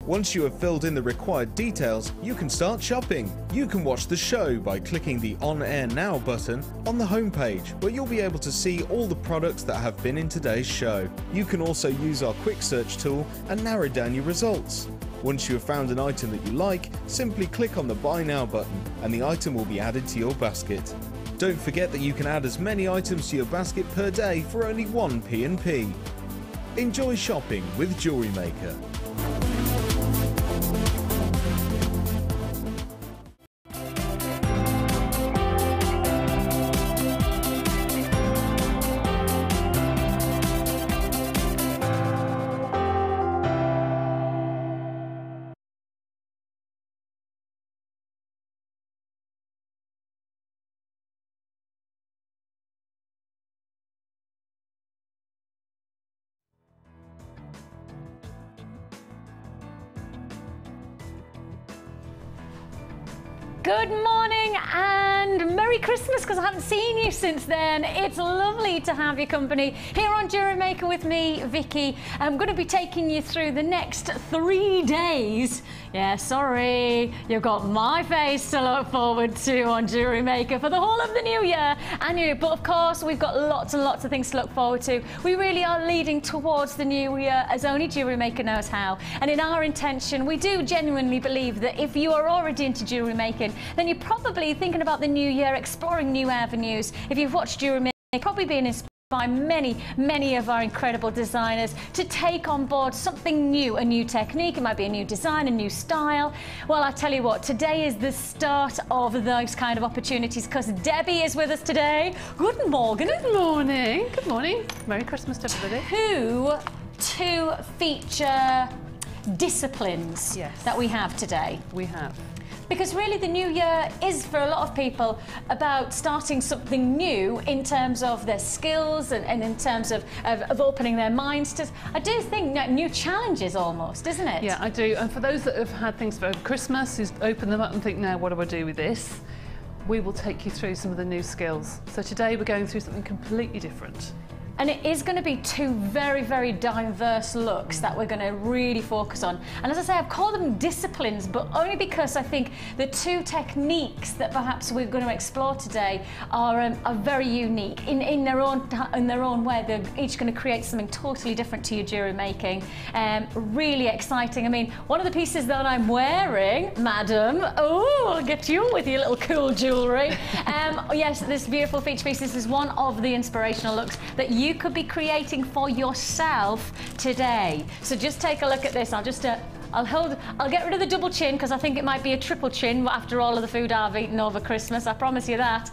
Once you have filled in the required details, you can start shopping. You can watch the show by clicking the On Air Now button on the homepage, where you'll be able to see all the products that have been in today's show. You can also use our quick search tool and narrow down your results. Once you have found an item that you like, simply click on the Buy Now button and the item will be added to your basket. Don't forget that you can add as many items to your basket per day for only 1 P&P. Enjoy shopping with Jewellery Maker. Good morning and Merry Christmas, because I haven't seen you since then. It's lovely to have your company here on Jewellery Maker with me, Vicki. I'm going to be taking you through the next 3 days. Yeah, sorry, you've got my face to look forward to on Jewellery Maker for the whole of the new year. But of course, we've got lots and lots of things to look forward to. We really are leading towards the new year as only Jewellery Maker knows how. And in our intention, we do genuinely believe that if you are already into jewellery making, then you're probably thinking about the new year, exploring new avenues. If you've watched Jewellery Maker, you've probably been inspired by many of our incredible designers to take on board something new, a new technique. It might be a new design, a new style. Well, I tell you what, today is the start of those kind of opportunities, because Debbie is with us today. Good morning. Good morning. Good morning. Merry Christmas to everybody. Two feature disciplines that we have today. We have. Because really the new year is, for a lot of people, about starting something new in terms of their skills and in terms of opening their minds to, I do think, new challenges almost, isn't it? Yeah, I do. And for those that have had things for Christmas, who's opened them up and think, now what do I do with this? We will take you through some of the new skills. So today we're going through something completely different. And it is going to be two very diverse looks that we're going to really focus on. And as I say, I've called them disciplines, but only because I think the two techniques that perhaps we're going to explore today are very unique in their own way. They're each going to create something totally different to your jewellery making. Really exciting. I mean, one of the pieces that I'm wearing, madam, oh, I'll get you with your little cool jewellery. Yes, this beautiful feature piece. This is one of the inspirational looks that you could be creating for yourself today. So just take a look at this. I'll get rid of the double chin, because I think it might be a triple chin after all of the food I've eaten over Christmas. I promise you that.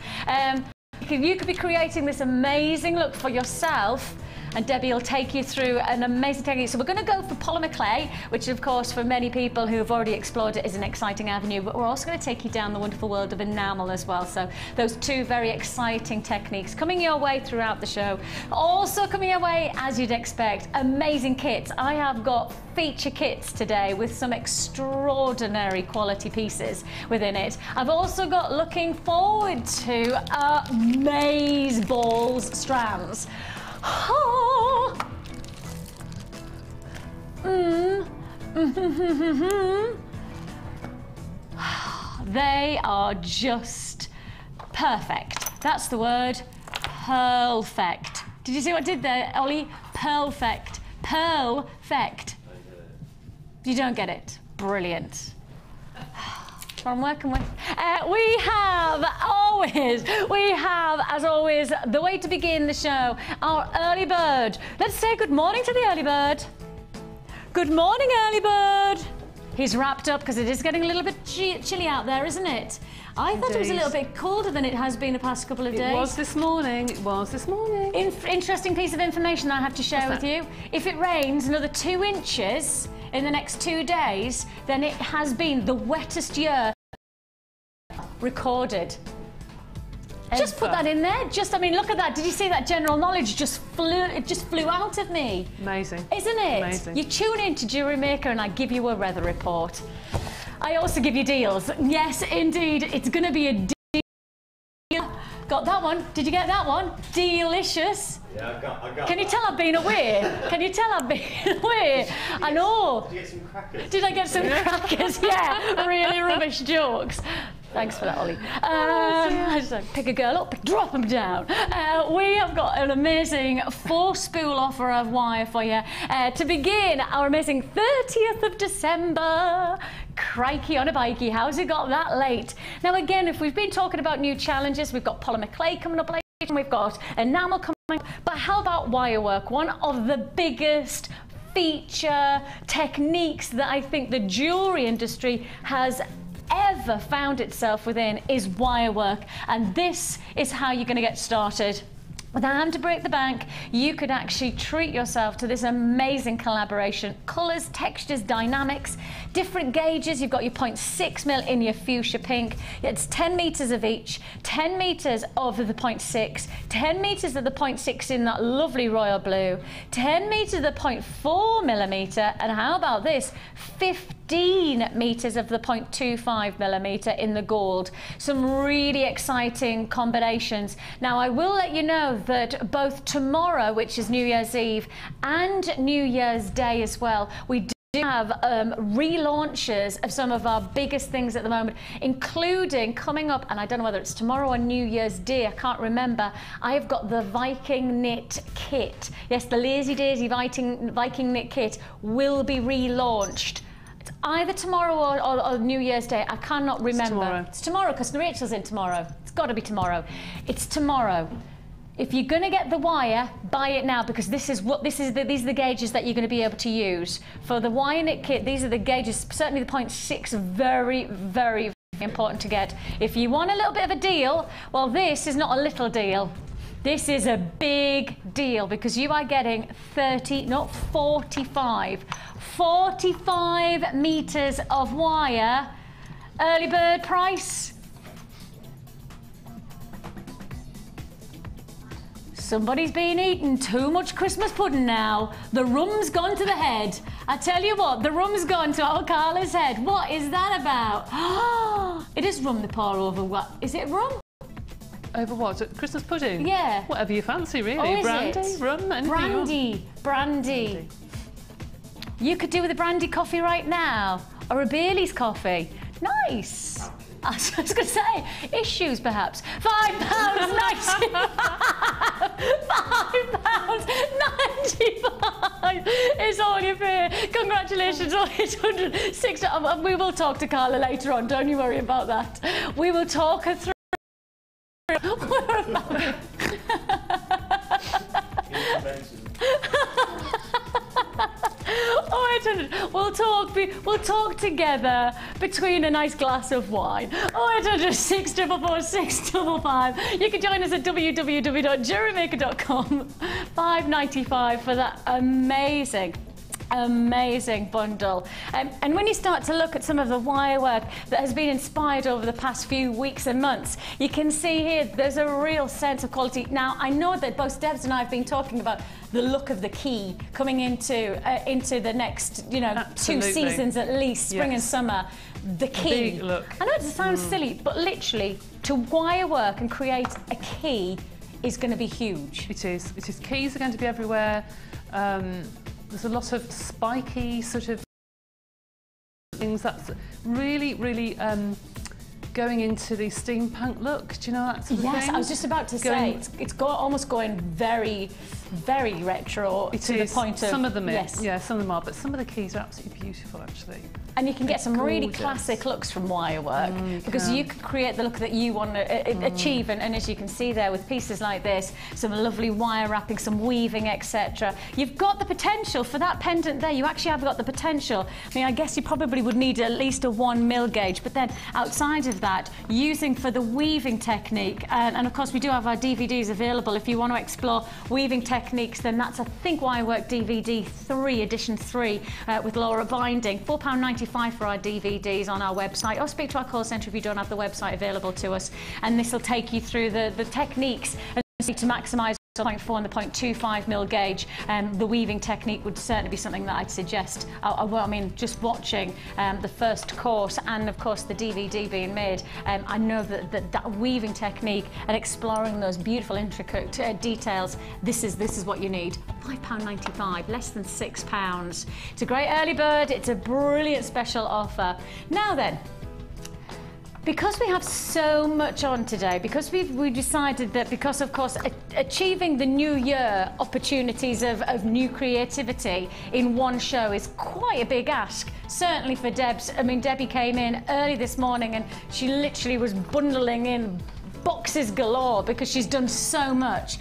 You could be creating this amazing look for yourself, and Debbie will take you through an amazing technique. So we're going to go for polymer clay, which of course for many people who have already explored it is an exciting avenue, but we're also going to take you down the wonderful world of enamel as well. So those two very exciting techniques coming your way throughout the show. Also coming your way, as you'd expect, amazing kits. I have got feature kits today with some extraordinary quality pieces within it. I've also got, looking forward to, maze balls strands. Oh. They are just perfect. That's the word. Perfect. Did you see what I did there, Ollie? Perfect. Perfect. You don't get it? Brilliant. What I'm working with. We have, as always, the way to begin the show, our early bird. Let's say good morning to the early bird. Good morning, early bird. He's wrapped up because it is getting a little bit chilly out there, isn't it? I thought it was a little bit colder than it has been the past couple of days. It was this morning. It was this morning. Interesting piece of information I have to share with you. If it rains another 2 inches in the next 2 days, then it has been the wettest year recorded. Just put that in there. I mean, look at that. Did you see that general knowledge it just flew out of me? Amazing. Isn't it? Amazing. You tune in to Jewellery Maker and I give you a weather report. I also give you deals. Yes, indeed. It's going to be a deal got that one. Did you get that one? Delicious. Yeah, I got Can you tell I've been away? Can you tell I've been away? I know. Did you get some crackers? Did I get some crackers? Yeah, really rubbish jokes. Thanks for that, Ollie. I just like, pick a girl up, drop them down. We have got an amazing 4-spool offer of wire for you to begin our amazing 30th of December. Crikey on a bikey, how's it got that late? Now again, if we've been talking about new challenges, we've got polymer clay coming up later, and we've got enamel coming up, but how about wirework? One of the biggest feature techniques that I think the jewellery industry has ever found itself within is wirework, and this is how you're going to get started. Without having to break the bank, you could actually treat yourself to this amazing collaboration. Colours, textures, dynamics, different gauges. You've got your 0.6mm in your fuchsia pink. It's 10 metres of each, 10 metres of the 0.6, 10 metres of the 0.6 in that lovely royal blue, 10 metres of the 0.4mm, and how about this, 15 metres of the 0.25mm in the gold. Some really exciting combinations. Now I will let you know that both tomorrow, which is New Year's Eve, and New Year's Day as well, we do have relaunches of some of our biggest things at the moment, including coming up, and I don't know whether it's tomorrow or New Year's Day, I can't remember. I have got the Viking knit kit. Yes, the Lazy Daisy Viking knit kit will be relaunched. It's either tomorrow or New Year's Day. I cannot remember. It's tomorrow because Rachel's in tomorrow. It's got to be tomorrow. It's tomorrow. If you're going to get the wire, buy it now, because these are the gauges that you're going to be able to use for the wire knit kit. These are the gauges. Certainly the 0.6, very, very important to get. If you want a little bit of a deal, well, this is not a little deal. This is a big deal because you are getting 30, not 45 metres of wire. Early bird price. Somebody's been eating too much Christmas pudding now. The rum's gone to the head. I tell you what, the rum's gone to our Carla's head. What is that about? It is rum they pour over what? Is it rum? Over what? Christmas pudding? Yeah. Whatever you fancy, really. Oh, is brandy, it? rum, anything. Brandy. You could do with a brandy coffee right now, or a Bailey's coffee. Nice. I was going to say, issues perhaps. £5.95. £5.95 is all you pay. Congratulations on $806. We will talk to Carla later on, don't you worry about that. We will talk her through. We'll talk together between a nice glass of wine. 0800 644 655. You can join us at www.jewellerymaker.com. £5.95 for that amazing bundle. And when you start to look at some of the wirework that has been inspired over the past few weeks and months, you can see here there's a real sense of quality. Now, I know that both Debs and I have been talking about the look of the key coming into the next, Absolutely. 2 seasons at least, spring and summer. The key. Big look. I know it sounds silly, but literally to wirework and create a key is going to be huge. It is. It is. Keys are going to be everywhere. There's a lot of spiky sort of things that's really, really going into the steampunk look. Do you know that sort of thing? Yes, I was just about to say, it's almost going very, very retro to the point of... Some of them yes. Yeah, some of them are, but some of the keys are absolutely beautiful, actually. And you can get some really classic looks from wirework because you can create the look that you want to achieve. And as you can see there with pieces like this, some lovely wire wrapping, some weaving, etc. You've got the potential for that pendant there. You actually have got the potential. I mean, I guess you probably would need at least a 1mm gauge, but then outside of that, using for the weaving technique, and of course we do have our DVDs available. If you want to explore weaving techniques, then that's, I think, Wirework DVD 3, edition 3, with Laura binding. £4.95 for our DVDs on our website, or speak to our call centre if you don't have the website available to us, and this will take you through the techniques and to maximise 0.4 and the 0.25mm gauge, the weaving technique would certainly be something that I'd suggest. I mean, just watching the first course and of course the DVD being made, I know that weaving technique and exploring those beautiful intricate details, this is what you need. £5.95, less than £6. It's a great early bird, it's a brilliant special offer. Now then, because we have so much on today, because we decided that, because of course achieving the new year opportunities of new creativity in one show is quite a big ask, certainly for Debs. I mean, Debbie came in early this morning and she literally was bundling in boxes galore because she's done so much.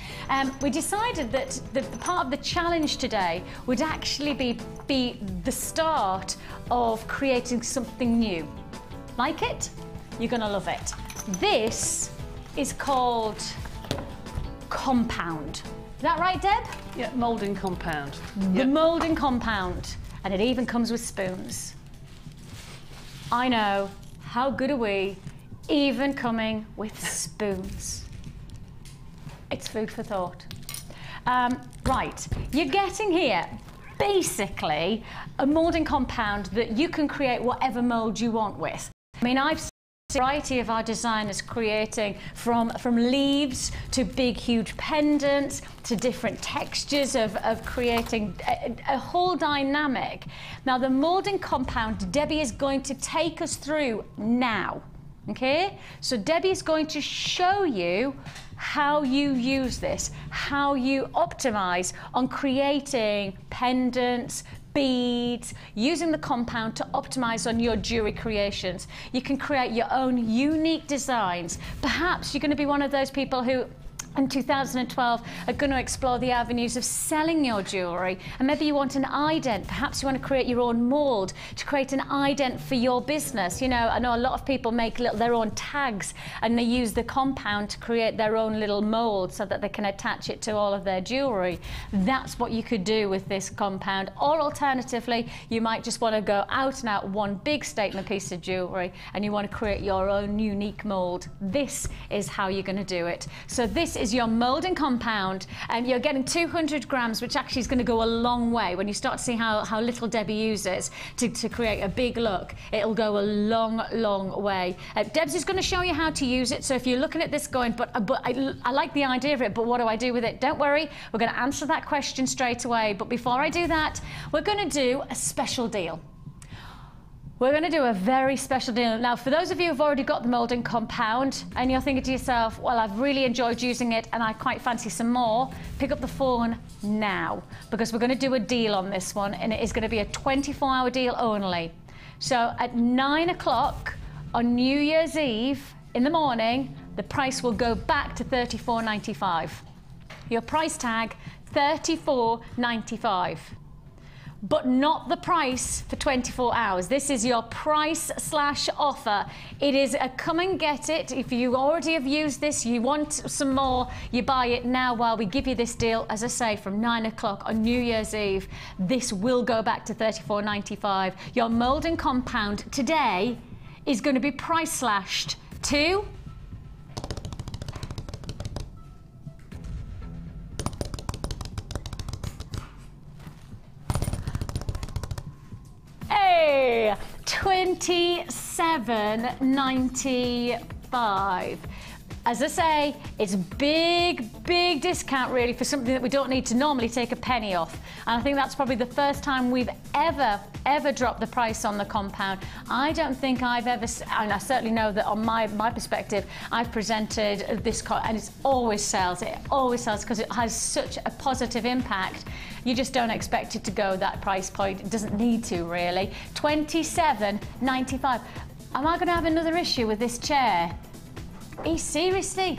We decided that the part of the challenge today would actually be the start of creating something new. Like it? You're going to love it. This is called compound. Is that right, Deb? Yeah, moulding compound. The moulding compound. And it even comes with spoons. I know. How good are we? Even coming with spoons. It's food for thought. Right, you're getting here basically a moulding compound that you can create whatever mould you want with. I mean, I've a variety of our designers creating from leaves to big huge pendants to different textures of creating a whole dynamic. Now the moulding compound Debbie is going to take us through now. Okay, so Debbie is going to show you how you use this, how you optimize on creating pendants, beads, using the compound to optimize on your jewelry creations. You can create your own unique designs. Perhaps you're going to be one of those people who in 2012 are going to explore the avenues of selling your jewellery, and maybe you want an ident. Perhaps you want to create your own mould to create an ident for your business. You know, I know a lot of people make their own tags and they use the compound to create their own little mould so that they can attach it to all of their jewellery. That's what you could do with this compound. Or alternatively, you might just want to go out and out one big statement piece of jewellery and you want to create your own unique mould. This is how you're going to do it. So this is your moulding compound, and you're getting 200 grams, which actually is going to go a long way. When you start to see how little Debbie uses to create a big look, it'll go a long way. Debs is going to show you how to use it, so if you're looking at this going, but I like the idea of it, but what do I do with it? Don't worry, we're going to answer that question straight away. But before I do that, we're going to do a special deal. We're going to do a very special deal. Now, for those of you who've already got the moulding compound and you're thinking to yourself, well, I've really enjoyed using it and I quite fancy some more, pick up the phone now, because we're going to do a deal on this one, and it is going to be a 24-hour deal only. So at 9 o'clock on New Year's Eve in the morning, the price will go back to $34.95. Your price tag, $34.95. But not the price for 24 hours. This is your price slash offer. It is a come and get it. If you already have used this, you want some more, you buy it now while we give you this deal. As I say, from 9 o'clock on New Year's Eve, this will go back to $34.95. Your moulding compound today is going to be price slashed to $27.95. As I say, it's big discount really for something that we don't need to normally take a penny off. And I think that's probably the first time we've ever dropped the price on the compound. I don't think I've ever, and I certainly know that on my perspective, I've presented this, and it always sells. It always sells because it has such a positive impact. You just don't expect it to go that price point. It doesn't need to really. $27.95. Am I going to have another issue with this chair? Seriously?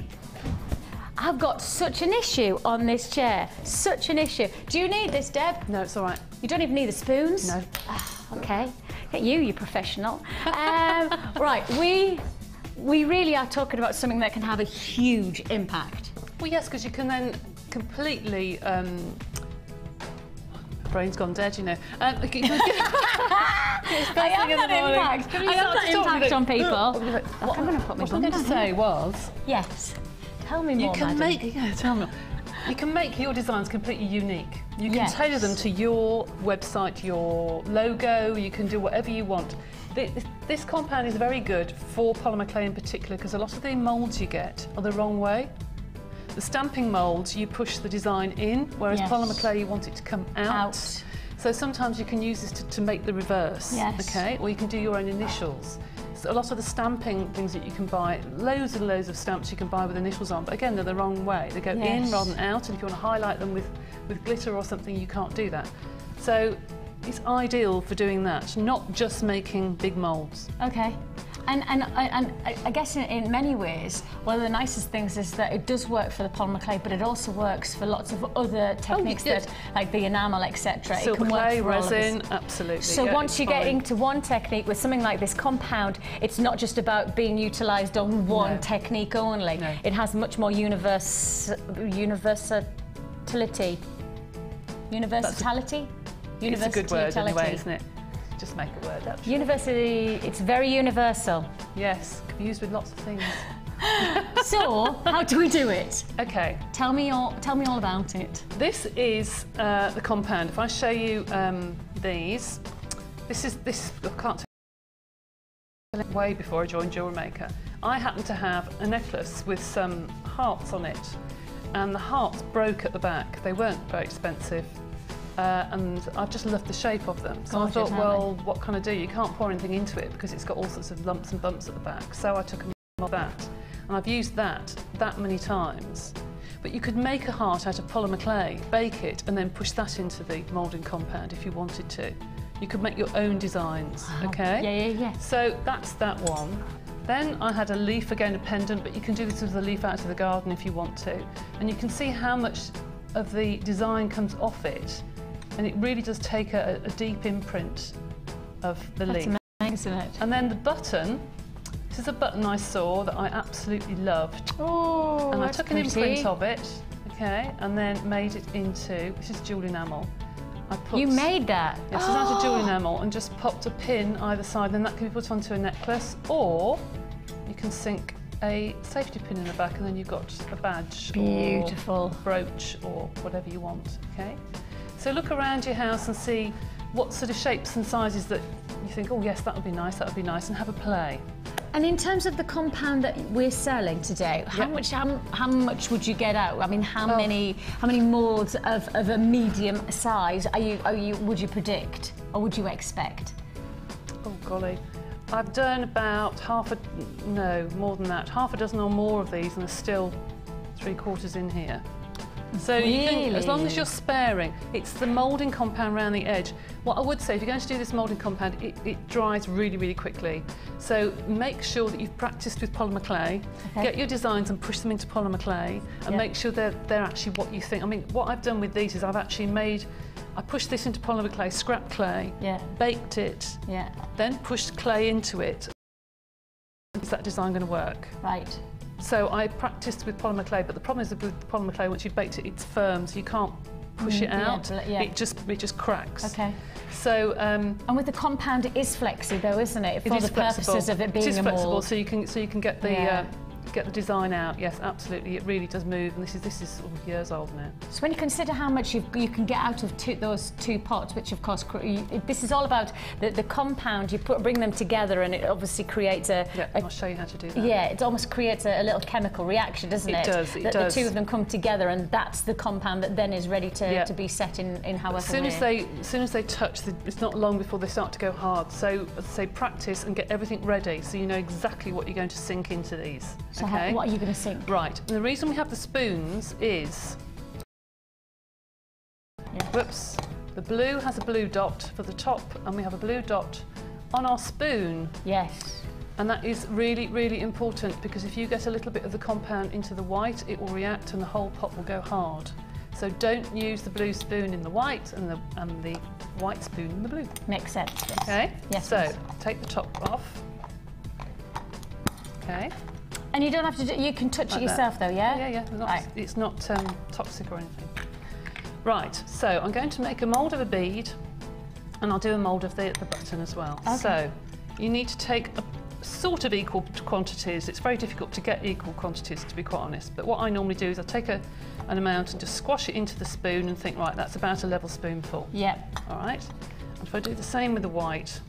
I've got such an issue on this chair. Such an issue. Do you need this, Deb? No, it's all right. You don't even need the spoons? No. Okay. Get you professional. Right, we really are talking about something that can have a huge impact. Well, yes, because you can then completely... brain's gone dead, you know. I have that impact. I have that impact on people. What I'm going to say was... Yes. Tell me more, you can madam. make... Yeah, tell me. You can make your designs completely unique. You can tailor them to your website, your logo, you can do whatever you want. This compound is very good for polymer clay in particular because a lot of the moulds you get are the wrong way. The stamping moulds, you push the design in, whereas polymer clay, you want it to come out. So sometimes you can use this to make the reverse, okay? Or you can do your own initials. So a lot of the stamping things that you can buy, loads and loads of stamps you can buy with initials on, but again, they're the wrong way. They go in rather than out, and if you want to highlight them with glitter or something, you can't do that. So it's ideal for doing that, not just making big moulds. Okay. And I guess in many ways, one of the nicest things is that it does work for the polymer clay, but it also works for lots of other techniques that, like the enamel, etc. Silver clay, resin, absolutely. So once you get into one technique with something like this compound, it's not just about being utilised on one technique only. No. It has much more universality. It's a good word anyway, isn't it? Just make a word up. University, it's very universal. Yes, can be used with lots of things. So, how do we do it? Okay. Tell me all about it. This is the compound. If I show you these, this I can't tell you way before I joined Jewellery Maker. I happened to have a necklace with some hearts on it, and the hearts broke at the back. They weren't very expensive. And I just loved the shape of them. So I thought, well, what can I do? You can't pour anything into it because it's got all sorts of lumps and bumps at the back. So I took a model of that, and I've used that many times. But you could make a heart out of polymer clay, bake it, and then push that into the moulding compound if you wanted to. You could make your own designs, okay? Yeah. So that's that one. Then I had a leaf, again a pendant, but you can do this with a leaf out of the garden if you want to. And you can see how much of the design comes off it. And it really does take a deep imprint of the leaf. That's amazing, isn't it? And then the button, this is a button I saw that I absolutely loved. Oh, and I took an imprint of it, okay, and then made it into, this is jewel enamel. You made that? Yes, it's out of jewel enamel and just popped a pin either side, and that can be put onto a necklace, or you can sink a safety pin in the back and then you've got a badge or brooch or whatever you want, okay? So look around your house and see what sort of shapes and sizes that you think, oh yes, that would be nice, and have a play. And in terms of the compound that we're selling today, how much would you get out? I mean, how many moulds of a medium size would you predict, or would you expect? Oh golly, I've done about more than that, half a dozen or more of these, and there's still 3/4 in here. So you can, as long as you're sparing, it's the moulding compound around the edge. What I would say, if you're going to do this moulding compound, it dries really, really quickly. So make sure that you've practiced with polymer clay, get your designs and push them into polymer clay, and make sure they're actually what you think. I mean, what I've done with these is I pushed this into polymer clay, scrap clay, baked it, then pushed clay into it. Is that design going to work? Right. So I practiced with polymer clay, but the problem is with polymer clay, once you've baked it, it's firm, so you can't push it out. It just cracks. Okay. So and with the compound, it is flexy, though, isn't it? For the purposes of it being a mould. It is flexible, so you can get the design out. Yes, absolutely. It really does move, and this is years old now. So when you consider how much you can get out of those two pots, which of course this is all about the compound. You bring them together, and it obviously creates I'll show you how to do that. Yeah, it almost creates a little chemical reaction, doesn't it? It does. The two of them come together, and that's the compound that then is ready to be set in however way. As soon as they touch, it's not long before they start to go hard. So as I say, practice and get everything ready, so you know exactly what you're going to sink into these. So what are you going to sink? Right, and the reason we have the spoons is, whoops, the blue has a blue dot for the top, and we have a blue dot on our spoon. Yes. And that is really, really important, because if you get a little bit of the compound into the white, it will react and the whole pot will go hard. So don't use the blue spoon in the white and the white spoon in the blue. Makes sense. Okay? Yes. So take the top off. Okay. And you don't have to you can touch it yourself though, yeah? Yeah. It's not toxic or anything. Right, so I'm going to make a mould of a bead, and I'll do a mould of the button as well. Okay. So you need to take sort of equal quantities. It's very difficult to get equal quantities, to be quite honest. But what I normally do is I take an amount and just squash it into the spoon and think, right, that's about a level spoonful. Yep. All right. And if I do the same with the white,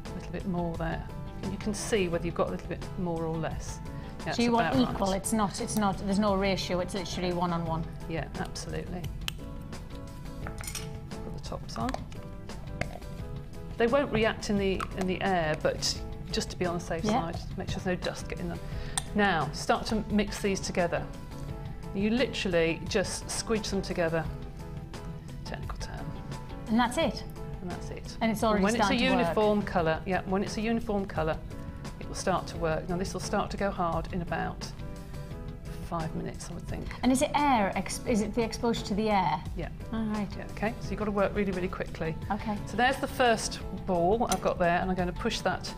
a little bit more there, and you can see whether you've got a little bit more or less. Yeah, so you want equal. Right. It's not. There's no ratio. It's literally one-on-one. Yeah, absolutely. Put the tops on. They won't react in the air, but just to be on the safe side, make sure there's no dust getting them. Now, start to mix these together. You literally just squidge them together. Technical term. And that's it. And that's it. And it's already when starting it's a to uniform colour, yeah, when it's a uniform colour, it will start to work. Now this will start to go hard in about 5 minutes, I would think. And is it air? Is it the exposure to the air? Yeah. All right. Yeah, okay, so you've got to work really, really quickly. Okay. So there's the first ball I've got there, and I'm going to push that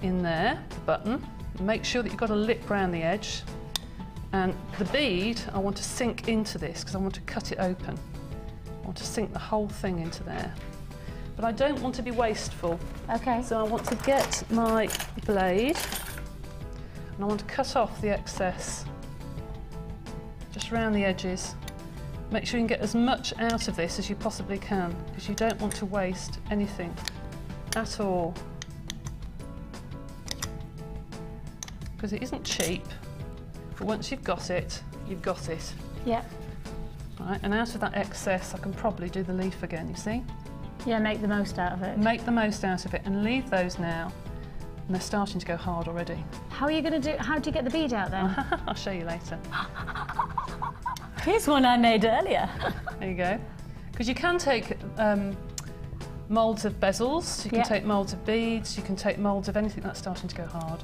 in there, the button. Make sure that you've got a lip round the edge. And the bead, I want to sink into this because I want to cut it open. I want to sink the whole thing into there. But I don't want to be wasteful. Okay. So I want to get my blade and I want to cut off the excess just around the edges. Make sure you can get as much out of this as you possibly can because you don't want to waste anything at all. Because it isn't cheap, but once you've got it, you've got it. Yeah. Right, and out of that excess, I can probably do the leaf again, you see? Yeah, make the most out of it. Make the most out of it and leave those now. And they're starting to go hard already. How are you going to do, how do you get the bead out then? I'll show you later. Here's one I made earlier. There you go. Because you can take moulds of bezels, you can take moulds of beads, you can take moulds of anything that's starting to go hard.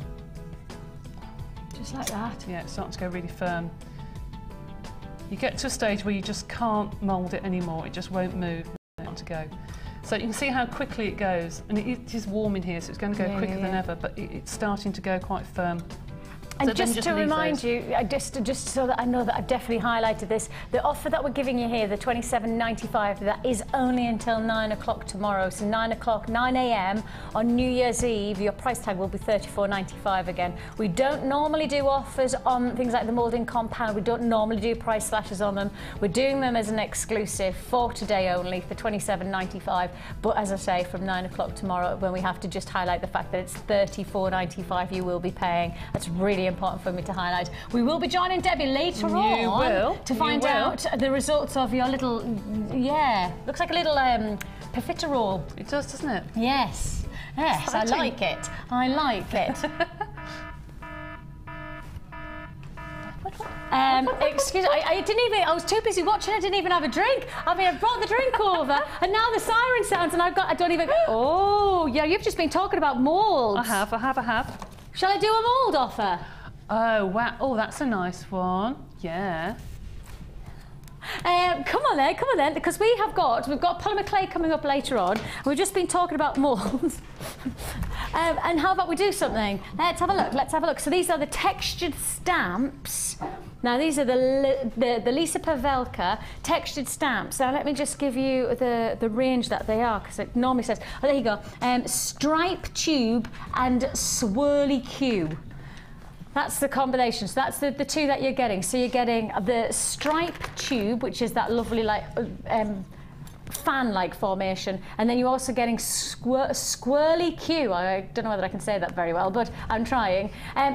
Just like that? Yeah, it's starting to go really firm. You get to a stage where you just can't mould it anymore, it just won't move. To go. So you can see how quickly it goes, and it is warm in here, so it's going to go quicker than ever, but it's starting to go quite firm. And So just to remind you, just so that I know that I've definitely highlighted this, the offer that we're giving you here, the £27.95, that is only until 9 o'clock tomorrow. So 9 o'clock, 9 a.m. on New Year's Eve, your price tag will be £34.95 again. We don't normally do offers on things like the moulding compound. We don't normally do price slashes on them. We're doing them as an exclusive for today only for £27.95. But as I say, from 9 o'clock tomorrow, when we have to just highlight the fact that it's £34.95 you will be paying. That's really important for me to highlight. We will be joining Debbie later on to find out the results of your little, looks like a little profiterole. It does, doesn't it? Yes, yes, I like it. I like it. Excuse me, I was too busy watching, I didn't even have a drink. I mean, I brought the drink over and now the siren sounds and I don't even, oh, yeah, you've just been talking about moulds. I have. Shall I do a mould offer? Oh, wow. Oh, that's a nice one. Yeah. Come on then, because we've got polymer clay coming up later on. We've just been talking about moulds. And how about we do something? Let's have a look. So these are the textured stamps. Now these are the Lisa Pavelka textured stamps. Now let me just give you the range that they are, because it normally says, oh, there you go, stripe tube and swirly Q. That's the combination. So that's the two that you're getting. So you're getting the stripe tube, which is that lovely like fan-like formation, and then you're also getting squirly Q. I don't know whether I can say that very well, but I'm trying.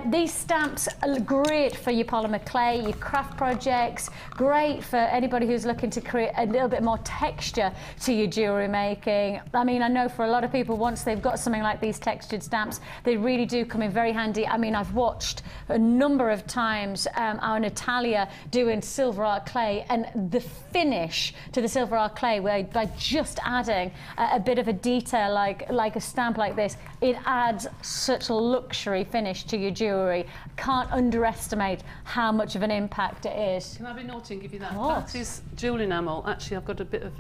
These stamps are great for your polymer clay, your craft projects, great for anybody who's looking to create a little bit more texture to your jewellery making. I mean, I know for a lot of people, once they've got something like these textured stamps, they really do come in very handy. I mean, I've watched a number of times our Natalia doing silver art clay, and the finish to the silver art clay, where by just adding a bit of a detail like a stamp like this, it adds such a luxury finish to your jewellery. Can't underestimate how much of an impact it is. Can I be naughty and give you that? That is jewel enamel. Actually, I've got a bit of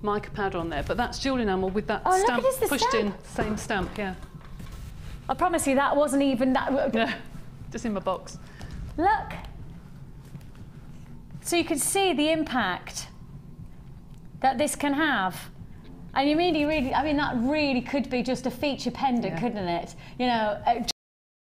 mica powder on there, but that's jewel enamel with that stamp pushed in. Same stamp, yeah. I promise you that wasn't even that. Yeah, just in my box. Look. So you can see the impact that this can have And you really, I mean, that really could be just a feature pendant, couldn't it? You know,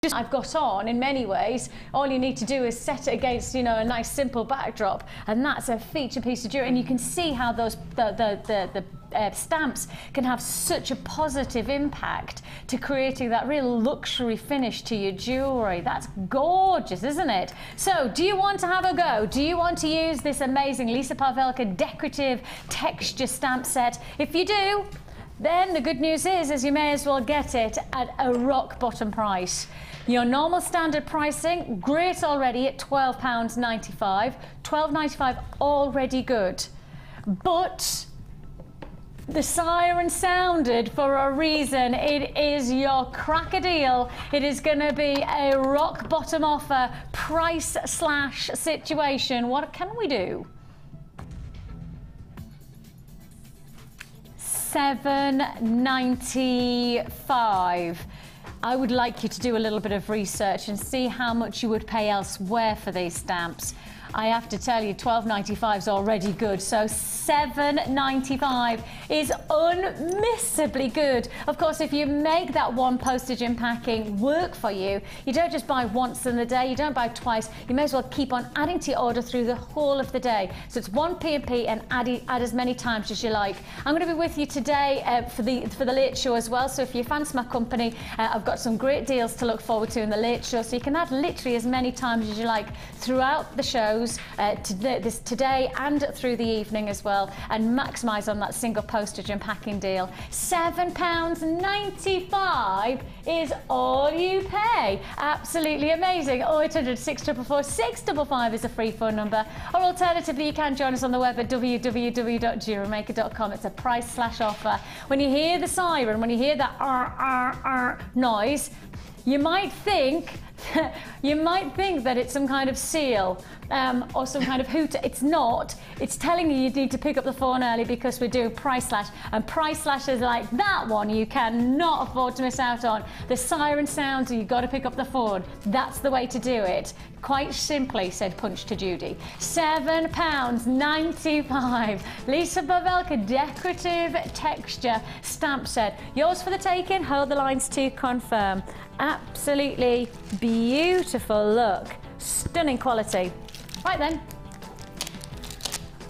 just I've got on in many ways. All you need to do is set it against, you know, a nice simple backdrop, and that's a feature piece of jewelry. And you can see how those the stamps can have such a positive impact to creating that real luxury finish to your jewelry. That's gorgeous, isn't it? So do you want to have a go? Do you want to use this amazing Lisa Pavelka decorative texture stamp set? If you do, then the good news is you may as well get it at a rock bottom price. Your normal standard pricing, great already at £12.95. £12.95 already good. But the siren sounded for a reason. It is your cracker deal. It is going to be a rock bottom offer, price slash situation. What can we do? £7.95. I would like you to do a little bit of research and see how much you would pay elsewhere for these stamps. I have to tell you, £12.95 is already good, so £7.95 is unmissably good. Of course, if you make that one postage and packing work for you, you don't just buy once in the day, you don't buy twice, you may as well keep on adding to your order through the whole of the day. So it's one P&P and add as many times as you like. I'm going to be with you today for the late show as well, so if you fancy my company, I've got some great deals to look forward to in the late show, so you can add literally as many times as you like throughout the show. Today and through the evening as well, and maximise on that single postage and packing deal. £7.95 is all you pay. Absolutely amazing. 0800 644 655 is a free phone number, or alternatively you can join us on the web at www.jewellerymaker.com. It's a price slash offer. When you hear the siren, when you hear that noise, you might think that it's some kind of seal or some kind of hooter. It's not. It's telling you need to pick up the phone early because we're doing price slash, and price slashes like that one you cannot afford to miss out on. The siren sounds and you've got to pick up the phone. That's the way to do it. Quite simply, said Punch to Judy. £7.95. Lisa Pavelka decorative texture stamp set. Yours for the taking. Hold the lines to confirm. Absolutely beautiful look. Stunning quality. Right then,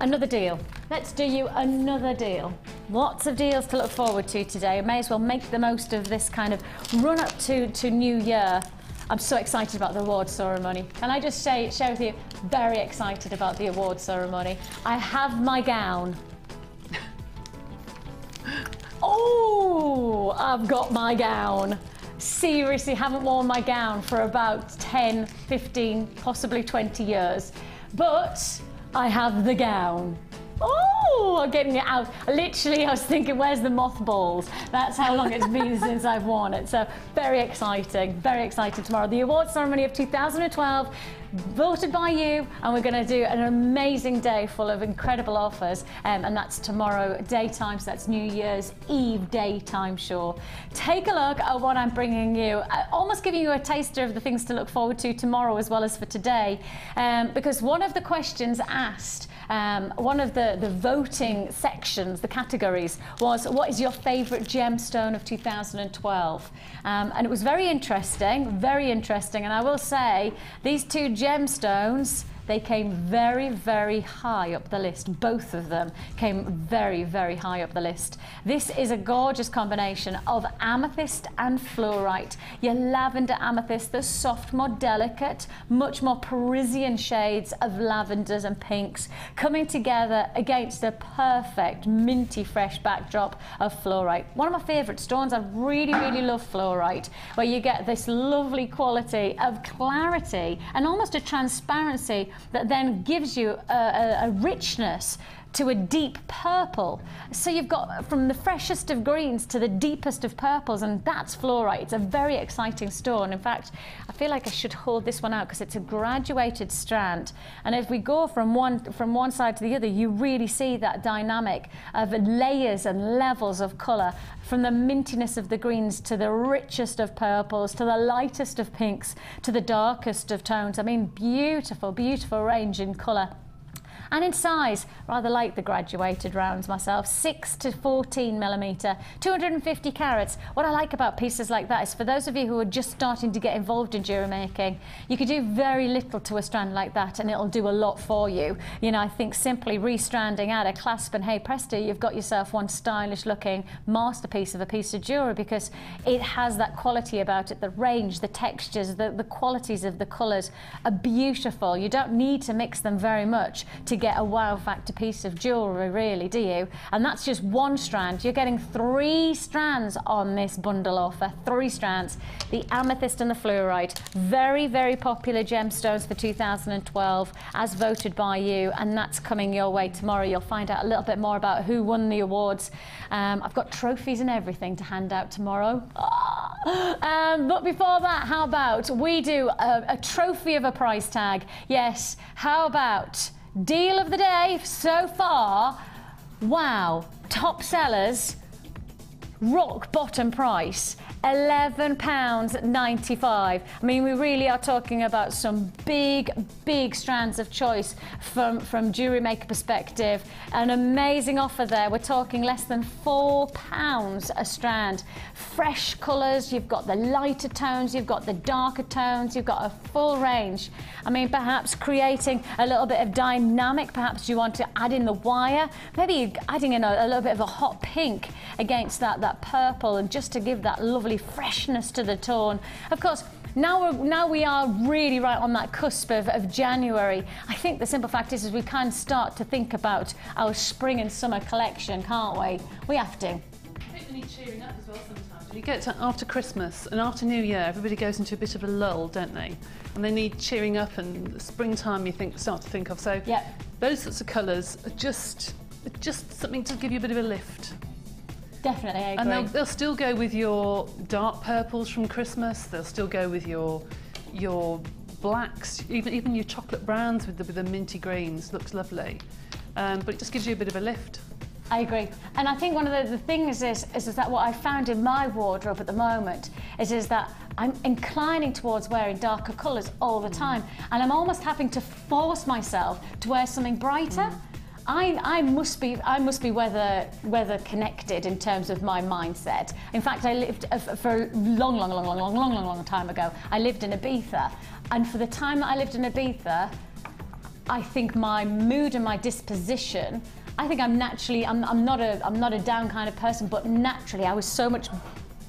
another deal. Let's do you another deal. Lots of deals to look forward to today. May as well make the most of this kind of run up to New Year. I'm so excited about the award ceremony. Can I just share with you, very excited about the award ceremony. I have my gown. Oh, I've got my gown. Seriously, haven't worn my gown for about 10, 15, possibly 20 years. But I have the gown. Oh, I'm getting it out. Literally, I was thinking, where's the mothballs? That's how long it's been since I've worn it. So very exciting tomorrow. The award ceremony of 2012, voted by you, and we're going to do an amazing day full of incredible offers, and that's tomorrow daytime, so that's New Year's Eve daytime show. Take a look at what I'm bringing you, almost giving you a taster of the things to look forward to tomorrow as well as for today, because one of the questions asked, one of the voting sections, the categories, was what is your favourite gemstone of 2012? And it was very interesting, and I will say these two gemstones, they came very, very high up the list. Both of them came very, very high up the list. This is a gorgeous combination of amethyst and fluorite. Your lavender amethyst, the soft, more delicate, much more Parisian shades of lavenders and pinks coming together against a perfect minty fresh backdrop of fluorite. One of my favourite stones. I really, really love fluorite, where you get this lovely quality of clarity and almost a transparency that then gives you a richness to a deep purple. So you've got from the freshest of greens to the deepest of purples, and that's fluorite. It's a very exciting stone. In fact, I feel like I should hold this one out because it's a graduated strand, and if we go from one side to the other, you really see that dynamic of layers and levels of colour, from the mintiness of the greens to the richest of purples to the lightest of pinks to the darkest of tones. I mean, beautiful, beautiful range in colour. And in size, rather like the graduated rounds myself, 6 to 14 millimetre, 250 carats. What I like about pieces like that is for those of you who are just starting to get involved in jewellery making, you could do very little to a strand like that and it'll do a lot for you. You know, I think simply restranding, add a clasp, and hey presto, you've got yourself one stylish looking masterpiece of a piece of jewellery, because it has that quality about it. The range, the textures, the qualities of the colours are beautiful. You don't need to mix them very much to get a wow factor piece of jewellery, really, do you? And that's just one strand. You're getting 3 strands on this bundle offer, 3 strands. The amethyst and the fluorite, very, very popular gemstones for 2012, as voted by you, and that's coming your way tomorrow. You'll find out a little bit more about who won the awards. I've got trophies and everything to hand out tomorrow. But before that, how about we do a trophy of a price tag? Yes, how about deal of the day so far? Wow, top sellers, rock bottom price, £11.95. I mean, we really are talking about some big strands of choice from Jewellery Maker perspective. An amazing offer there. We're talking less than £4 a strand. Fresh colours, you've got the lighter tones, you've got the darker tones, you've got a full range. I mean, perhaps creating a little bit of dynamic, perhaps you want to add in the wire, maybe adding in a little bit of a hot pink against that purple, and just to give that lovely freshness to the tone. Of course, now we are really right on that cusp of January. I think the simple fact is we can start to think about our spring and summer collection, can't we? We have to. I think we need cheering up as well sometimes. When you get to after Christmas and after New Year, everybody goes into a bit of a lull, don't they? And they need cheering up, and springtime start to think of. So yep, those sorts of colours are just something to give you a bit of a lift. Definitely, I agree. And they'll still go with your dark purples from Christmas. They'll still go with your blacks, even your chocolate browns with the minty greens. Looks lovely, but it just gives you a bit of a lift. I agree. And I think one of the things is that what I found in my wardrobe at the moment is that I'm inclining towards wearing darker colours all the time, and I'm almost having to force myself to wear something brighter. I must be weather connected in terms of my mindset. In fact, I lived for a long time ago. I lived in Ibiza, and for the time that I lived in Ibiza, I think my mood and my disposition, I think I'm naturally, I'm not a down kind of person, but naturally I was so much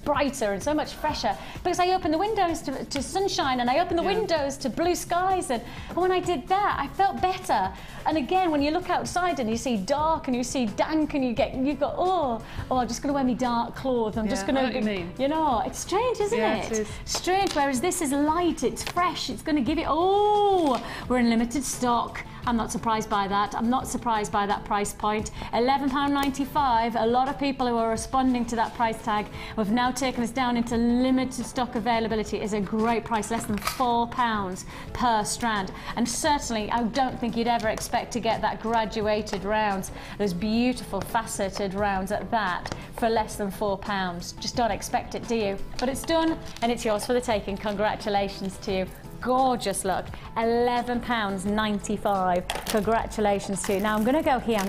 brighter and so much fresher because I opened the windows to sunshine, and I opened the windows to blue skies, and when I did that I felt better. And again, when you look outside and you see dark and you see dank and you go, oh, I'm just going to wear me dark clothes, I'm just going to, I know what you mean. You know, it's strange, isn't it? It is. Strange, whereas this is light, it's fresh, it's going to give it, we're in limited stock. I'm not surprised by that. I'm not surprised by that price point. £11.95. A lot of people who are responding to that price tag. We've now taken us down into limited stock availability. It is a great price, less than £4 per strand. And certainly, I don't think you'd ever expect to get that graduated rounds, those beautiful faceted rounds at that, for less than £4. Just don't expect it, do you? But it's done, and it's yours for the taking. Congratulations to you. Gorgeous look. £11.95. Congratulations to you. Now I'm going to go here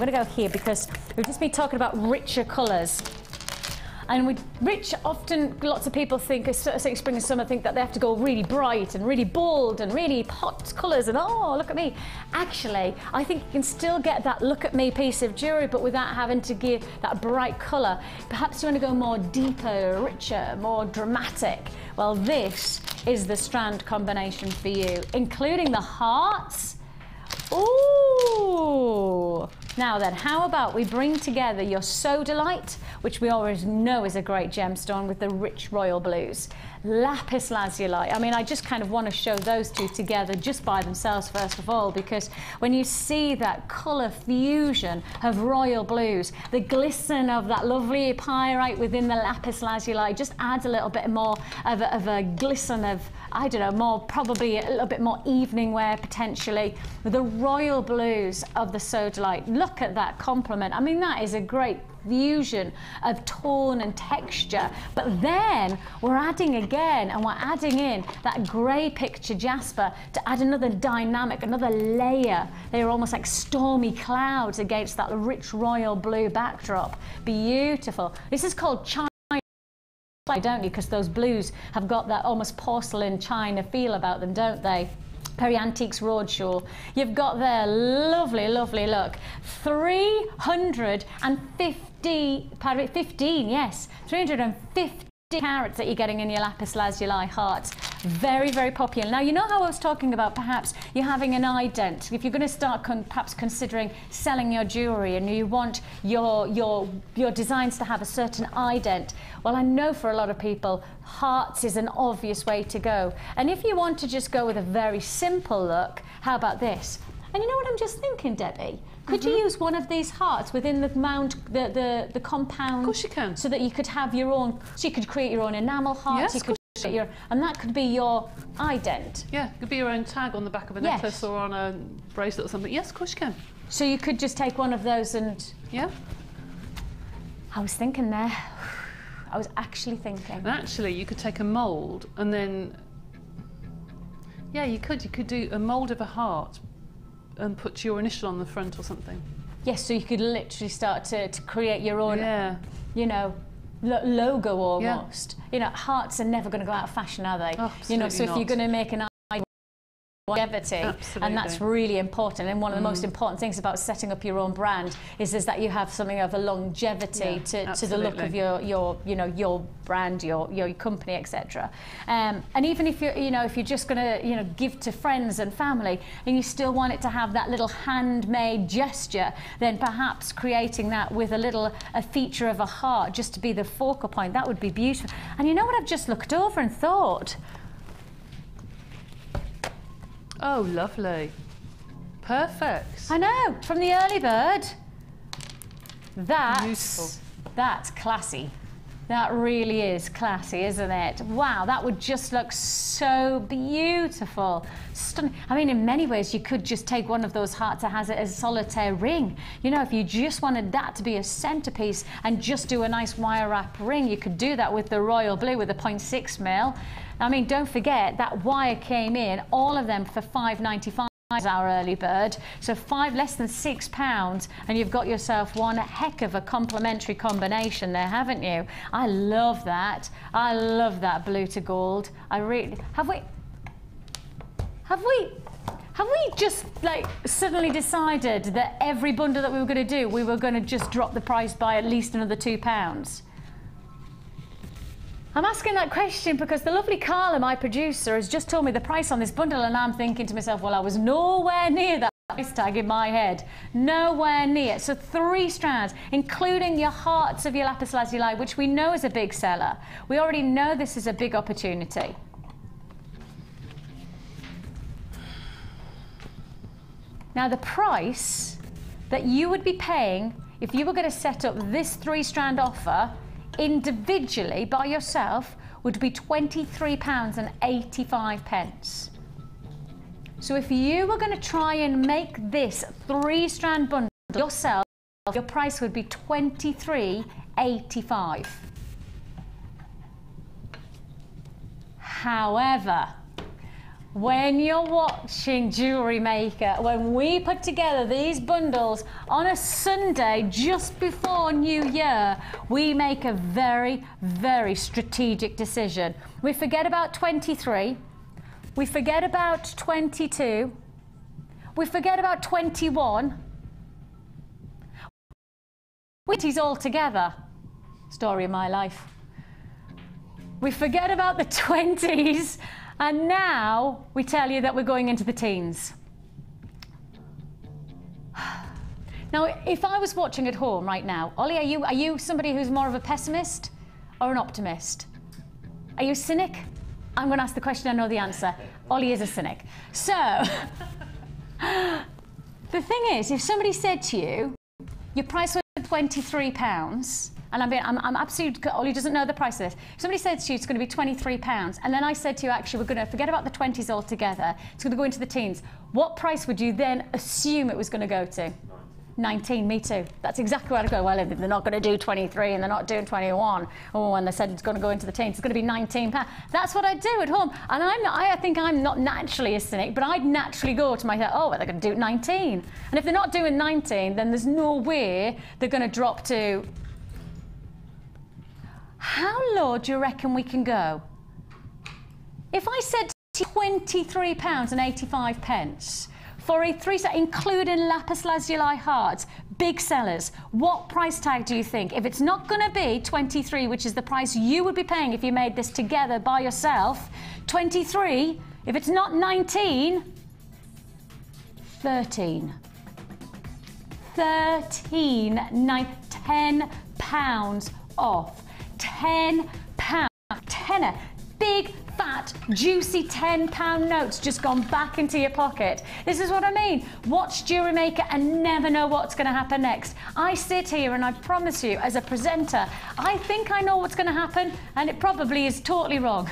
because we've just been talking about richer colours. And often lots of people think, especially spring and summer, think that they have to go really bright and really bold and really hot colours and oh, look at me. Actually, I think you can still get that look at me piece of jewellery, but without having to give that bright colour. Perhaps you want to go more deeper, richer, more dramatic. Well, this is the strand combination for you, including the hearts. Ooh! Now then, how about we bring together your Sodalite, which we always know is a great gemstone, with the rich royal blues. Lapis lazuli. I mean, I just kind of want to show those two together just by themselves first of all, because when you see that colour fusion of royal blues, the glisten of that lovely pyrite within the lapis lazuli just adds a little bit more of a glisten of, I don't know, more, probably a little bit more evening wear potentially. With the royal blues of the Sodalite, look at that complement. I mean, that is a great fusion of tone and texture. But then we're adding again, and we're adding in that grey picture jasper to add another dynamic, another layer. They are almost like stormy clouds against that rich royal blue backdrop. Beautiful. This is called China, don't you? Because those blues have got that almost porcelain china feel about them, don't they? Perry Antiques Roadshow. You've got their lovely, lovely look. 315, yes, 350 carats that you're getting in your lapis lazuli hearts. Very, very popular. Now, you know how I was talking about perhaps you're having an ident. If you're going to start perhaps considering selling your jewellery and you want your designs to have a certain ident, well, I know for a lot of people, hearts is an obvious way to go. And if you want to just go with a very simple look, how about this? And you know what I'm just thinking, Debbie? Could you use one of these hearts within the mound, the compound? Of course you can. So that you could have your own, so you could create your own enamel heart. Yes, you could create your, and that could be your ident. Yeah, it could be your own tag on the back of a necklace or on a bracelet or something. Yes, of course you can. So you could just take one of those and... Yeah. I was thinking there. I was actually thinking. And actually, you could take a mould and then... Yeah, you could do a mould of a heart and put your initial on the front or something. Yes, so you could literally start to create your own, you know, logo almost. Yeah. You know, hearts are never going to go out of fashion, are they? Oh, you know, so not. If you're going to make an longevity, and that's really important. And one of the most important things about setting up your own brand is that you have something of a longevity to the look of your brand, your company, etc. And even if you're just going to give to friends and family, and you still want it to have that little handmade gesture, then perhaps creating that with a feature of a heart just to be the focal point, that would be beautiful. And you know what I've just looked over and thought? Oh, lovely. Perfect. I know, from the early bird. Beautiful. That's classy. That really is classy, isn't it? Wow, that would just look so beautiful. Stunning. I mean, in many ways, you could just take one of those hearts that has it as a solitaire ring. You know, if you just wanted that to be a centerpiece and just do a nice wire wrap ring, you could do that with the royal blue with a 0.6 mil. I mean, don't forget that wire came in, all of them for £5.95 our early bird, so less than £6, and you've got yourself one heck of a complimentary combination there, haven't you? I love that. I love that blue to gold. I really have we just like suddenly decided that every bundle that we were going to do, we were going to just drop the price by at least another £2? I'm asking that question because the lovely Carla, my producer, has just told me the price on this bundle, and I'm thinking to myself, well, I was nowhere near that price tag in my head. Nowhere near. So 3 strands, including your hearts of your lapis lazuli, which we know is a big seller. We already know this is a big opportunity. Now, the price that you would be paying if you were going to set up this 3-strand offer individually by yourself would be £23.85. So if you were going to try and make this 3-strand bundle yourself, your price would be £23.85. However, when you're watching Jewellery Maker, when we put together these bundles on a Sunday just before New Year, we make a very, very strategic decision. We forget about 23, we forget about 22, we forget about 21. It is all together. Story of my life. We forget about the 20s. And now we tell you that we're going into the teens. Now, if I was watching at home right now, Ollie, are you somebody who's more of a pessimist or an optimist? Are you a cynic? I'm going to ask the question, I know the answer. Ollie is a cynic. So, the thing is, if somebody said to you, your price was £23, and I'm absolutely, Ollie doesn't know the price of this. If somebody said to you it's going to be £23, and then I said to you, actually, we're going to forget about the 20s altogether, it's going to go into the teens, what price would you then assume it was going to go to? 19, me too. That's exactly what I go, well, if they're not going to do 23 and they're not doing 21, or when they said it's going to go into the teens, it's going to be 19 pounds. That's what I do at home. And I think I'm not naturally a cynic, but I'd naturally go to myself, oh, well, they're going to do 19. And if they're not doing 19, then there's no way they're going to drop to... How low do you reckon we can go? If I said £23.85 for a 3-set, including lapis lazuli hearts, big sellers, what price tag do you think? If it's not going to be 23, which is the price you would be paying if you made this together by yourself, 23, if it's not 19, 13. 13, 9, 10 pounds off. 10 pounds, tenner, big, fat, juicy £10 notes just gone back into your pocket. This is what I mean. Watch Jewellery Maker and never know what's going to happen next. I sit here and I promise you, as a presenter, I think I know what's going to happen, and it probably is totally wrong.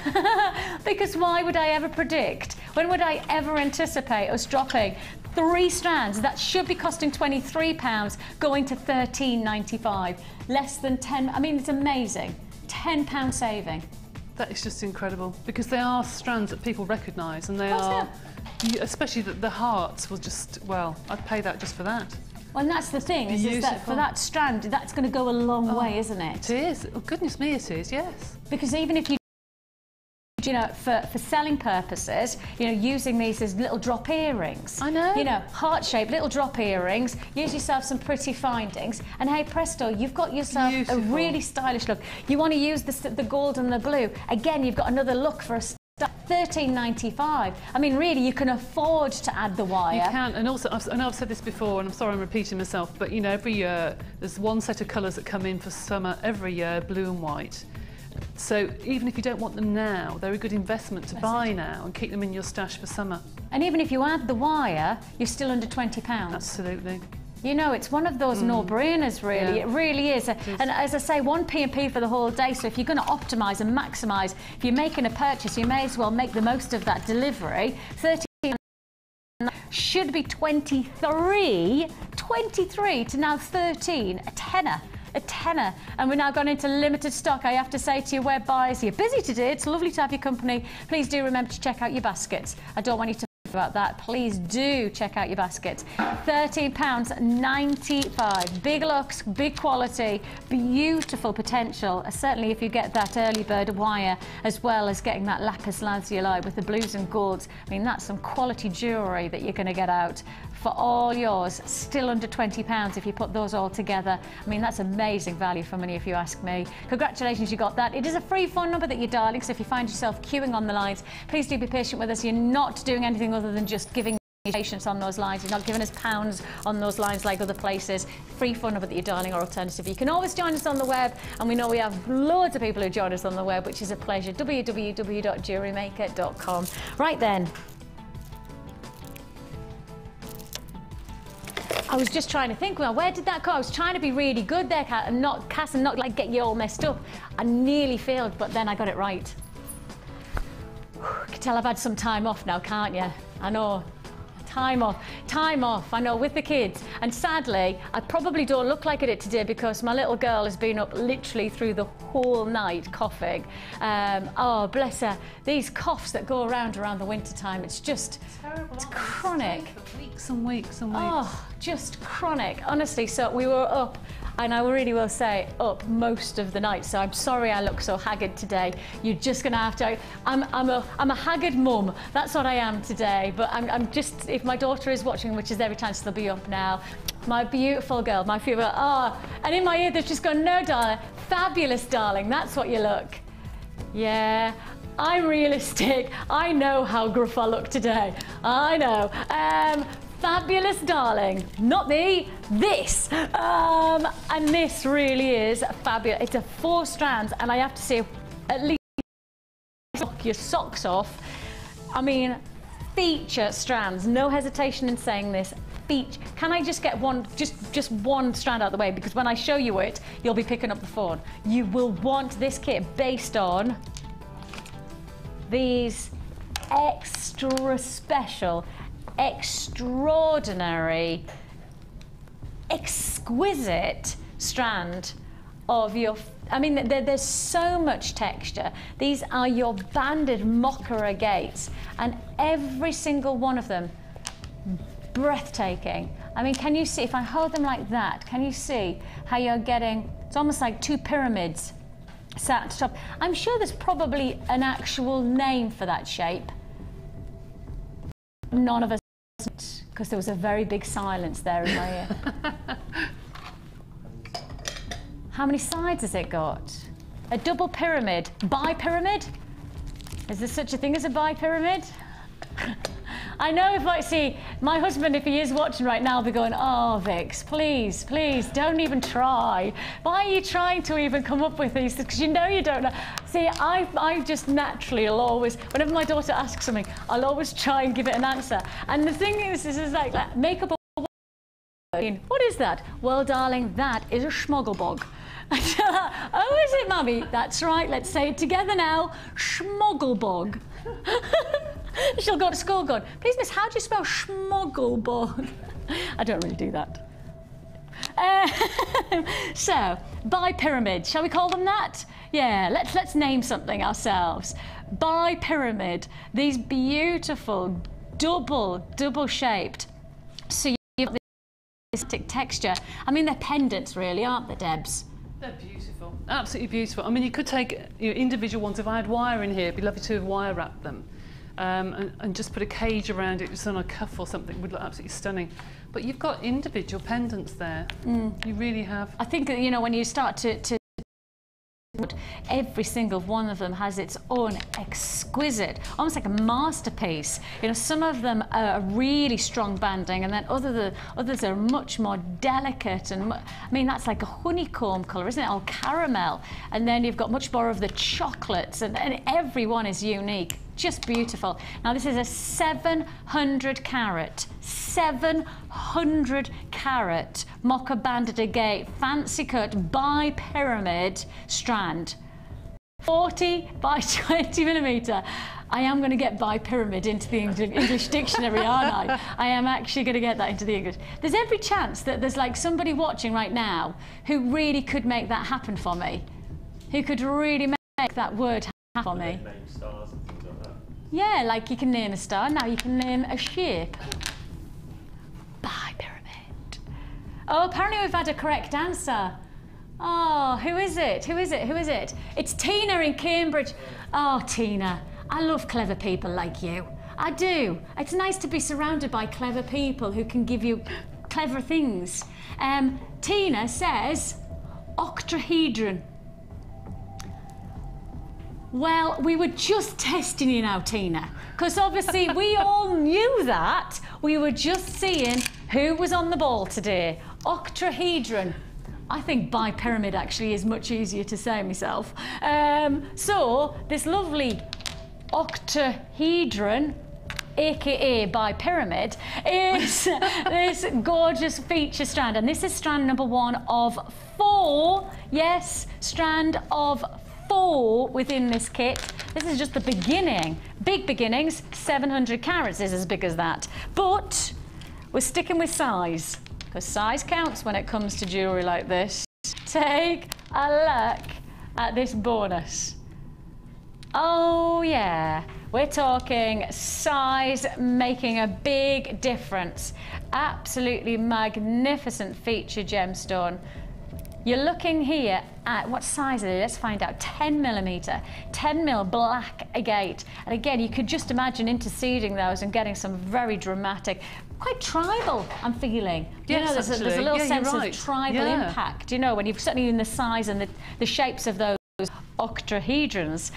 Because why would I ever predict? When would I ever anticipate us dropping 3 strands that should be costing £23 going to £13.95? Less than 10, I mean, it's amazing. £10 saving. That is just incredible, because they are strands that people recognise, and they are, especially the hearts will just, well, I'd pay that just for that. Well, and that's the thing, is that for that strand, that's going to go a long way, isn't it? It is. Oh, goodness me, it is, yes. Because even if you know, for selling purposes, you know, using these as little drop earrings. I know. You know, heart-shaped little drop earrings, use yourself some pretty findings, and hey presto, you've got yourself a really stylish look. You want to use the gold and the blue. Again, you've got another look for a £13.95. I mean, really, you can afford to add the wire. You can, and also, I know I've said this before, and I'm sorry I'm repeating myself, but you know, every year there's one set of colours that come in for summer every year, blue and white. So even if you don't want them now, they're a good investment to buy now and keep them in your stash for summer. And even if you add the wire, you're still under £20. Absolutely. You know, it's one of those no-brainers, really. Yeah. It really is. And as I say, one P&P for the whole day. So if you're going to optimise and maximise, if you're making a purchase, you may as well make the most of that delivery. 13 should be 23 to now 13, a tenner. A tenner, and we're now gone into limited stock. I have to say to your web buyers, you're busy today, it's lovely to have your company. Please do remember to check out your baskets. I don't want you to think about that. Please do check out your baskets. £13.95. Big looks, big quality, beautiful potential. Certainly if you get that early bird wire, as well as getting that lapis lazuli with the blues and golds. I mean, that's some quality jewellery that you're going to get out for all yours, still under £20 if you put those all together. I mean, that's amazing value for money if you ask me. Congratulations, you got that. It is a free phone number that you're dialing, so if you find yourself queuing on the lines, please do be patient with us. You're not doing anything other than just giving patience on those lines. You're not giving us pounds on those lines like other places. Free phone number that you're dialing, or alternatively, you can always join us on the web, and we know we have loads of people who join us on the web, which is a pleasure. www.jewellerymaker.com. Right then. I was just trying to think, well, where did that go? I was trying to be really good there, Cass, and not like get you all messed up. I nearly failed, but then I got it right. You can tell I've had some time off now, can't you? I know. Time off, I know, with the kids. And sadly, I probably don't look like it today because my little girl has been up literally through the whole night coughing. Oh, bless her. These coughs that go around the winter time, it's just, it's chronic. Weeks and weeks and weeks. Oh, just chronic, honestly. So we were up, and I really will say up most of the night. So I'm sorry I look so haggard today. You're just gonna have to. I'm a haggard mum. That's what I am today. But I'm just, if my daughter is watching, which is every time, she'll be up now. My beautiful girl, my favorite. And in my ear they've just gone, no, darling, fabulous, darling. That's what you look. Yeah. I'm realistic. I know how gruff I look today. I know. Fabulous, darling. Not me, this. And this really is fabulous. It's a 4 strands, and I have to say, at least knock your socks off. I mean, feature strands. No hesitation in saying this. Can I just get one, just one strand out of the way? Because when I show you it, you'll be picking up the phone. You will want this kit based on these extra special, extraordinary exquisite strand of your, I mean, there's so much texture. These are your banded mocha agates, and every single one of them breathtaking. I mean, can you see, if I hold them like that, can you see how you're getting, it's almost like two pyramids sat at the top. I'm sure there's probably an actual name for that shape. None of us, because there was a very big silence there in my ear. How many sides has it got? A double pyramid, bi-pyramid? Is there such a thing as a bi-pyramid? I know if, like, see, my husband, if he is watching right now, will be going, oh, Vix, please, please, don't even try. Why are you trying to even come up with these? Because you know you don't know. See, I just naturally will always, whenever my daughter asks something, I'll always try and give it an answer. And the thing is like makeup. What is that? Well, darling, that is a schmogglebog. Oh, is it, Mummy? That's right, let's say it together now. Schmogglebog. She'll go to school going, please, miss, how do you spell schmogglebog? I don't really do that. So, bi-pyramid, shall we call them that? Yeah, let's name something ourselves. Bi-pyramid, these beautiful double shaped. So you've got this texture. I mean, they're pendants really, aren't they, Debs? They're beautiful, absolutely beautiful. I mean, you could take individual ones. If I had wire in here, it'd be lovely to have wire wrap them. And just put a cage around it, just on a cuff or something, would look absolutely stunning. But you've got individual pendants there. You really have. I think, you know, when you start to every single one of them has its own exquisite, almost like a masterpiece. You know, some of them are really strong banding, and then others are much more delicate. And I mean, that's like a honeycomb colour, isn't it? Or caramel. And then you've got much more of the chocolates, and every one is unique. Just beautiful. Now this is a 700 carat mocha banded agate, fancy cut bi-pyramid strand. 40 by 20 millimetre. I am going to get bi-pyramid into the English dictionary, aren't I? I am actually going to get that into the English. There's every chance that there's like somebody watching right now who really could make that happen for me. Who could really make that word happen for me. Yeah, like you can name a star, now you can name a shape. Bi-pyramid. Oh, apparently we've had a correct answer. Oh, who is it? Who is it? Who is it? It's Tina in Cambridge. Oh, Tina, I love clever people like you. I do. It's nice to be surrounded by clever people who can give you clever things. Tina says octahedron. Well, we were just testing you now, Tina, because obviously we all knew that. We were just seeing who was on the ball today. Octahedron. I think bi-pyramid actually is much easier to say myself. So this lovely octahedron, aka bi-pyramid, is this gorgeous feature strand, and this is strand number 1 of 4. Yes, strand of 4 within this kit. This is just the beginning. Big beginnings. 700 carats is as big as that. But we're sticking with size, because size counts when it comes to jewellery like this. Take a look at this bonus. Oh yeah, we're talking size making a big difference. Absolutely magnificent feature gemstone. You're looking here at, what size is it? Let's find out. 10 millimetre, 10 mil black agate. And again, you could just imagine interceding those and getting some very dramatic, quite tribal, I'm feeling. Yes, you know, there's a little sense of tribal impact, you know, when you've certainly in the size and the shapes of those octahedrons.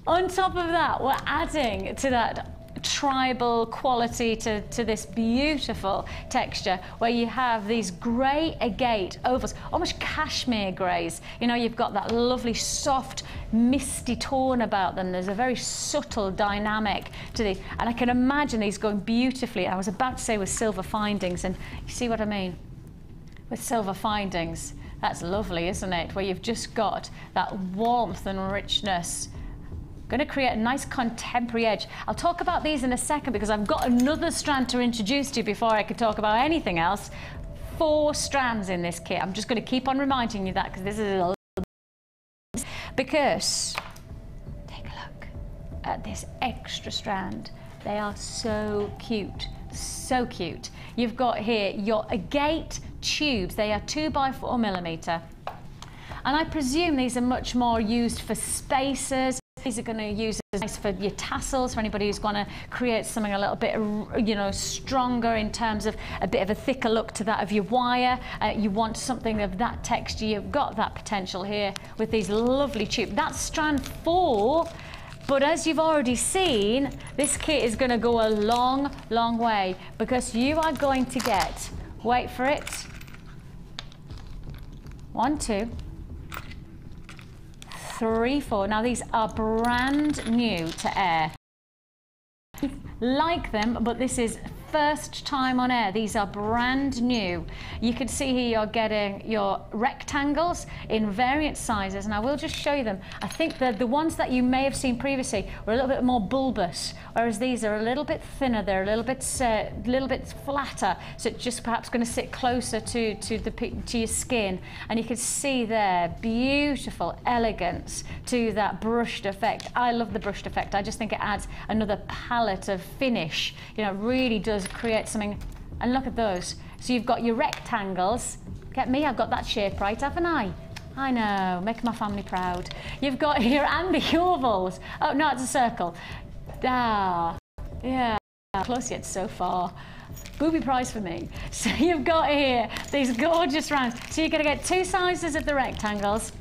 On top of that, we're adding to that tribal quality to this beautiful texture, where you have these grey agate ovals, almost cashmere greys. You know, you've got that lovely soft misty tone about them. There's a very subtle dynamic to these, and I can imagine these going beautifully. I was about to say with silver findings, and you see what I mean with silver findings. That's lovely, isn't it? Where you've just got that warmth and richness Going to create a nice contemporary edge. I'll talk about these in a second because I've got another strand to introduce to you before I could talk about anything else. 4 strands in this kit. I'm just going to keep on reminding you that because this is a because take a look at this extra strand. They are so cute, so cute. You've got here your agate tubes. They are 2 by 4 millimeter. And I presume these are much more used for spacers. These are going to use as for your tassels, for anybody who's going to create something a little bit, you know, stronger in terms of a bit of a thicker look to that of your wire. You want something of that texture. You've got that potential here with these lovely tubes. That's strand 4. But as you've already seen, this kit is going to go a long, long way because you are going to get, wait for it, 1, 2, 3, 4. Now these are brand new to air. Like them, but this is first time on air. These are brand new. You can see here you're getting your rectangles in variant sizes, and I will just show you them. I think that the ones that you may have seen previously were a little bit more bulbous, whereas these are a little bit thinner. They're a little bit flatter, so it's just perhaps going to sit closer to your skin. And you can see there beautiful elegance to that brushed effect. I love the brushed effect. I just think it adds another palette of finish. You know, it really does create something. And look at those. So you've got your rectangles. Get me, I've got that shape right, haven't I? I know, make my family proud. You've got here, and the ovals. Oh no, it's a circle. Ah, yeah, close yet so far. Booby prize for me. So you've got here these gorgeous rounds. So you're going to get 2 sizes of the rectangles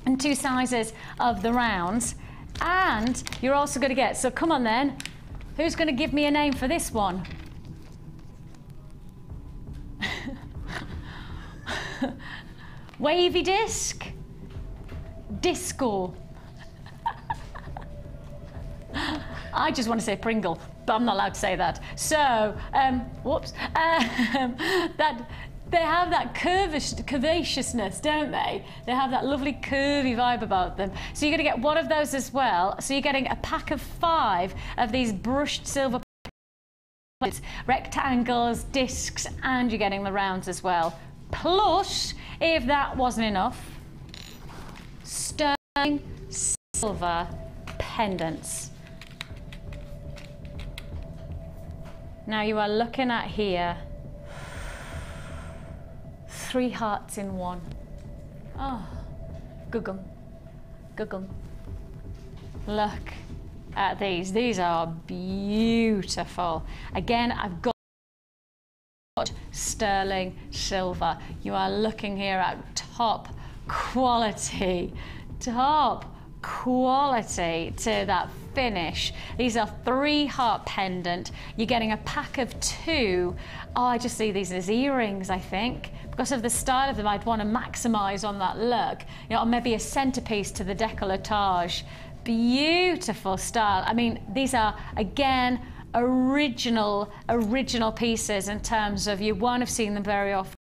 and 2 sizes of the rounds. And you're also going to get, so come on then, who's going to give me a name for this one? Wavy disc? Disco? I just want to say Pringle, but I'm not allowed to say that. So, whoops. They have that curvaceousness, don't they? They have that lovely curvy vibe about them. So you're going to get one of those as well. So you're getting a pack of 5 of these brushed silver rectangles, discs, and you're getting the rounds as well. Plus, if that wasn't enough, sterling silver pendants. Now you are looking at here 3 hearts in one. Oh, gugum, gugum. Look at these. These are beautiful. Again, I've got sterling silver. You are looking here at top quality to that finish. These are 3 heart pendant. You're getting a pack of 2. Oh, I just see these as earrings, I think. Because of the style of them, I'd want to maximize on that look. You know, or maybe a centerpiece to the décolletage. Beautiful style. I mean, these are, again, original pieces in terms of you won't have seen them very often.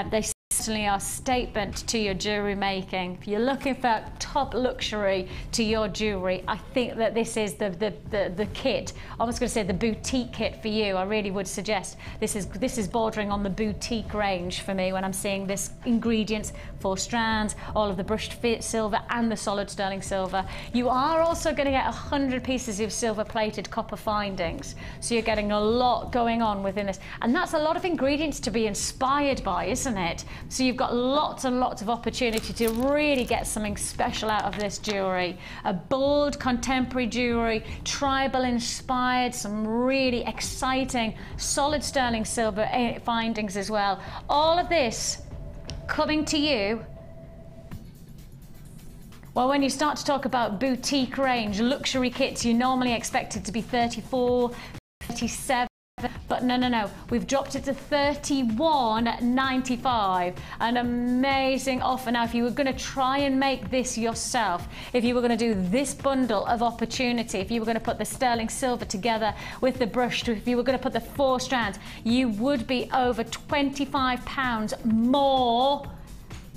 They certainly are a statement to your jewellery making. If you're looking for top luxury to your jewellery, I think that this is the kit. I was going to say the boutique kit for you. I really would suggest this is bordering on the boutique range for me when I'm seeing this ingredients, 4 strands, all of the brushed silver and the solid sterling silver. You are also going to get 100 pieces of silver plated copper findings. So you're getting a lot going on within this. And that's a lot of ingredients to be inspired by, isn't it? So you've got lots and lots of opportunity to really get something special out of this jewellery. A bold contemporary jewellery, tribal inspired, some really exciting solid sterling silver findings as well. All of this coming to you. Well, when you start to talk about boutique range, luxury kits, you normally expect it to be 34, 37. But no, we've dropped it to $31.95. An amazing offer. Now, if you were going to try and make this yourself, if you were going to do this bundle of opportunity, if you were going to put the sterling silver together with the brushed, if you were going to put the 4 strands, you would be over £25 more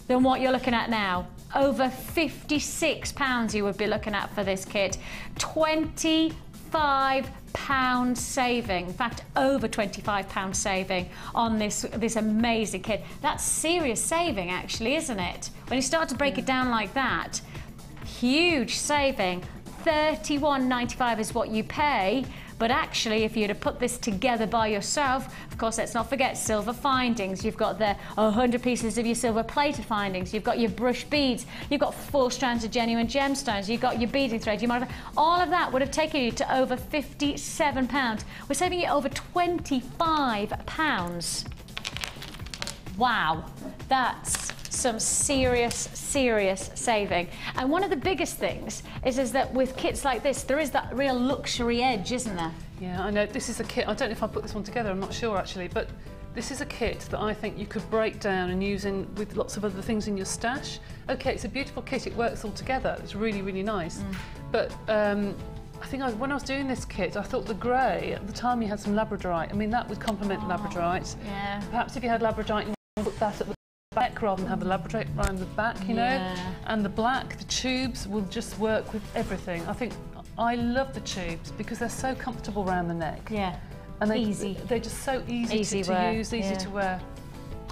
than what you're looking at now. over £56 you would be looking at for this kit. £25 saving, in fact over £25 saving on this amazing kit. That's serious saving actually, isn't it? When you start to break it down like that, huge saving. £31.95 is what you pay, but actually if you were to put this together by yourself, of course let's not forget silver findings. You've got the 100 pieces of your silver plated findings, you've got your brush beads, you've got 4 strands of genuine gemstones, you've got your beading thread, all of that would have taken you to over £57. We're saving you over £25. Wow, that's some serious saving. And one of the biggest things is that with kits like this, there is that real luxury edge, isn't there? Yeah, I know. This is a kit, I don't know if I put this one together, I'm not sure actually, but this is a kit that I think you could break down and use with lots of other things in your stash. Okay, it's a beautiful kit, it works all together, it's really, really nice. But I think when I was doing this kit, I thought the grey, at the time you had some labradorite, I mean that would complement labradorite. Yeah. Perhaps if you had labradorite, you would put that at the back rather than have the labradorite around the back, you know. And the black, the tubes will just work with everything. I think I love the tubes because they're so comfortable around the neck. Yeah. And easy. They're just so easy to use, easy to wear.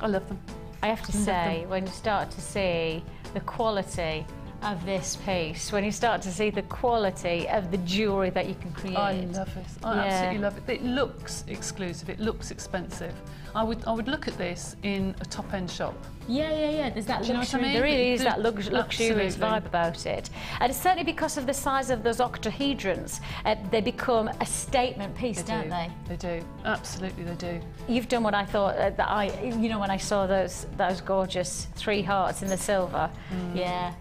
I love them. I have to say, when you start to see the quality of this piece, when you start to see the quality of the jewellery that you can create. I love it. I absolutely love it. It looks exclusive, it looks expensive. I would look at this in a top-end shop. Yeah. There's that luxury. I mean? There really is that luxurious Absolutely. vibe about it. And it's certainly because of the size of those octahedrons, they become a statement piece, don't they? They do. Absolutely, they do. You've done what I thought when I saw those gorgeous 3 hearts in the silver. Yeah.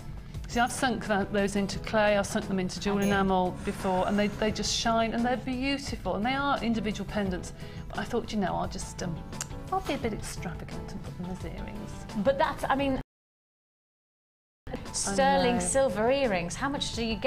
See, I've sunk those into clay, I've sunk them into jewel enamel before, and they just shine, and they're beautiful, and they are individual pendants. But I thought, you know, I'll be a bit extravagant and put them as earrings. But that's, I mean, sterling silver earrings. How much do you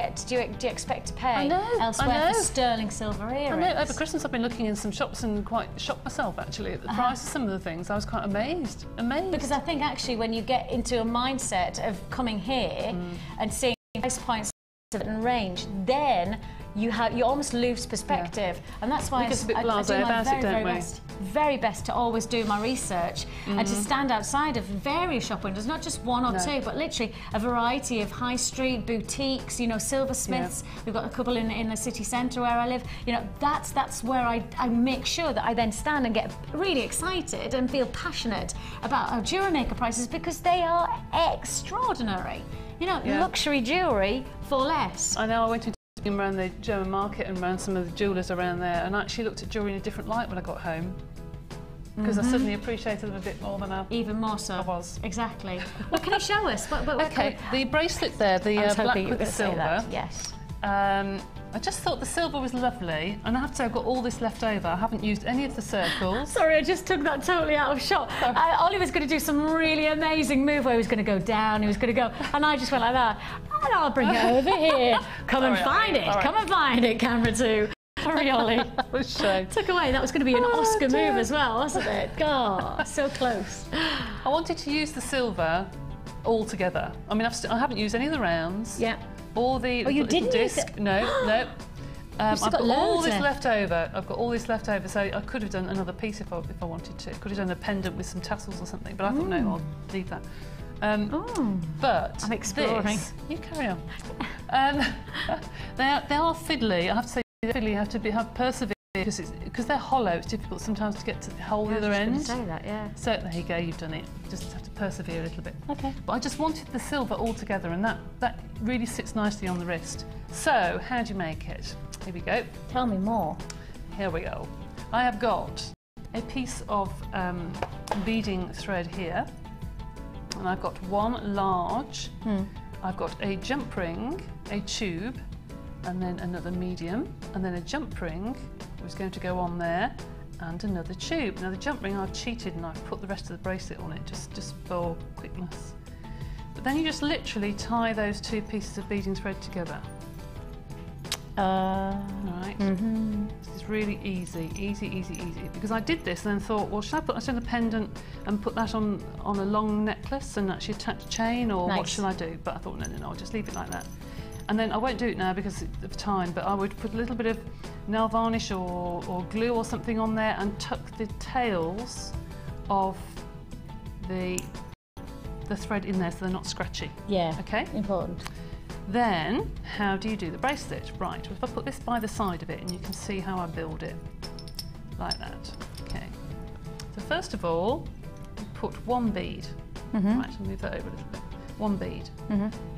expect to pay elsewhere for sterling silver earrings? I know. Over Christmas I've been looking in some shops and quite shocked myself actually at the price of some of the things. I was quite amazed. Because I think actually when you get into a mindset of coming here and seeing price points of a certain range, then you almost lose perspective, and that's why I do my very best to always do my research and to stand outside of various shop windows, not just one or two, but literally a variety of high street boutiques, you know, silversmiths. We've got a couple in the city centre where I live. You know, that's where I make sure that I then stand and get really excited and feel passionate about our Jewellery Maker prices, because they are extraordinary. You know, luxury jewellery for less. I know. I went around the German market and around some of the jewellers around there, and I actually looked at jewellery in a different light when I got home, because I suddenly appreciated them a bit more than even more so. I was. Exactly. What can you show us? Okay, the bracelet there, the black with the silver. Yes. I just thought the silver was lovely, and I have to say I've got all this left over. I haven't used any of the circles. Sorry, I just took that totally out of shot. Ollie was going to do some really amazing move where he was going to go down, he was going to go, and I just went like that, and I'll bring it over here. Come and find it. Come and find it, camera 2. Sorry, Ollie. Took away. That was going to be an Oscar move as well, wasn't it? God, so close. I wanted to use the silver all together. I mean, I haven't used any of the rounds. Yeah. Or the little disc. No. I've got all this left over. I've got all this left over, so I could have done another piece if I wanted to. Could have done a pendant with some tassels or something, but I thought, no, I'll leave that. But I'm exploring. You carry on. They are fiddly. I have to say, fiddly. You have to have persevere because they're hollow. It's difficult sometimes to get to the whole other end. I was going to say that, yeah. So there you go. You've done it. You just have to persevere a little bit. Okay. But I just wanted the silver all together, and that really sits nicely on the wrist. So how do you make it? Here we go. Tell me more. Here we go. I have got a piece of beading thread here, and I've got one large. I've got a jump ring, a tube, and then another medium, and then a jump ring was going to go on there, and another tube. Now the jump ring I've cheated and I've put the rest of the bracelet on it just for quickness. But then you just literally tie those 2 pieces of beading thread together. Right. This is It's really easy, easy, easy, easy. Because I did this and then thought, well, should I put that in a pendant and put that on a long necklace and actually attach a chain, or what should I do? But I thought, no, no, no, I'll just leave it like that. And then I won't do it now because of time, but I would put a little bit of nail varnish or glue or something on there and tuck the tails of the thread in there so they're not scratchy. Yeah, okay? Important. Then, how do you do the bracelet? Right, if I put this by the side of it and you can see how I build it, like that, okay. So first of all, you put one bead. Right, I'll move that over a little bit. One bead.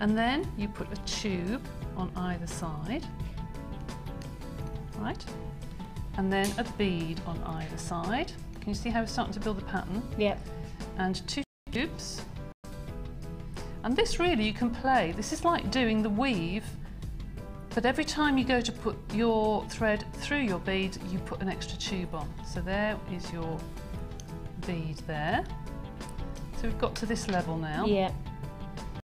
And then you put a tube on either side, right? And then a bead on either side. Can you see how we're starting to build the pattern? Yeah. And 2 tubes. And this really you can play. This is like doing the weave, but every time you go to put your thread through your bead, you put an extra tube on. So there is your bead there. So we've got to this level now. Yeah.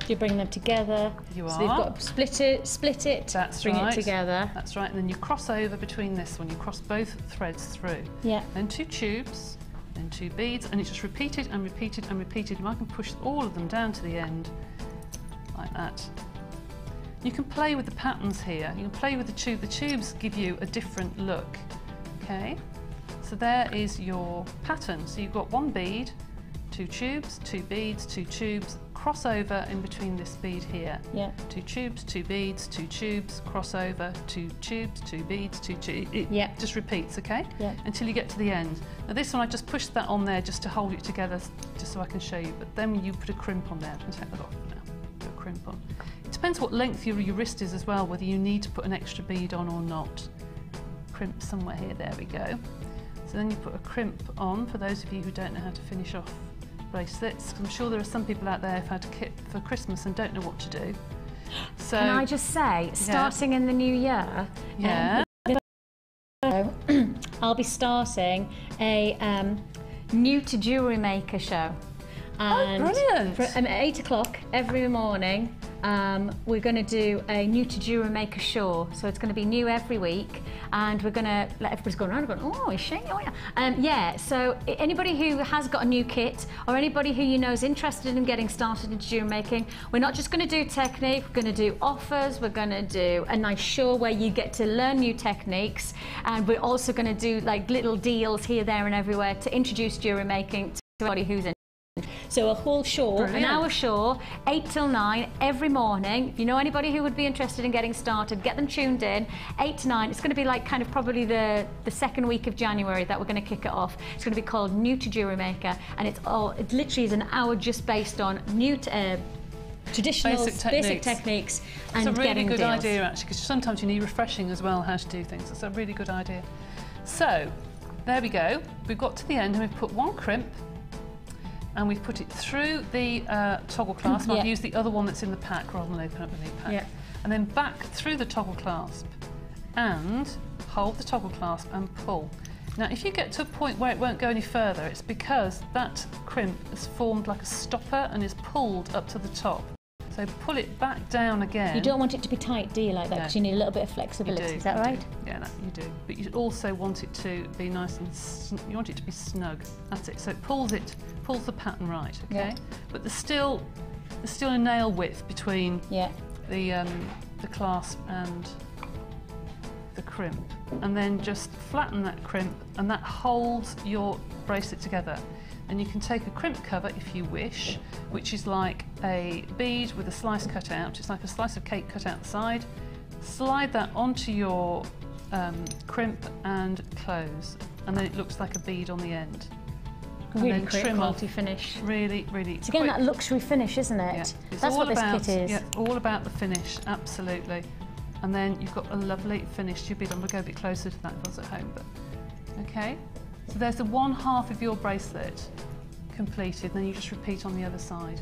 You bring them together. You so are. you've got to split it, That's bring right. it together. That's right, and then you cross over between this one. You cross both threads through. Yeah. Then 2 tubes, then 2 beads, and it's just repeated and repeated and repeated. And I can push all of them down to the end, like that. You can play with the patterns here. You can play with the tube. The tubes give you a different look, okay? So there is your pattern. So you've got 1 bead, 2 tubes, 2 beads, 2 tubes, cross over in between this bead here. Yeah. 2 tubes, 2 beads, 2 tubes, cross over, 2 tubes, 2 beads, 2 tubes. It just repeats, okay? Yeah. Until you get to the end. Now this one I just pushed that on there just to hold it together, just so I can show you. But then you put a crimp on there. I'm going to take that off now. Put a crimp on. It depends what length your wrist is as well, whether you need to put an extra bead on or not. Crimp somewhere here. There we go. So then you put a crimp on for those of you who don't know how to finish off bracelets. I'm sure there are some people out there who've had a kit for Christmas and don't know what to do. So can I just say, starting in the new year, I'll be starting a new to Jewellery Maker show. And brilliant! At 8 o'clock every morning, we're going to do a new to Jewellery Maker show. So it's going to be new every week, and we're going to let everybody's go around and go, oh, is she? Oh, yeah. Yeah, so anybody who has got a new kit, or anybody who you know is interested in getting started into jewellery making, we're not just going to do technique, we're going to do offers, we're going to do a nice show where you get to learn new techniques, and we're also going to do like little deals here, there and everywhere to introduce jewellery making to anybody who's in. So a whole show, brilliant. An hour show, 8 till 9 every morning. If you know anybody who would be interested in getting started, get them tuned in. 8 to 9. It's going to be like kind of probably the second week of January that we're going to kick it off. It's going to be called New to Jewellery Maker, and it literally is an hour just based on new traditional basic techniques and it's a really getting good deals. idea actually, because sometimes you need refreshing as well how to do things. It's a really good idea. So there we go. We've got to the end and we've put 1 crimp. And we've put it through the toggle clasp. I've used the other one that's in the pack rather than open up the new pack. Yeah. And then back through the toggle clasp and hold the toggle clasp and pull. Now if you get to a point where it won't go any further, it's because that crimp has formed like a stopper and is pulled up to the top. So pull it back down again. You don't want it to be tight, do you, like that? Because you need a little bit of flexibility, is that right? Yeah, you do. But you also want it to be nice and you want it to be snug. That's it. So it pulls the pattern right, okay? Yeah. But there's still a nail width between the clasp and the crimp. And then just flatten that crimp, and that holds your bracelet together. And you can take a crimp cover if you wish, which is like a bead with a slice cut out. It's like a slice of cake cut out the side. Slide that onto your crimp and close, and then it looks like a bead on the end. Really and then quick trim quality off. finish. Really, really It's again quick. that luxury finish, isn't it? Yeah. That's what this kit is. Yeah, all about the finish, absolutely. And then you've got a lovely finished bead. I'm going to go a bit closer to that if I was at home, but okay. So there's the 1/2 of your bracelet completed, then you just repeat on the other side.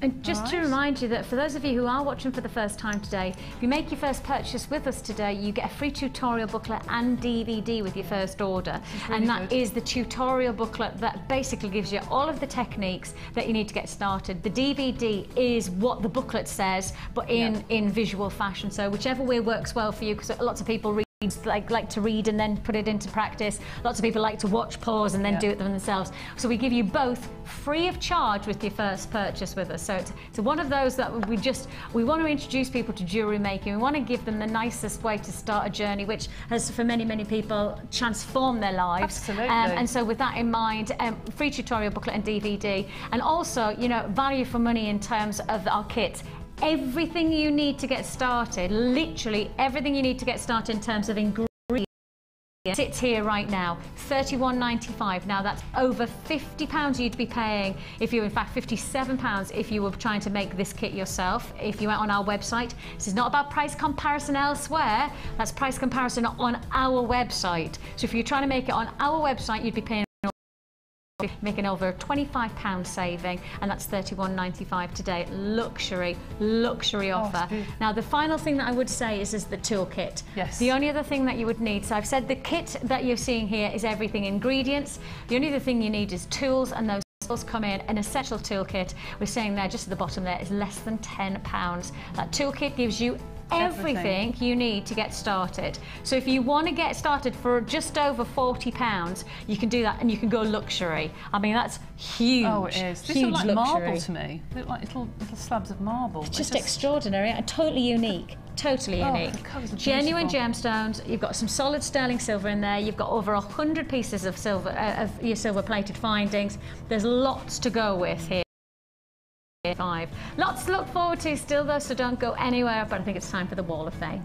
And just to remind you that for those of you who are watching for the first time today, if you make your first purchase with us today, you get a free tutorial booklet and DVD with your first order. Really and that good. is the tutorial booklet that basically gives you all of the techniques that you need to get started. The DVD is what the booklet says, but in visual fashion. So whichever way works well for you, because lots of people read like to read and then put it into practice. Lots of people like to watch, pause, and then do it themselves. So we give you both free of charge with your first purchase with us. So it's one of those that we want to introduce people to jewellery making. We want to give them the nicest way to start a journey, which has for many, many people transformed their lives. Absolutely. And so with that in mind, free tutorial booklet and DVD, and also, you know, value for money in terms of our kits. Everything you need to get started, literally everything you need to get started in terms of ingredients, sits here right now, £31.95. Now that's over £50 you'd be paying if you, in fact £57 if you were trying to make this kit yourself. If you went on our website, this is not about price comparison elsewhere, that's price comparison on our website. So if you're trying to make it on our website, you'd be paying making over a £25 saving, and that's £31.95 today. Luxury offer. Now the final thing that I would say is the toolkit. Yes. The only other thing that you would need, so I've said the kit that you're seeing here is everything ingredients. The only other thing you need is tools, and those tools come in an essential toolkit. We're saying there just at the bottom there is less than £10. That toolkit gives you everything you need to get started. So if you want to get started for just over £40, you can do that, and you can go luxury. I mean, that's huge. Oh, it is. These huge look like luxury. marble to me. They look like little slabs of marble. It's just extraordinary and totally unique. Totally unique. The colours are Genuine beautiful. gemstones. You've got some solid sterling silver in there. You've got over 100 pieces of silver, of your silver-plated findings. There's lots to go with here. Lots to look forward to still though, so don't go anywhere, but I think it's time for the Wall of Fame.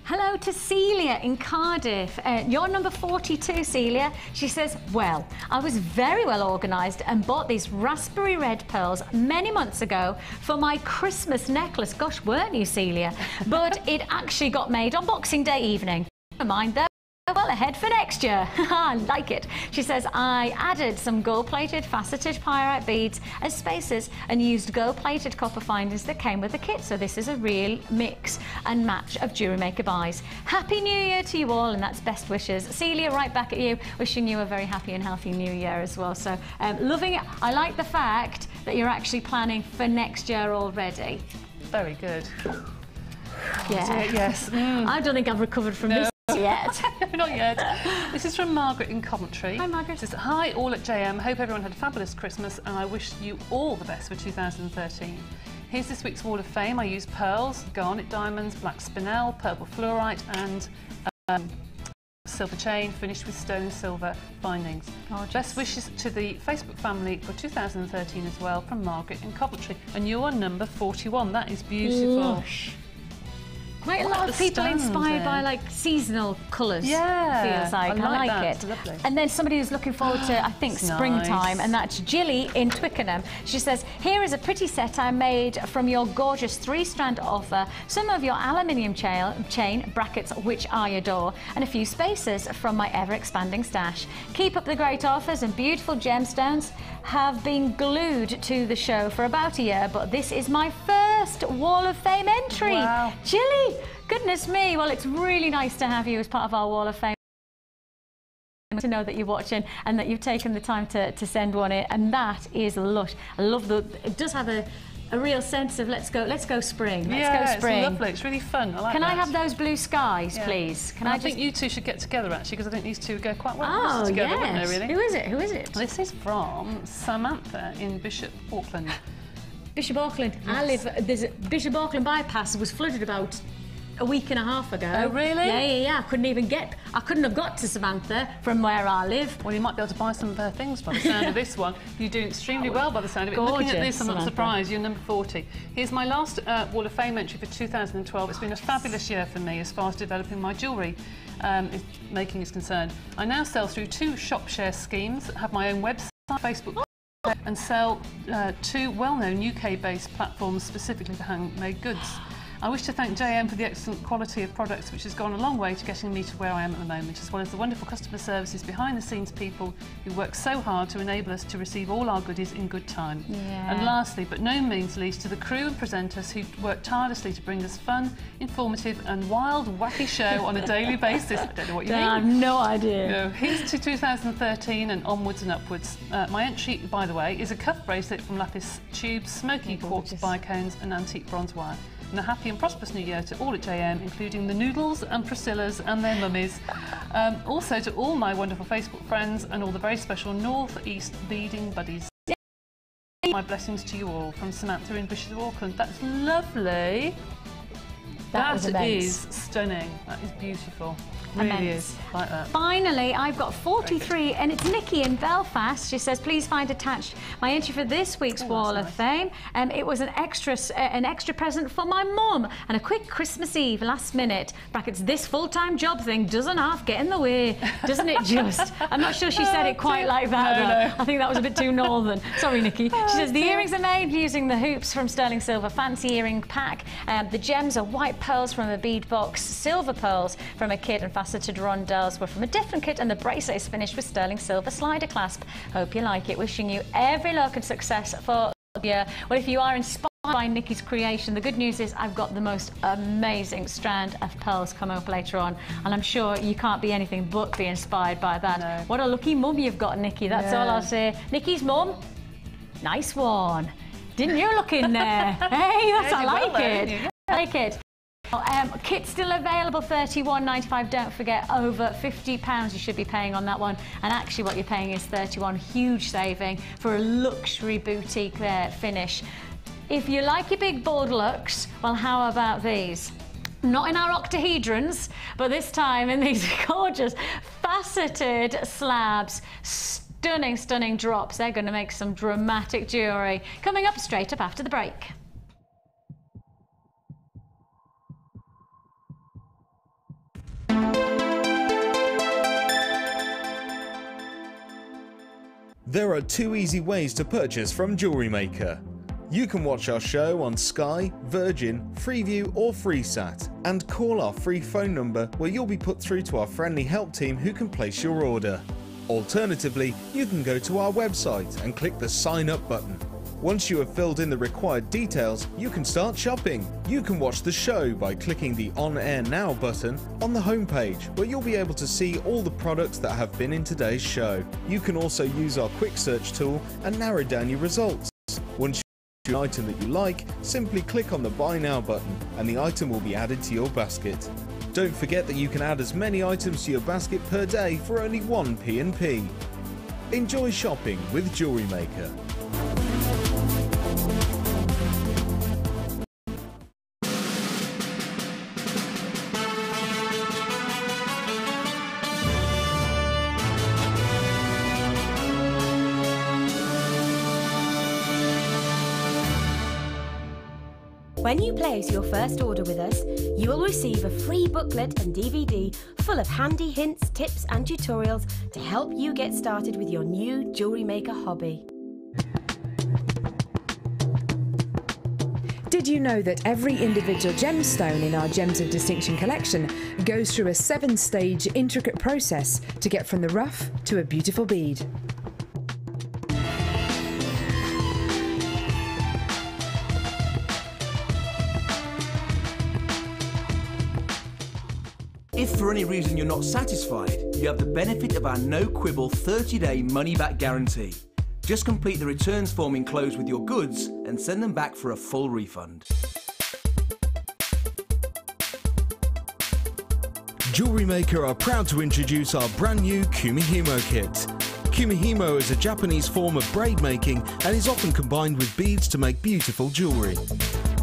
Hello to Celia in Cardiff. You're number 42, Celia. She says, well, I was very well organised and bought these raspberry red pearls many months ago for my Christmas necklace. Gosh, weren't you, Celia? But it actually got made on Boxing Day evening. Never mind though. Well ahead for next year. I like it. She says, I added some gold-plated faceted pyrite beads as spacers and used gold-plated copper findings that came with the kit. So this is a real mix and match of Jewellery Maker buys. Happy New Year to you all, and that's best wishes. Celia, right back at you, wishing you a very happy and healthy New Year as well. So loving it. I like the fact that you're actually planning for next year already. Very good. Yeah. Yes. I don't think I've recovered from this yet. Not yet. This is from Margaret in Coventry. Hi, Margaret. She says, hi, all at JM. Hope everyone had a fabulous Christmas, and I wish you all the best for 2013. Here's this week's Wall of Fame. I used pearls, garnet diamonds, black spinel, purple fluorite, and silver chain finished with stone silver findings. Gorgeous. Best wishes to the Facebook family for 2013 as well, from Margaret in Coventry. And you're number 41. That is beautiful. Lush. Quite a lot of people inspired by like seasonal colours. Yeah, feels like. I like it. It's lovely. And then somebody who's looking forward to, I think, springtime, and that's Jilly in Twickenham. She says, here is a pretty set I made from your gorgeous 3-strand offer, some of your aluminium chain brackets, which I adore, and a few spacers from my ever-expanding stash. Keep up the great offers, and beautiful gemstones have been glued to the show for about a year, but this is my first Wall of Fame entry. Wow. Jilly, goodness me. Well, it's really nice to have you as part of our Wall of Fame. To know that you're watching and that you've taken the time to send one in, and that is lush. I love it does have a real sense of let's go spring. Let's go spring. It's lovely. It's really fun. I like Can that. I have those blue skies, please? Can I think you two should get together actually, because I think these two go quite well Oh, together, yes. wouldn't they, really? Who is it? Who is it? This is from Samantha in Bishop Auckland. Bishop Auckland. Yes. There's a Bishop Auckland bypass was flooded about a week and a half ago. Oh, really? Yeah. I couldn't have got to Samantha from where I live. Well, you might be able to buy some of her things by the sound of this one. You're doing extremely well by the sound of it. Looking at this, I'm not Samantha. surprised. You're number 40. Here's my last Wall of Fame entry for 2012. It's been a fabulous year for me as far as developing my jewellery making is concerned. I now sell through 2 shop share schemes, have my own website, Facebook, and sell 2 well-known UK-based platforms specifically for handmade goods. I wish to thank JM for the excellent quality of products, which has gone a long way to getting me to where I am at the moment, as well as the wonderful customer services behind the scenes people who work so hard to enable us to receive all our goodies in good time. Yeah. And lastly, but no means least, to the crew and presenters who work tirelessly to bring us fun, informative and wild, wacky show on a daily basis. I don't know what you mean. I have no idea. No, here's to 2013 and onwards and upwards. My entry, by the way, is a cuff bracelet from lapis tubes, smoky quartz bicones and antique bronze wire. And a happy and prosperous new year to all at JM, including the Noodles and Priscillas and their mummies. Also to all my wonderful Facebook friends and all the very special North East beading buddies. My blessings to you all from Samantha in Bishop Auckland. That's lovely. That is stunning. That is beautiful. Really is, like that. Finally, I've got 43, and it's Nikki in Belfast. She says, please find attached my entry for this week's Wall of Fame. It was an extra present for my mum, and a quick Christmas Eve last minute. Brackets, this full-time job thing doesn't half get in the way, doesn't it just? I'm not sure she said it quite like that, though. I think that was a bit too northern. Sorry, Nikki. She says, the earrings are made using the hoops from sterling silver fancy earring pack. The gems are white pearls from a bead box, silver pearls from a kit, and faceted rondelles were from a different kit, and the bracelet is finished with sterling silver slider clasp. Hope you like it. Wishing you every luck and success for the year. Well, if you are inspired by Nikki's creation, the good news is I've got the most amazing strand of pearls coming up later on, and I'm sure you can't be anything but be inspired by that. No. What a lucky mum you've got, Nikki. That's all I'll say. Nikki's mum, nice one. Didn't you look in there? Hey, that's, I like it. I like it. Kit's still available, $31.95. Don't forget, over £50 you should be paying on that one, and actually what you're paying is $31. Huge saving for a luxury boutique finish. If you like your big bold looks, well, how about these? Not in our octahedrons, but this time in these gorgeous faceted slabs. Stunning, stunning drops. They're going to make some dramatic jewellery. Coming up straight up after the break. There are two easy ways to purchase from Jewellery Maker. You can watch our show on Sky, Virgin, Freeview or FreeSat, and call our free phone number where you'll be put through to our friendly help team who can place your order. Alternatively, you can go to our website and click the Sign Up button. Once you have filled in the required details, you can start shopping. You can watch the show by clicking the On Air Now button on the homepage, where you'll be able to see all the products that have been in today's show. You can also use our quick search tool and narrow down your results. Once you find an item that you like, simply click on the Buy Now button and the item will be added to your basket. Don't forget that you can add as many items to your basket per day for only 1 P&P. Enjoy shopping with Jewellery Maker. When you place your first order with us, you will receive a free booklet and DVD full of handy hints, tips and tutorials to help you get started with your new Jewellery Maker hobby. Did you know that every individual gemstone in our Gems of Distinction collection goes through a 7-stage intricate process to get from the rough to a beautiful bead? If for any reason you're not satisfied, you have the benefit of our no-quibble 30-day money-back guarantee. Just complete the returns form enclosed with your goods and send them back for a full refund. Jewellery Maker are proud to introduce our brand new Kumihimo kit. Kumihimo is a Japanese form of braid making and is often combined with beads to make beautiful jewellery.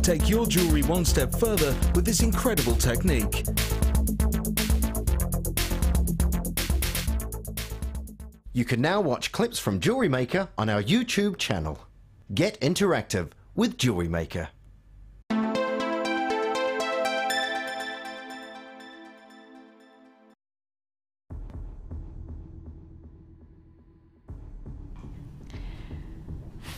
Take your jewellery one step further with this incredible technique. You can now watch clips from Jewellery Maker on our YouTube channel. Get interactive with Jewellery Maker.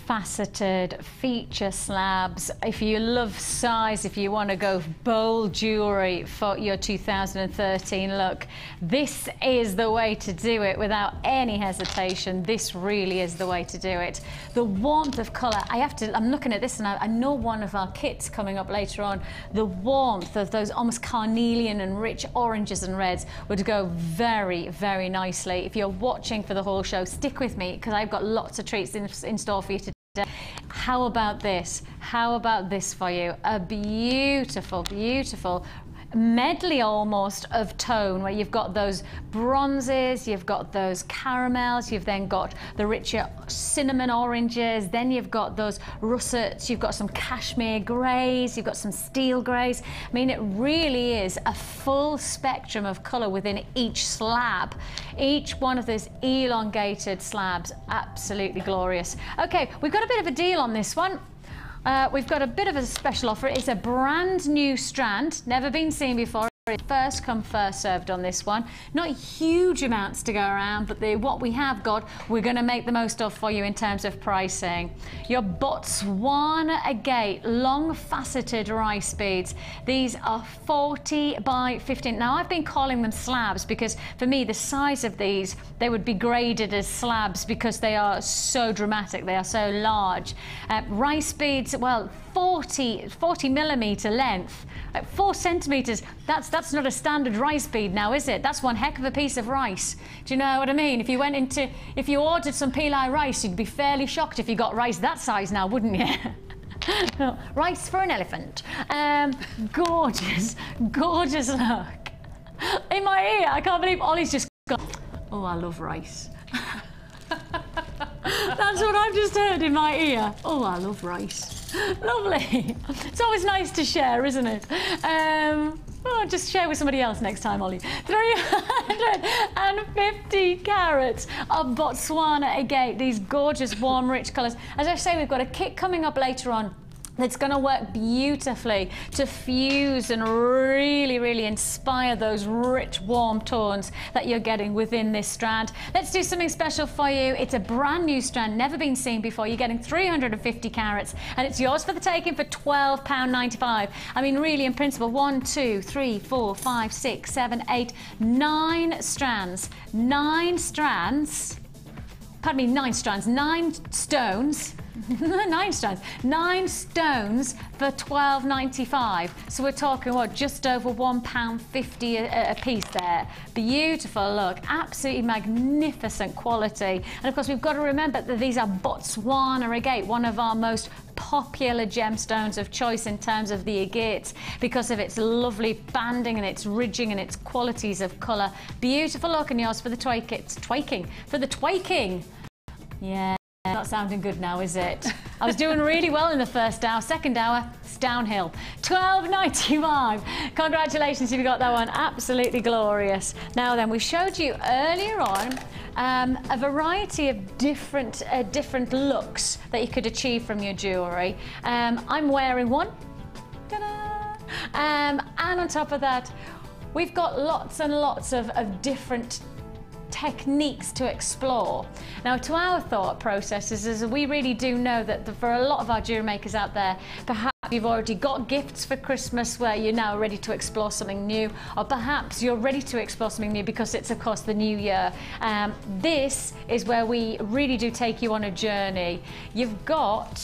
faceted feature slabs. If you love size, if you want to go bold jewellery for your 2013 look, this is the way to do it without any hesitation. This really is the way to do it. The warmth of colour, I'm looking at this and I know one of our kits coming up later on, the warmth of those almost carnelian and rich oranges and reds would go very, very nicely. If you're watching for the whole show, stick with me because I've got lots of treats in store for you today. How about this? How about this for you? A beautiful, beautiful medley almost of tone where you've got those bronzes, you've got those caramels, you've then got the richer cinnamon oranges, then you've got those russets, you've got some cashmere greys, you've got some steel greys. I mean, it really is a full spectrum of colour within each slab. Each one of those elongated slabs, absolutely glorious. Okay, we've got a bit of a deal on this one. We've got a bit of a special offer. It's a brand new strand, never been seen before. First come, first served on this one. Not huge amounts to go around, but what we have got, we're going to make the most of for you in terms of pricing. Your Botswana agate, long faceted rice beads. These are 40 by 15. Now, I've been calling them slabs because for me, the size of these, they would be graded as slabs because they are so dramatic, they are so large. Rice beads, well, 40 millimetre length, 4 centimetres, that's not a standard rice bead now, is it? That's one heck of a piece of rice. Do you know what I mean? If you ordered some pili rice, you'd be fairly shocked if you got rice that size now, wouldn't you? Rice for an elephant. Gorgeous, gorgeous look. In my ear, I can't believe Ollie's just gone, oh, I love rice. That's what I've just heard in my ear. Oh, I love rice. Lovely. It's always nice to share, isn't it? Just share with somebody else next time, Ollie. 350 carats of Botswana agate. These gorgeous, warm, rich colours. As I say, we've got a kit coming up later on that's going to work beautifully to fuse and really, really inspire those rich, warm tones that you're getting within this strand. Let's do something special for you. It's a brand new strand, never been seen before. You're getting 350 carats and it's yours for the taking for £12.95. I mean, really, in principle, 1, 2, 3, 4, 5, 6, 7, 8, 9 strands. 9 strands. Pardon me, 9 strands. 9 stones. 9 strands, 9 stones for £12.95. So we're talking, what, just over £1.50 a piece there. Beautiful look, absolutely magnificent quality. And of course, we've got to remember that these are Botswana agate, one of our most popular gemstones of choice in terms of the agate because of its lovely banding and its ridging and its qualities of colour. Beautiful look, and yours for the twaking. Yeah. Not sounding good now, is it? I was doing really well in the first hour. Second hour, it's downhill. £12.95. Congratulations if you got that one. Absolutely glorious. Now then, we showed you earlier on a variety of different looks that you could achieve from your jewellery. I'm wearing one. Ta-da! And on top of that, we've got lots and lots of different techniques to explore. Now, to our thought processes is we really do know that for a lot of our jewellery makers out there, perhaps you've already got gifts for Christmas where you're now ready to explore something new, or perhaps you're ready to explore something new because it's, of course, the new year. This is where we really do take you on a journey. You've got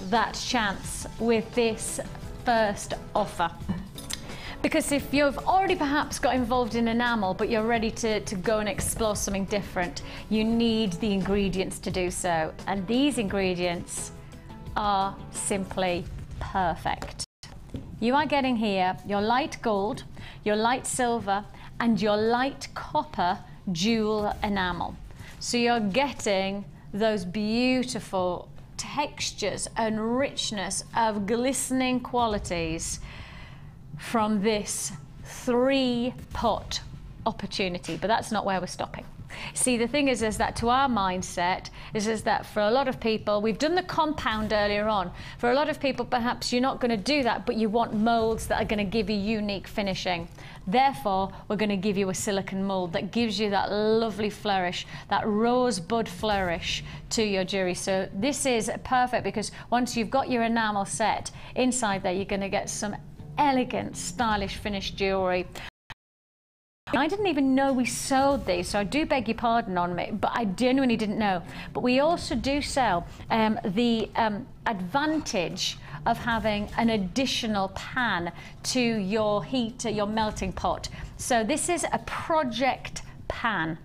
that chance with this first offer. Because if you've already perhaps got involved in enamel, but you're ready to go and explore something different, you need the ingredients to do so. And these ingredients are simply perfect. You are getting here your light gold, your light silver, and your light copper jewel enamel. So you're getting those beautiful textures and richness of glistening qualities from this 3-pot opportunity, but that's not where we're stopping. See, the thing is that to our mindset is that for a lot of people, we've done the compound earlier on. For a lot of people, perhaps you're not going to do that, but you want molds that are going to give you unique finishing. Therefore, we're going to give you a silicone mold that gives you that lovely flourish, that rosebud flourish to your jewelry. So this is perfect because once you've got your enamel set inside there, you're going to get some elegant, stylish finished jewelry. I didn't even know we sold these, so I do beg your pardon on me, but I genuinely didn't know. But we also do sell the advantage of having an additional pan to your heater, your melting pot. So this is a project pan.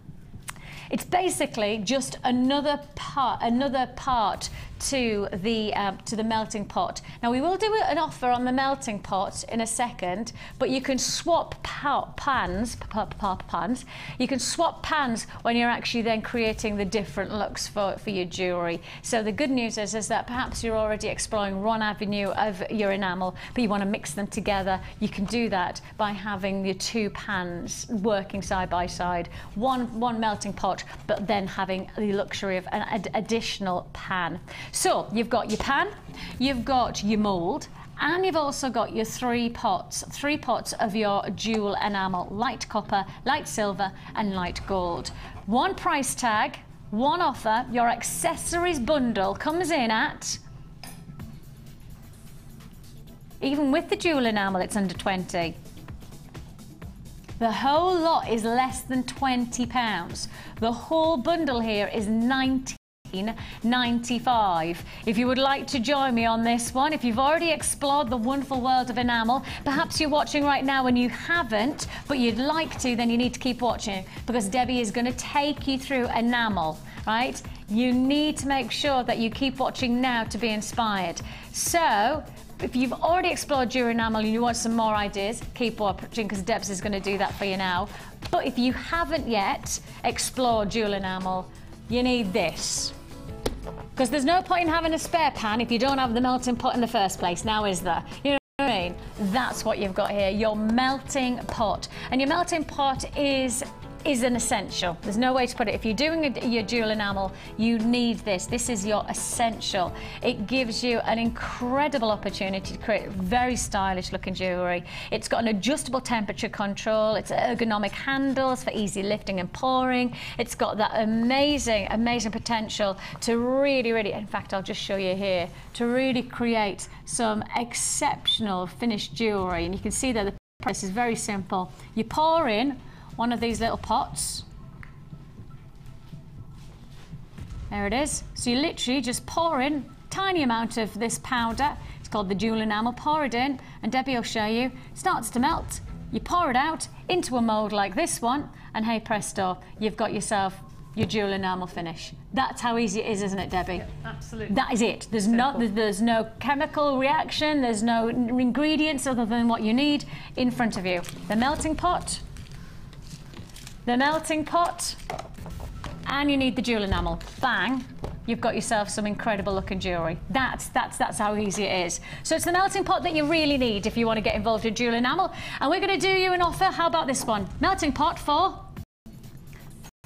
It's basically just another part to the melting pot. Now we will do an offer on the melting pot in a second, but you can swap pans. You can swap pans when you're actually then creating the different looks for your jewellery. So the good news is that perhaps you're already exploring one avenue of your enamel, but you want to mix them together. You can do that by having your two pans working side by side. One melting pot, but then having the luxury of an additional pan. So you've got your pan, you've got your mould, and you've also got your three pots of your dual enamel, light copper, light silver and light gold. One price tag, one offer. Your accessories bundle comes in at, even with the dual enamel, it's under 20. The whole lot is less than £20. The whole bundle here is $19.95. If you would like to join me on this one, if you've already explored the wonderful world of enamel, perhaps you're watching right now and you haven't, but you'd like to, then you need to keep watching because Debbie is going to take you through enamel, right? You need to make sure that you keep watching now to be inspired. So, if you've already explored dual enamel and you want some more ideas, keep watching because Debs is going to do that for you now. But if you haven't yet explored dual enamel, you need this. Because there's no point in having a spare pan if you don't have the melting pot in the first place, now is there? You know what I mean? That's what you've got here, your melting pot. And your melting pot is an essential. There's no way to put it. If you're doing your dual enamel, you need this. This is your essential. It gives you an incredible opportunity to create very stylish looking jewellery. It's got an adjustable temperature control. It's ergonomic handles for easy lifting and pouring. It's got that amazing, amazing potential to really, in fact, I'll just show you here, to really create some exceptional finished jewellery. And you can see that the process is very simple. You pour in one of these little pots. There it is. So you literally just pour in a tiny amount of this powder. It's called the dual enamel. Pour it in, and Debbie will show you. It starts to melt. You pour it out into a mould like this one, and hey presto, you've got yourself your dual enamel finish. That's how easy it is, isn't it, Debbie? Yeah, absolutely. That is it. There's no chemical reaction. There's no ingredients other than what you need in front of you. The melting pot. And you need the dual enamel. Bang, you've got yourself some incredible looking jewellery. That's how easy it is. So it's the melting pot that you really need if you want to get involved in dual enamel. And we're going to do you an offer. How about this one? Melting pot for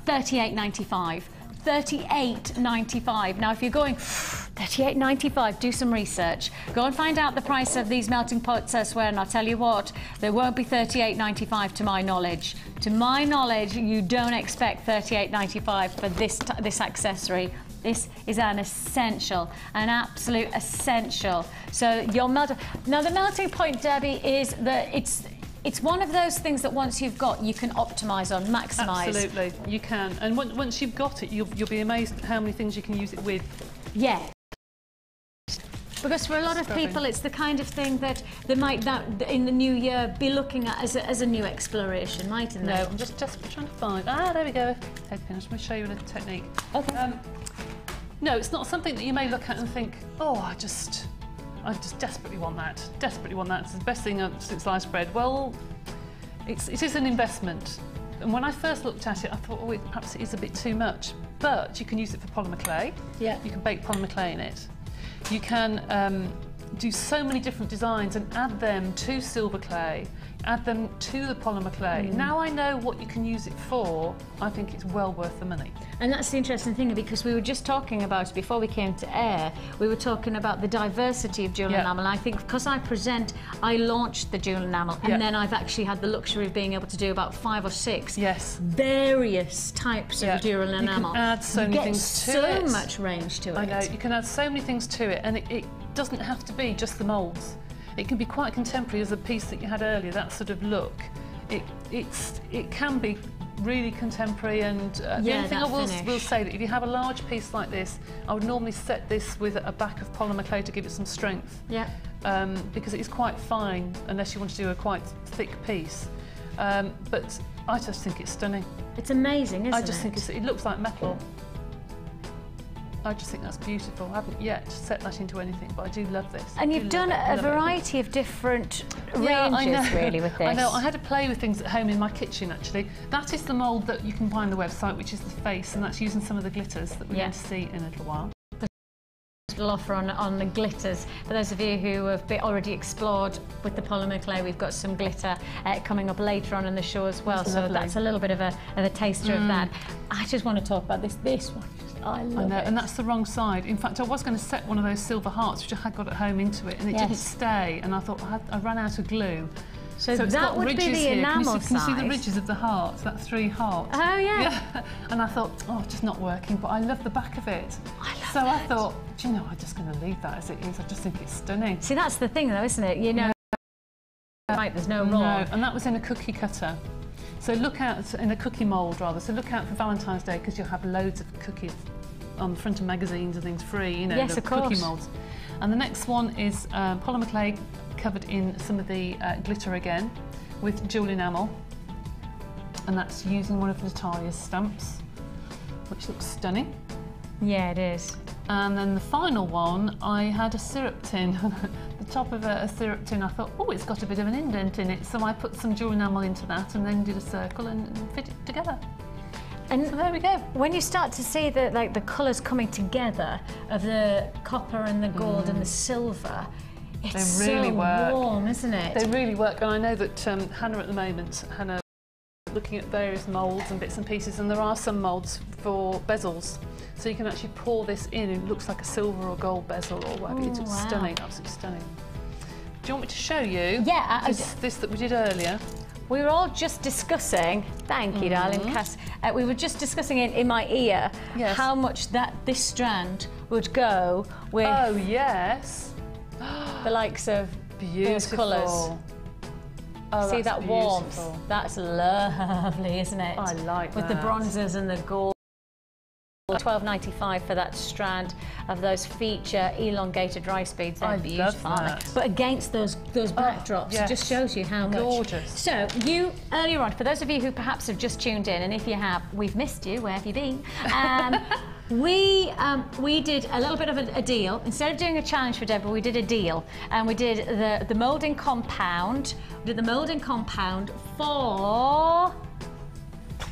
$38.95. $38.95. Now, if you're going $38.95, do some research. Go and find out the price of these melting pots elsewhere, and I'll tell you what, there won't be $38.95 to my knowledge. To my knowledge, you don't expect $38.95 for this accessory. This is an essential, an absolute essential. So your melting. Now, the melting point, Debbie, is that it's one of those things that once you've got, you can optimise on, maximise. Absolutely, you can. And once you've got it, you'll be amazed at how many things you can use it with. Yeah. Because for a lot of people, it's the kind of thing that they might, in the new year, be looking at as a new exploration, mightn't they? No, I'm just trying to find. Ah, there we go. Head pin. I'm just going to show you a little technique. Okay. No, it's not something that you may look at and think, oh, I just desperately want that. Desperately want that. It's the best thing since sliced bread. Well, it is an investment. And when I first looked at it, I thought, oh, perhaps it is a bit too much. But you can use it for polymer clay. Yeah. You can bake polymer clay in it. You can do so many different designs and add them to silver clay. add them to the polymer clay. Now I know what you can use it for, I think it's well worth the money. And that's the interesting thing, because we were just talking about, before we came to air, we were talking about the diversity of dual enamel. I think because I launched the dual enamel, and then I've actually had the luxury of being able to do about 5 or 6 various types of dual enamel. You can add so many things to it. So much range to it. I know, you can add so many things to it, and it doesn't have to be just the moulds. It can be quite contemporary, as a piece that you had earlier, that sort of look. It can be really contemporary, and the only thing I will say that if you have a large piece like this, I would normally set this with a back of polymer clay to give it some strength. Yeah. Because it is quite fine, unless you want to do a quite thick piece. But I just think it's stunning. It's amazing, isn't it? I just think it looks like metal. I just think that's beautiful. I haven't yet set that into anything, but I do love this. And you've done a variety of different ranges, really, with this. I know. I had to play with things at home in my kitchen, actually. That is the mould that you can buy on the website, which is the face, and that's using some of the glitters that we're going to see in a little while. Little offer on the glitters. For those of you who have already explored with the polymer clay, we've got some glitter coming up later on in the show as well. So that's a little bit of a taster of that. I just want to talk about this one. I love it. And that's the wrong side. In fact, I was going to set one of those silver hearts, which I had got at home, into it, and it didn't stay. And I thought I ran out of glue. So that would be the enamel side. Can you see the ridges of the heart? That 3 hearts. Oh yeah. And I thought, oh, it's just not working. But I love the back of it. So I thought, do you know, I'm just going to leave that as it is. I just think it's stunning. See, that's the thing, though, isn't it? You know, right? There's no wrong. No, and that was in a cookie cutter. So look out, in a cookie mould rather. So look out for Valentine's Day, because you'll have loads of cookies on the front of magazines and things free, you know, yes, the of course. Cookie moulds. And the next one is polymer clay covered in some of the glitter again with jewel enamel, and that's using one of Natalia's stamps, which looks stunning. Yeah, it is. And then the final one, I had a syrup tin. The top of a syrup tin, I thought, oh, it's got a bit of an indent in it, so I put some jewel enamel into that and then did a circle and fit it together. And so there we go. When you start to see the colours coming together of the copper and the gold and the silver, it's really so warm, isn't it? They really work, and I know that Hannah at the moment, looking at various moulds and bits and pieces, and there are some moulds for bezels. So you can actually pour this in, and it looks like a silver or gold bezel or whatever. It's stunning, absolutely stunning. Do you want me to show you this that we did earlier? We were all just discussing, thank you darling Cass, we were just discussing in my ear how much this strand would go with the likes of those colours. Oh, see that warmth? That's lovely, isn't it? I like that. With the bronzes and the gold. $12.95 for that strand of those feature elongated rice beads. They're beautiful, aren't they? But against those backdrops, it just shows you how much. Gorgeous. So earlier on, for those of you who perhaps have just tuned in, and if you have, we've missed you. Where have you been? We did a little bit of a deal. Instead of doing a challenge for Deborah, we did a deal, and we did the moulding compound. We did the moulding compound for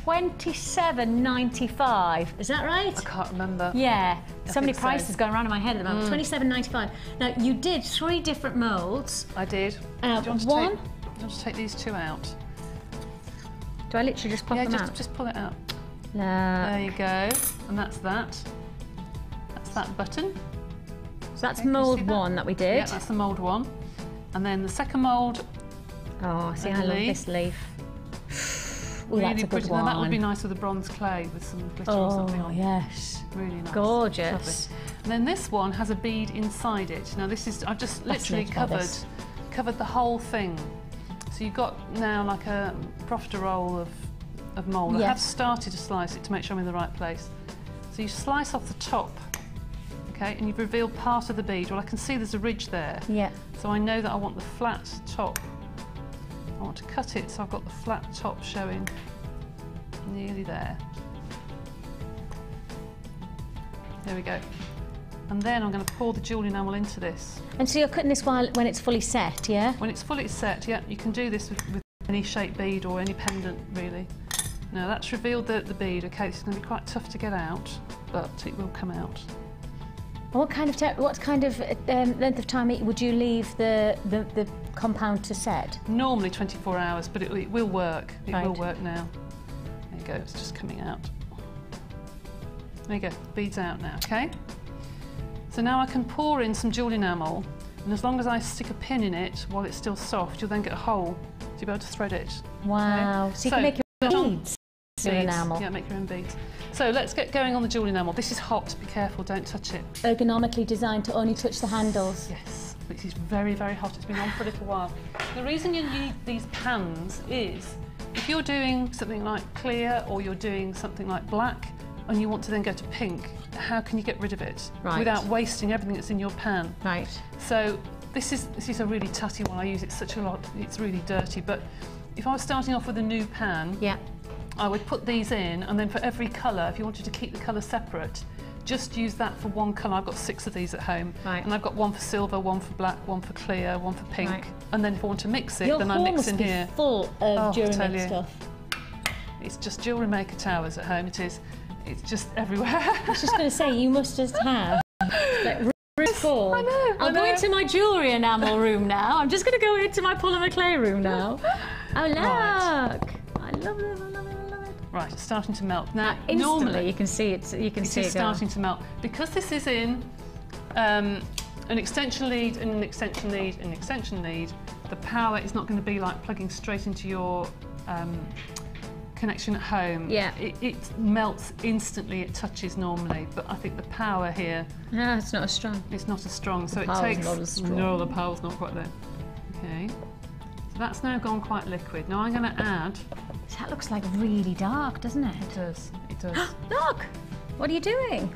$27.95. Is that right? I can't remember. Yeah, so many prices going around in my head at the moment. $27.95. Now you did 3 different moulds. I did. Do you want to take these 2 out? Do I literally just pop them out? Just pull it out. No. There you go. And that's that. That's that button. So that's mould 1 that we did. Yeah, that's the mould 1. And then the second mould. Oh, see, I love this leaf. Ooh, really that's a good one. Now, that would be nice with a bronze clay with some glitter or something on. Oh, yes. Really nice. Gorgeous. And then this one has a bead inside it. Now this is, I've just literally covered the whole thing. So you've got now like a profiterole of mould. I have started to slice it to make sure I'm in the right place. So you slice off the top, okay, and you've revealed part of the bead. Well, I can see there's a ridge there. Yeah. So I know that I want the flat top. I want to cut it so I've got the flat top showing nearly there. There we go. And then I'm going to pour the jewel enamel into this. And so you're cutting this when it's fully set, yeah? When it's fully set, yeah. You can do this with any shaped bead or any pendant, really. Now that's revealed the bead. Okay, this is going to be quite tough to get out, but it will come out. What kind of length of time would you leave the compound to set? Normally 24 hours, but it will work. It Right. will work now. There you go, it's just coming out. There you go, beads out now, okay? So now I can pour in some jewel enamel, and as long as I stick a pin in it while it's still soft, you'll then get a hole, so you'll be able to thread it. Wow. Okay? So you can make your own beads with enamel. Yeah, make your own beads. So let's get going on the jewel enamel. This is hot, be careful, don't touch it. Ergonomically designed to only touch the handles. Yes, which is very, very hot. It's been on for a little while. The reason you need these pans is if you're doing something like clear or you're doing something like black and you want to then go to pink, how can you get rid of it without wasting everything that's in your pan? Right. So this is a really tatty one. I use it such a lot. It's really dirty. But if I was starting off with a new pan, Yeah. I would put these in, and then for every colour, if you wanted to keep the colour separate, just use that for one colour. I've got 6 of these at home. Right. And I've got one for silver, one for black, one for clear, one for pink. Right. And then if I want to mix it, Your then I hall mix must in be here. full of Jewellery tell Maker you. stuff. It's just Jewellery Maker towers at home. It is. It's just everywhere. I was just going to say, you must just have like room full. I know, I'll go into my jewellery enamel room now. I'm just going to go into my polymer clay room now. Oh, look. Right. I love it, I love it, I love it. Right, it's starting to melt. Now, Instantly, normally, you can see it. You can see it it is going. starting to melt. Because this is in an extension lead and an extension lead and an extension lead, the power is not going to be like plugging straight into your connection at home. Yeah. It melts instantly, it touches normally, but I think the power here, No, it's not as strong. it's not as strong, so it power's takes... not as strong. No, the power's not quite there. Okay, so that's now gone quite liquid. Now I'm going to add... That looks like really dark, doesn't it? It does, it does. Look! What are you doing?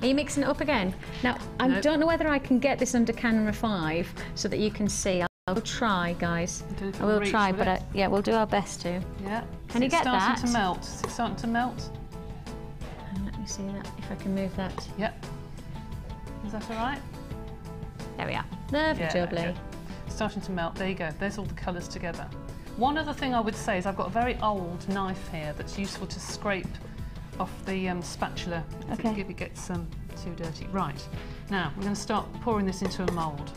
Are you mixing it up again? Now, I Nope. don't know whether I can get this under camera 5 so that you can see. I'll try, guys. I don't know if I it'll will reach, try, will but it? yeah, we'll do our best to. Yeah. Can you get It's starting that? to melt. Is it starting to melt? And let me see that, if I can move that. Yep. Is that all right? There we are. Lovely, Yeah, jubbly. okay. Starting to melt. There you go. There's all the colours together. One other thing I would say is I've got a very old knife here that's useful to scrape off the spatula if Okay. it gets too dirty. Right. Now we're going to start pouring this into a mould.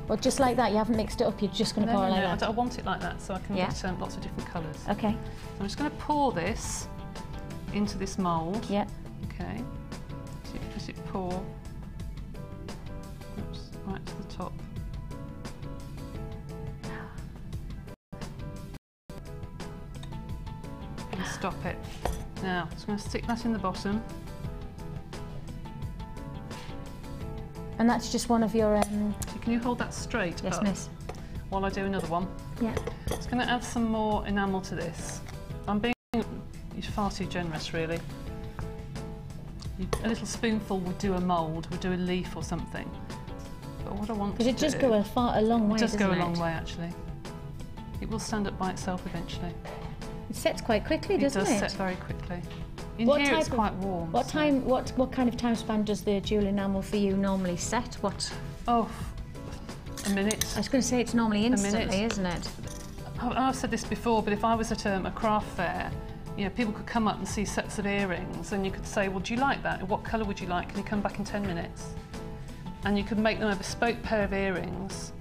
Well, just like that, you haven't mixed it up, you're just going to pour it like that. I want it like that so I can Yeah. get lots of different colours. Okay, So I'm just going to pour this into this mould. yeah. Okay. So let it pour. Oops, right to the top. And stop it. Now, I'm just going to stick that in the bottom. And that's just one of your, So can you hold that straight yes, up miss. while I do another one? Yeah. Just going to add some more enamel to this. I'm being far too generous, really. A little spoonful would do a mould, would do a leaf or something. But what I want to Because it do... does go a long way, It does doesn't go it? a long way, actually. It will stand up by itself eventually. It sets quite quickly, doesn't it? It does set very quickly. In What here type it's of- quite warm. What so- time? What kind of time span does the jewel enamel for you normally set? What? Oh, a minute. I was going to say it's normally minute. instantly, isn't it? I've said this before, but if I was at a craft fair, you know, people could come up and see sets of earrings, and you could say, "Well, do you like that? What colour would you like? Can you come back in 10 minutes?" And you could make them a bespoke pair of earrings,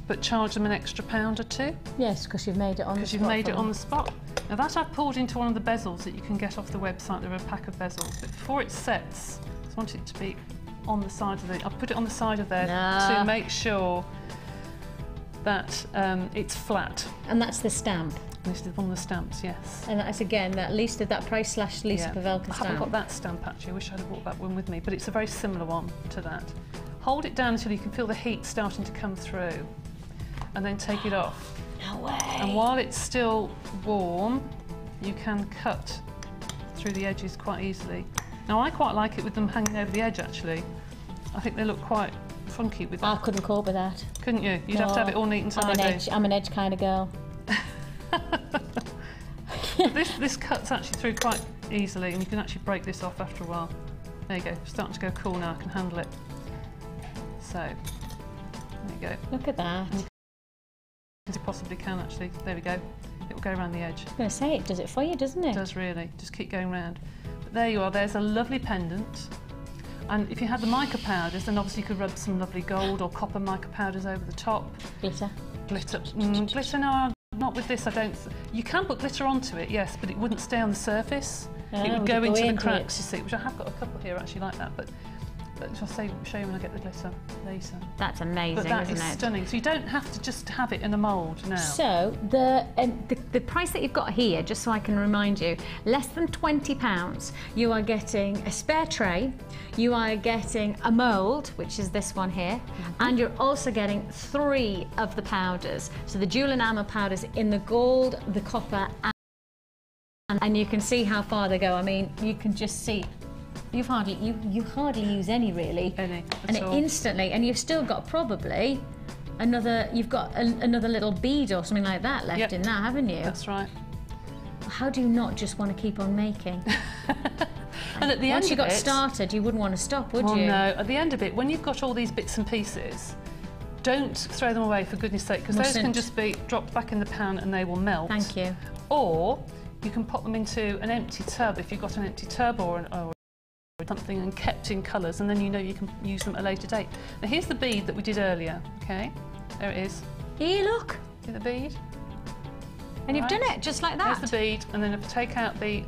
but charge them an extra £1 or £2 Yes, because you've made it on the because you've spot made for it on them. the spot. Now that I've poured into one of the bezels that you can get off the website. There are a pack of bezels, but before it sets, I just want it to be on the side of the. I'll put it on the side of there No. to make sure that it's flat. And that's the stamp. This is one of the stamps, yes. And that's again that Lisa, that price / Lisa Yeah. Pavelka I haven't stamp. got that stamp actually. I wish I'd have brought that one with me, but it's a very similar one to that. Hold it down until you can feel the heat starting to come through, and then take it off. No way. And while it's still warm, you can cut through the edges quite easily. Now I quite like it with them hanging over the edge actually. I think they look quite funky with I that. couldn't cope with that. Couldn't you? You'd have to have it all neat and tidy. I'm an edge kind of girl. This cuts actually through quite easily, and you can actually break this off after a while. There you go, it's starting to go cool now, I can handle it. So, there you go. Look at that. As you possibly can actually. There we go. It will go around the edge. I was going to say, it does it for you, doesn't it? It does really. Just keep going round. But there you are, there's a lovely pendant. And if you had the mica powders, then obviously you could rub some lovely gold or copper mica powders over the top. Glitter. Glitter. Glitter, no, not with this, I don't. You can put glitter onto it, yes, but it wouldn't stay on the surface. It would go into the cracks, you see, which I have got a couple here actually like that, but I'll show you when I get the glitter later. That's amazing, but that isn't is it? stunning. So you don't have to just have it in a mould now. So the price that you've got here, just so I can remind you, less than £20. You are getting a spare tray, you are getting a mould, which is this one here, and you're also getting 3 of the powders. So the dual enamel powders in the gold, the copper, and you can see how far they go. I mean, you can just see. You hardly use any really, and instantly, and you've still got probably another. You've got another little bead or something like that left in that, haven't you? That's right. How do you not just want to keep on making? And at the end once you of got started, you wouldn't want to stop, would you? No. At the end of it, when you've got all these bits and pieces, don't throw them away for goodness sake, because those can just be dropped back in the pan and they will melt. Thank you. Or you can pop them into an empty tub if you've got an empty tub or something, and kept in colours, and then you know you can use them at a later date. Now here's the bead that we did earlier, okay? There it is. Here, look. See the bead? And you've done it just like that. There's the bead, and then if you take out the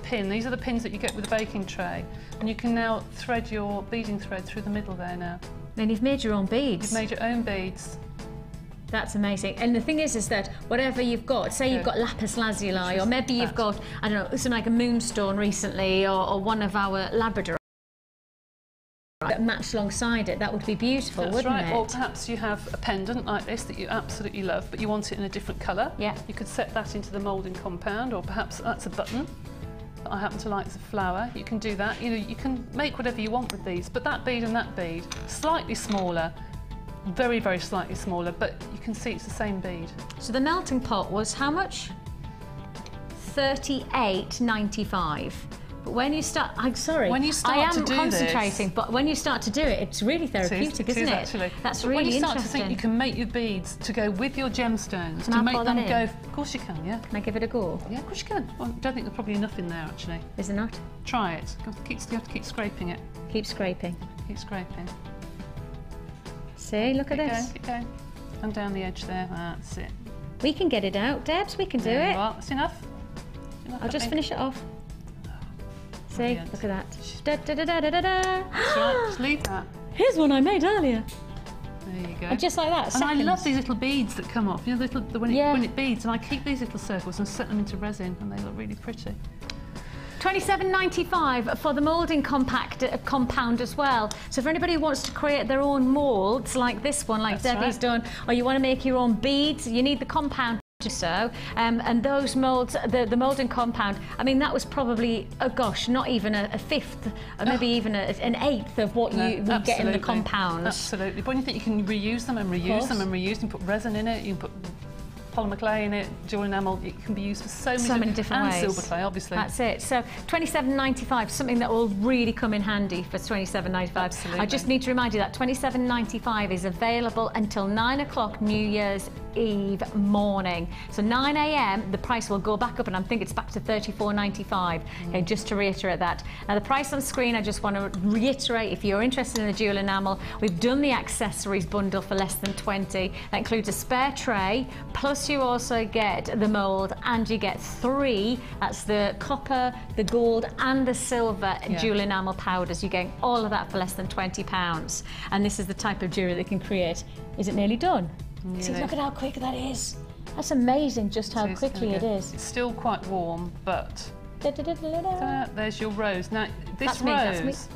pin, these are the pins that you get with the baking tray, and you can now thread your beading thread through the middle there now. Then you've made your own beads. You've made your own beads. That's amazing. And the thing is that whatever you've got, say you've got lapis lazuli, or maybe you've got, I don't know, something like a moonstone recently, or one of our labradorite that matched alongside it, that would be beautiful, wouldn't it? Or perhaps you have a pendant like this that you absolutely love, but you want it in a different colour. Yeah. You could set that into the moulding compound, or perhaps that's a button that I happen to like as a flower. You can do that. You know, you can make whatever you want with these, but that bead and that bead, slightly smaller, very, very slightly smaller, but you can see it's the same bead. So the melting pot was how much? $38.95. But when you start, I'm sorry, when you start to do concentrating, this, but when you start to do it, it's really therapeutic, isn't it? Actually. That's but really when you start interesting. to think you can make your beads to go with your gemstones, Can to I make pour them that go. in? Of course you can, yeah. Can I give it a go? Yeah, of course you can. Well, I don't think there's probably enough in there actually. Is there not? Try it. You have to keep scraping it. Keep scraping. Keep scraping. See, look at this. Keep going. And down the edge there. That's it. We can get it out, Debs. We can do There it. you are. That's enough. I'll just finish it off. See, Brilliant. look at that. Da, da, da, da, da, da. That's right. Just leave that. Here's one I made earlier. There you go. And just like that. And I love seconds. these little beads that come off. You know, when it beads, and I keep these little circles and set them into resin, and they look really pretty. $27.95 for the moulding compound as well. So for anybody who wants to create their own moulds like this one, like Debbie's done, or you want to make your own beads, you need the compound to do so. And those moulds, the moulding compound, I mean, that was probably, oh gosh, not even a fifth, or maybe even an eighth of what you would get in the compound. Absolutely. But when you think you can reuse them and reuse them and reuse them, put resin in it, you can put polymer clay in it, jewel enamel, it can be used for so many different ways. And silver clay, obviously. That's it. So $27.95, something that will really come in handy for $27.95. Absolutely. I just need to remind you that $27.95 is available until 9 o'clock New Year's Eve morning. So 9 a.m. the price will go back up, and I think it's back to $34.95. Okay, just to reiterate that. Now the price on screen, I just want to reiterate, if you're interested in the jewel enamel, we've done the accessories bundle for less than $20. That includes a spare tray, plus you also get the mould, and you get 3, that's the copper, the gold and the silver jewel enamel powders. You're getting all of that for less than £20. And this is the type of jewellery they can create. Is it nearly done? Yeah. See, look at how quick that is. That's amazing just how quickly it is. It's still quite warm, but there's your rose. Now, this rose,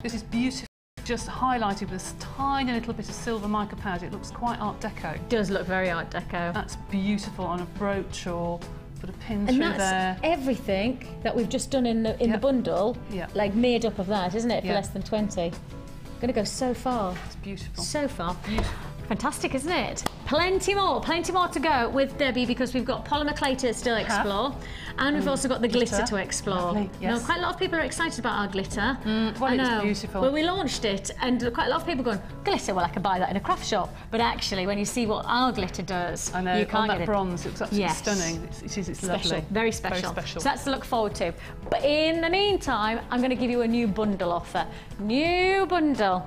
this is beautiful, just highlighted with this tiny little bit of silver mica powder. It looks quite Art Deco. It does look very Art Deco. That's beautiful on a brooch, or put a pin and through that's there. Everything that we've just done in the bundle, like made up of that, isn't it, for less than 20. Going to go so far. It's beautiful. So far. Beautiful. Fantastic, isn't it? Plenty more to go with Debbie, because we've got polymer clay to still explore, and we've also got the glitter to explore. Lovely, yes. Now, quite a lot of people are excited about our glitter. Well, it's beautiful. Well, we launched it, and quite a lot of people going, glitter, well, I could buy that in a craft shop. But actually, when you see what our glitter does, I know, you can't on get that bronze, it looks absolutely Yes. stunning. It's Special, lovely. very special. Very special. So that's to look forward to. But in the meantime, I'm going to give you a new bundle offer. New bundle.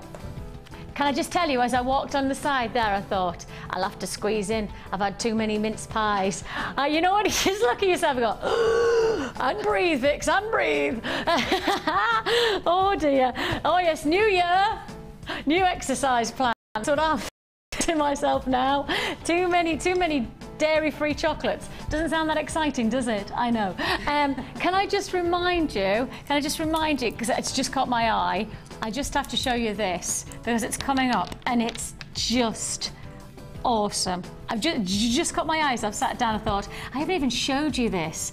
Can I just tell you, as I walked on the side there, I thought, I'll have to squeeze in. I've had too many mince pies. You know what? You just look at yourself and go, and breathe, Vix, and breathe. Oh dear. Oh yes, new year, new exercise plan. That's what I'm to myself now. Too many dairy-free chocolates. Doesn't sound that exciting, does it? I know. Can I just remind you, because it's just caught my eye, I just have to show you this, because it's coming up, and it's just awesome. I've just caught my eyes. I've sat down and thought, I haven't even showed you this.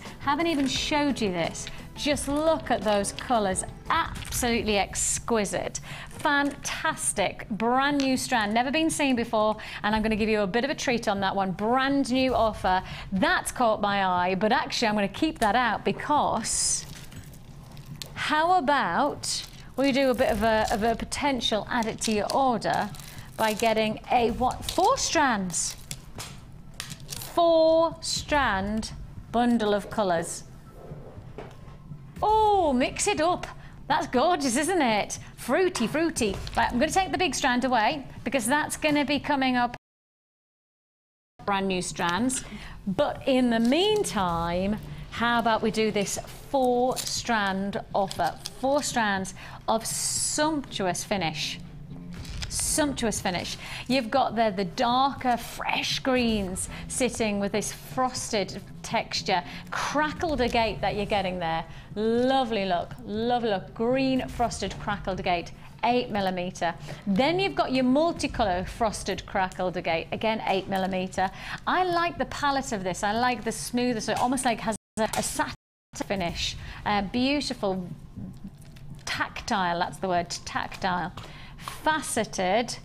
Just look at those colours. Absolutely exquisite. Fantastic. Brand new strand. Never been seen before. And I'm going to give you a bit of a treat on that one. Brand new offer. That's caught my eye. But actually, I'm going to keep that out, because how about we do a bit of a potential add it to your order by getting a 4 strands. 4 strand bundle of colours. Oh, mix it up. That's gorgeous, isn't it? Fruity, fruity. Right, I'm going to take the big strand away, because that's going to be coming up brand new strands. But in the meantime, how about we do this 4 strand offer? 4 strands of sumptuous finish. Sumptuous finish. You've got there the darker, fresh greens sitting with this frosted texture. Crackled agate that you're getting there. Lovely look, lovely look. Green frosted crackled agate. 8mm. Then you've got your multicolour frosted crackled agate, again 8mm. I like the palette of this. I like the smoother, so it almost like has a satin finish. Beautiful, tactile, that's the word, tactile. Faceted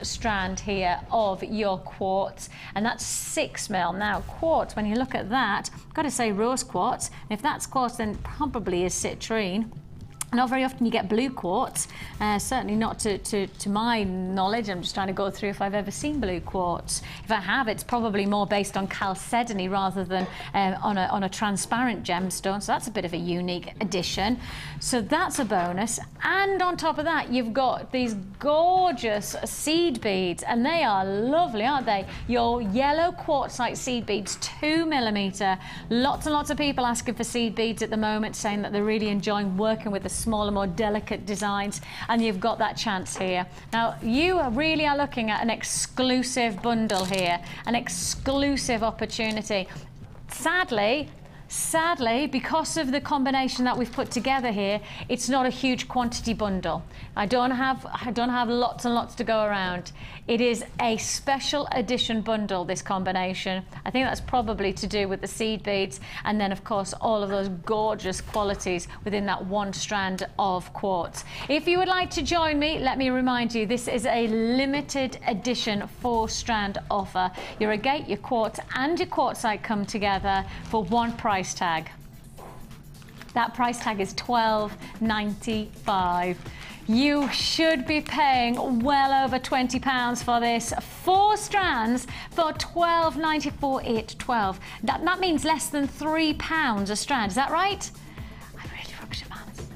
strand here of your quartz, and that's 6mm. Now quartz, when you look at that, I've got to say rose quartz. If that's quartz, then probably is citrine. Not very often you get blue quartz, certainly not to my knowledge. I'm just trying to go through if I've ever seen blue quartz. If I have, it's probably more based on chalcedony rather than on a transparent gemstone, so that's a bit of a unique addition. So that's a bonus. And on top of that, you've got these gorgeous seed beads, and they are lovely, aren't they? Your yellow quartzite seed beads, 2mm. Lots and lots of people asking for seed beads at the moment, saying that they're really enjoying working with the smaller, more delicate designs, and you've got that chance here. Now, you really are looking at an exclusive bundle here, an exclusive opportunity. Sadly, because of the combination that we've put together here, it's not a huge quantity bundle. I don't have lots and lots to go around. It is a special edition bundle, this combination. I think that's probably to do with the seed beads, and then of course all of those gorgeous qualities within that 1 strand of quartz. If you would like to join me, let me remind you, this is a limited edition 4 strand offer. Your agate, your quartz and your quartzite come together for one price tag. That price tag is $12.95. You should be paying well over £20 for this. 4 strands for $12.94. 12. That means less than £3 a strand. Is that right? I'm really rubbish at maths.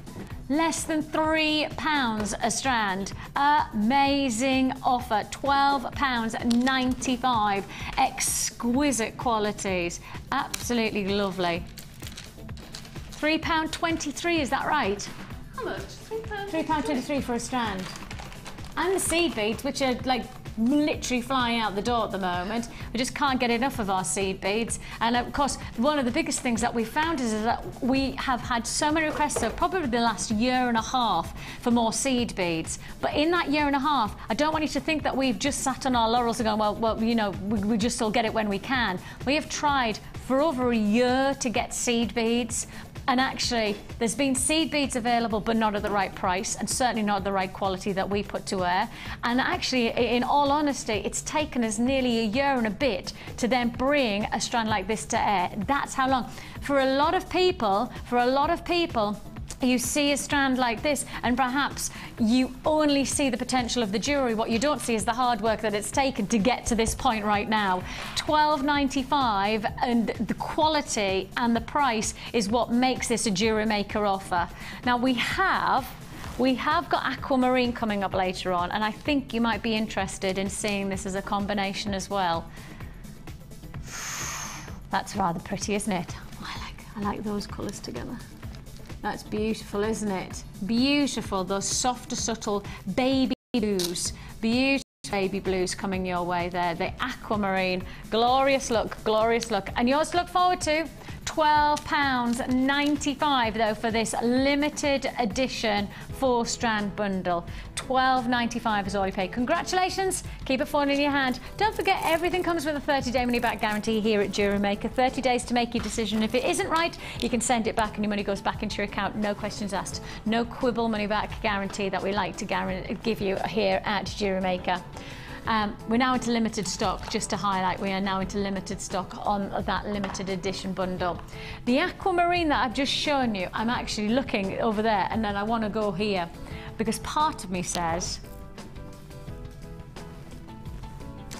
Less than £3 a strand. Amazing offer. £12.95. Exquisite qualities. Absolutely lovely. £3.23, is that right? How much? £3.23 for a strand. And the seed beads, which are like literally flying out the door at the moment. We just can't get enough of our seed beads. And of course, one of the biggest things that we found is that we have had so many requests, so probably the last 1.5 years for more seed beads. But in that 1.5 years, I don't want you to think that we've just sat on our laurels and gone, well, you know, we just will get it when we can. We have tried for over 1 year to get seed beads. And actually, there's been seed beads available, but not at the right price, and certainly not the right quality that we put to air. And actually, in all honesty, it's taken us nearly a year and a bit to then bring a strand like this to air. That's how long. For a lot of people, you see a strand like this and perhaps you only see the potential of the jewellery. What you don't see is the hard work that it's taken to get to this point right now. $12.95, and the quality and the price is what makes this a Jewellery Maker offer. Now we have got Aquamarine coming up later on, and I think you might be interested in seeing this as a combination as well. That's rather pretty, isn't it? I like those colours together. That's beautiful, isn't it? Beautiful, those softer, subtle baby blues. Beautiful baby blues coming your way there. The Aquamarine, glorious look, and yours to look forward to. £12.95 though for this limited edition 4-strand bundle. £12.95 is all you pay. Congratulations, keep a phone in your hand. Don't forget, everything comes with a 30-day money-back guarantee here at Jewellery Maker. 30 days to make your decision. If it isn't right, you can send it back and your money goes back into your account. No questions asked. No quibble money-back guarantee that we like to give you here at Jewellery Maker. We're now into limited stock, just to highlight, we are now into limited stock on that limited edition bundle. The Aquamarine that I've just shown you, I'm actually looking over there and then I want to go here because part of me says,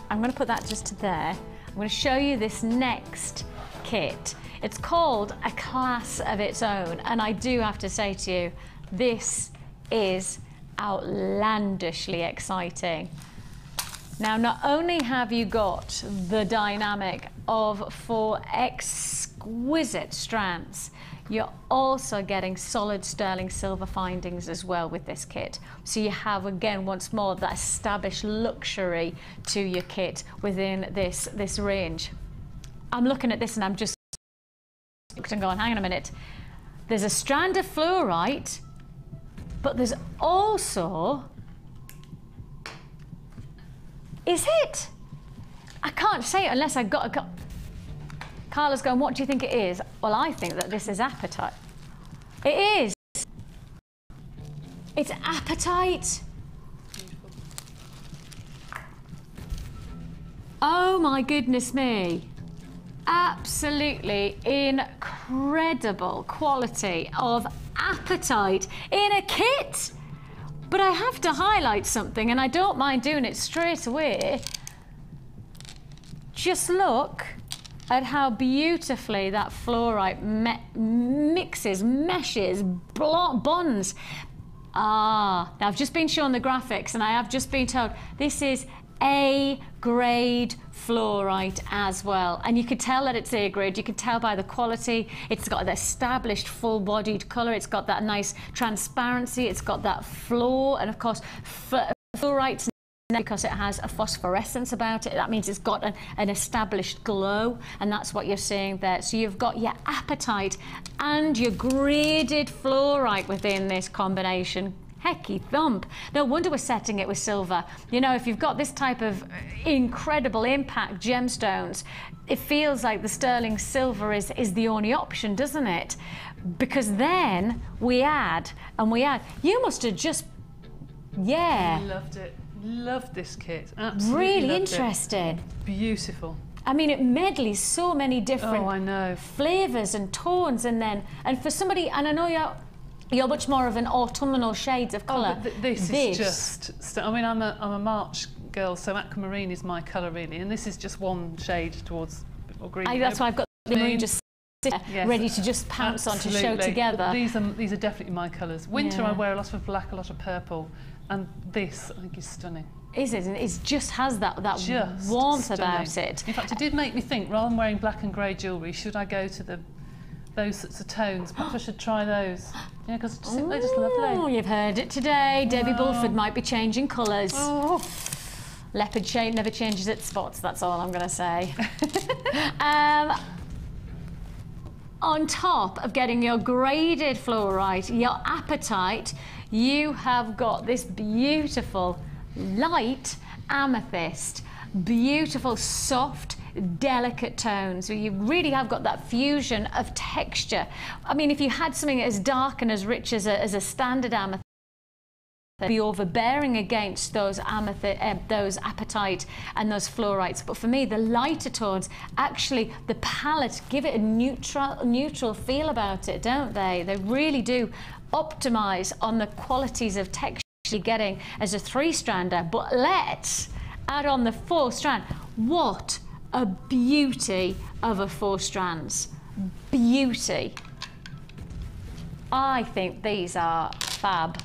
I'm going to put that just to there. I'm going to show you this next kit. It's called a class of its own, and I do have to say to you, this is outlandishly exciting. Now, not only have you got the dynamic of 4 exquisite strands, you're also getting solid sterling silver findings as well with this kit. So you have, again, once more, that established luxury to your kit within this range. I'm looking at this and I'm just going, hang on a minute. There's a strand of fluorite, but there's also... Is it? I can't say it unless I got a... Carla's going, what do you think it is? Well, I think that this is apatite. It is. It's apatite. Oh my goodness me. Absolutely incredible quality of apatite in a kit. But I have to highlight something, and I don't mind doing it straight away. Just look at how beautifully that fluorite mixes, meshes, bonds. Now I've just been shown the graphics, and I have just been told this is A-grade fluorite as well, and you could tell that it's A-grade. You can tell by the quality. It's got the established full-bodied colour. It's got that nice transparency. It's got that flow, and of course fluorite, because it has a phosphorescence about it, that means it's got an established glow, and that's what you're seeing there. So you've got your apatite and your graded fluorite within this combination. Hecky thump. No wonder we're setting it with silver. You know, if you've got this type of incredible impact gemstones, it feels like the sterling silver is the only option, doesn't it? Because then we add and we add. You must have just, yeah. Loved it. Loved this kit. Absolutely. Really interesting. Beautiful. I mean, it medleys so many different flavours and tones, and for somebody, and I know you're much more of an autumnal shades of colour. Oh, this is just... I mean, I'm a March girl, so Aquamarine is my colour really, and this is just one shade towards green. That's why I've got the maroon just ready to just pounce on to show together. These are definitely my colours. Winter I wear a lot of black, a lot of purple, and this I think is stunning. Is it? And it just has that warmth about it. In fact, it did make me think, rather than wearing black and grey jewellery, should I go to those sorts of tones? Perhaps I should try those. Yeah, because they're just lovely. Oh, you've heard it today. Debbie Bulford might be changing colours. Oh. Leopard shade never changes its spots, that's all I'm going to say. On top of getting your graded fluorite, your apatite, you have got this beautiful light amethyst. beautiful, soft, delicate tones. You really have got that fusion of texture. I mean, if you had something as dark and as rich as a standard amethyst, be overbearing against those those apatite and those fluorites. But for me, the lighter tones, actually, the palette give it a neutral feel about it, don't they? They really do optimize on the qualities of texture you're getting as a 3-strander. But let's add on the 4 strand. What a beauty of a 4 strands. Beauty. I think these are fab.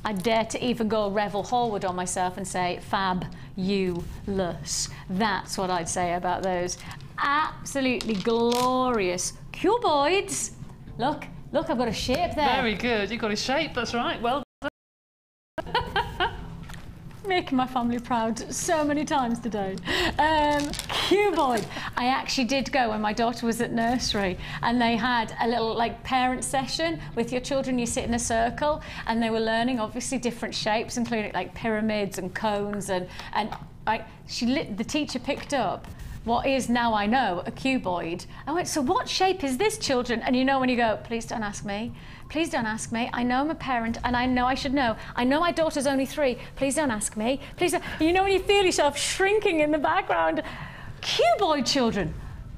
I dare to even go Revel Horwood on myself and say fabulous. That's what I'd say about those. Absolutely glorious cuboids. Look, look, I've got a shape there. Very good. You've got a shape. That's right. Well done. Making my family proud so many times today. Cuboid. I actually did go when my daughter was at nursery, and they had a little like parent session with your children. You sit in a circle and they were learning obviously different shapes, including like pyramids and cones, and the teacher picked up what is now, I know, a cuboid. I went, so what shape is this, children? And you know when you go, please don't ask me. Please don't ask me. I know I'm a parent and I know I should know. I know my daughter's only 3. Please don't ask me. Please don't. You know when you feel yourself shrinking in the background. Cuboid, children.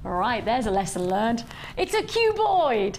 Right, there's a lesson learned. It's a cuboid.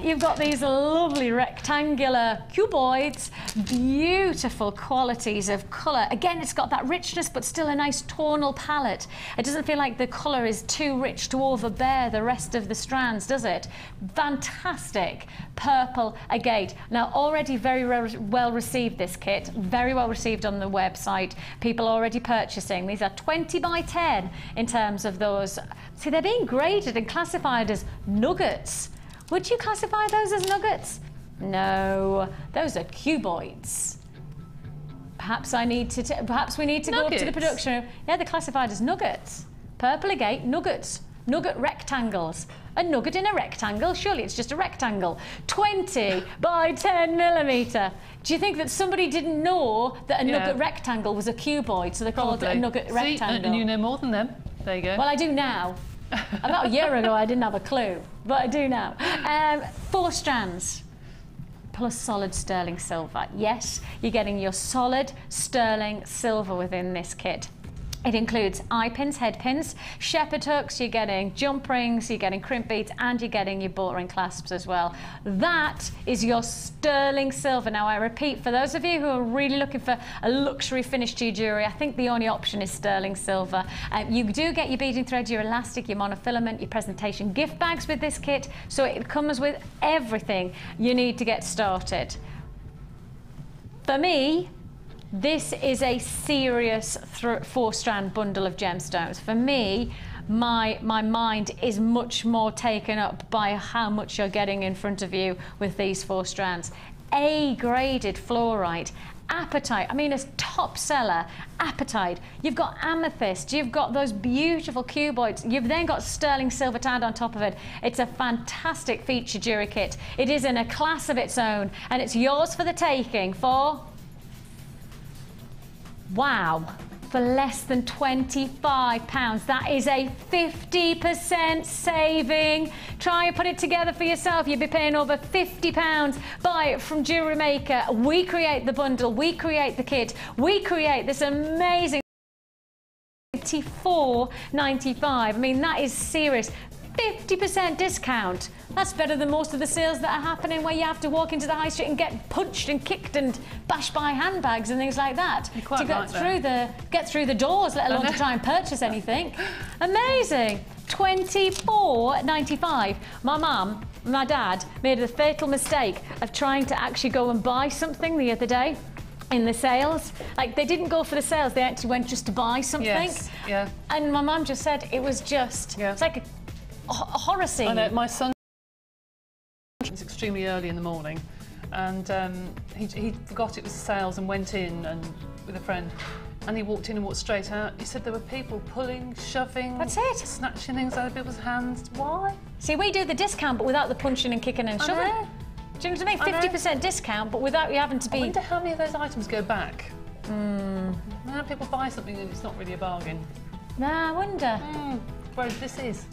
You've got these lovely rectangular cuboids, beautiful qualities of colour. Again, it's got that richness, but still a nice tonal palette. It doesn't feel like the colour is too rich to overbear the rest of the strands, does it? Fantastic. Purple agate. Now, already very well received, this kit. Very well received on the website. People already purchasing. These are 20 by 10 in terms of those. See, they're being graded and classified as nuggets. Would you classify those as nuggets? No, those are cuboids. Perhaps we need to go up to the production room. Yeah, they're classified as nuggets. Purple agate, nuggets. Nugget rectangles. A nugget in a rectangle, surely it's just a rectangle. 20 by 10 millimetre. Do you think that somebody didn't know that a nugget rectangle was a cuboid, so they called it a nugget rectangle? And you know more than them. There you go. Well, I do now. About a year ago, I didn't have a clue, but I do now. 4 strands plus solid sterling silver. Yes, you're getting your solid sterling silver within this kit. It includes eye pins, head pins, shepherd hooks, you're getting jump rings, you're getting crimp beads, and you're getting your bolt ring clasps as well. That is your sterling silver. Now, I repeat, for those of you who are really looking for a luxury finish to your jewellery, I think the only option is sterling silver. You do get your beading thread, your elastic, your monofilament, your presentation gift bags with this kit, so it comes with everything you need to get started. For me, this is a serious 4-strand bundle of gemstones. For me, my mind is much more taken up by how much you're getting in front of you with these 4 strands. A-graded fluorite, apatite, I mean, a top seller, apatite. You've got amethyst, you've got those beautiful cuboids, you've then got sterling silver to add on top of it. It's a fantastic feature jewellery kit. It is in a class of its own, and it's yours for the taking for... wow, for less than £25. That is a 50% saving. Try and put it together for yourself. You'd be paying over £50. Buy it from Jewellery Maker. We create the bundle, we create the kit, we create this amazing $24.95. I mean, that is serious. 50% discount. That's better than most of the sales that are happening where you have to walk into the high street and get punched and kicked and bashed by handbags and things like that to get through the doors, let alone to try and purchase anything. Amazing. $24.95. My mum, my dad made the fatal mistake of trying to actually go and buy something the other day in the sales. Like, they didn't go for the sales, they actually went just to buy something. Yes, yeah. And my mum just said it was just, it's like a horror scene. I know, my son was extremely early in the morning, and he forgot it was sales and went in and with a friend, and he walked in and walked straight out. He said there were people pulling, shoving, that's it, snatching things out of people's hands. Why? See, we do the discount but without the punching and kicking and shoving. Do you know what I mean? 50% discount but without you having to be... I wonder how many of those items go back. Now people buy something and it's not really a bargain. Nah, I wonder. Whereas this is.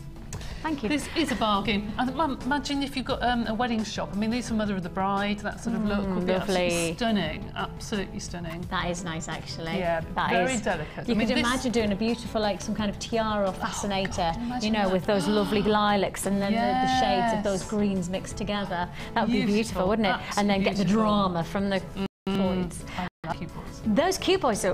Thank you. This is a bargain. Imagine if you've got a wedding shop. I mean, these are Mother of the Bride, that sort of look would be absolutely stunning. Absolutely stunning. That is nice, actually. Yeah, that very is delicate. You could imagine doing a beautiful, like some kind of tiara or fascinator, you know, with those lovely lilacs and then the shades of those greens mixed together. That would be beautiful, wouldn't it? And then get the drama from the boys. I like cute boys. Those cute boys,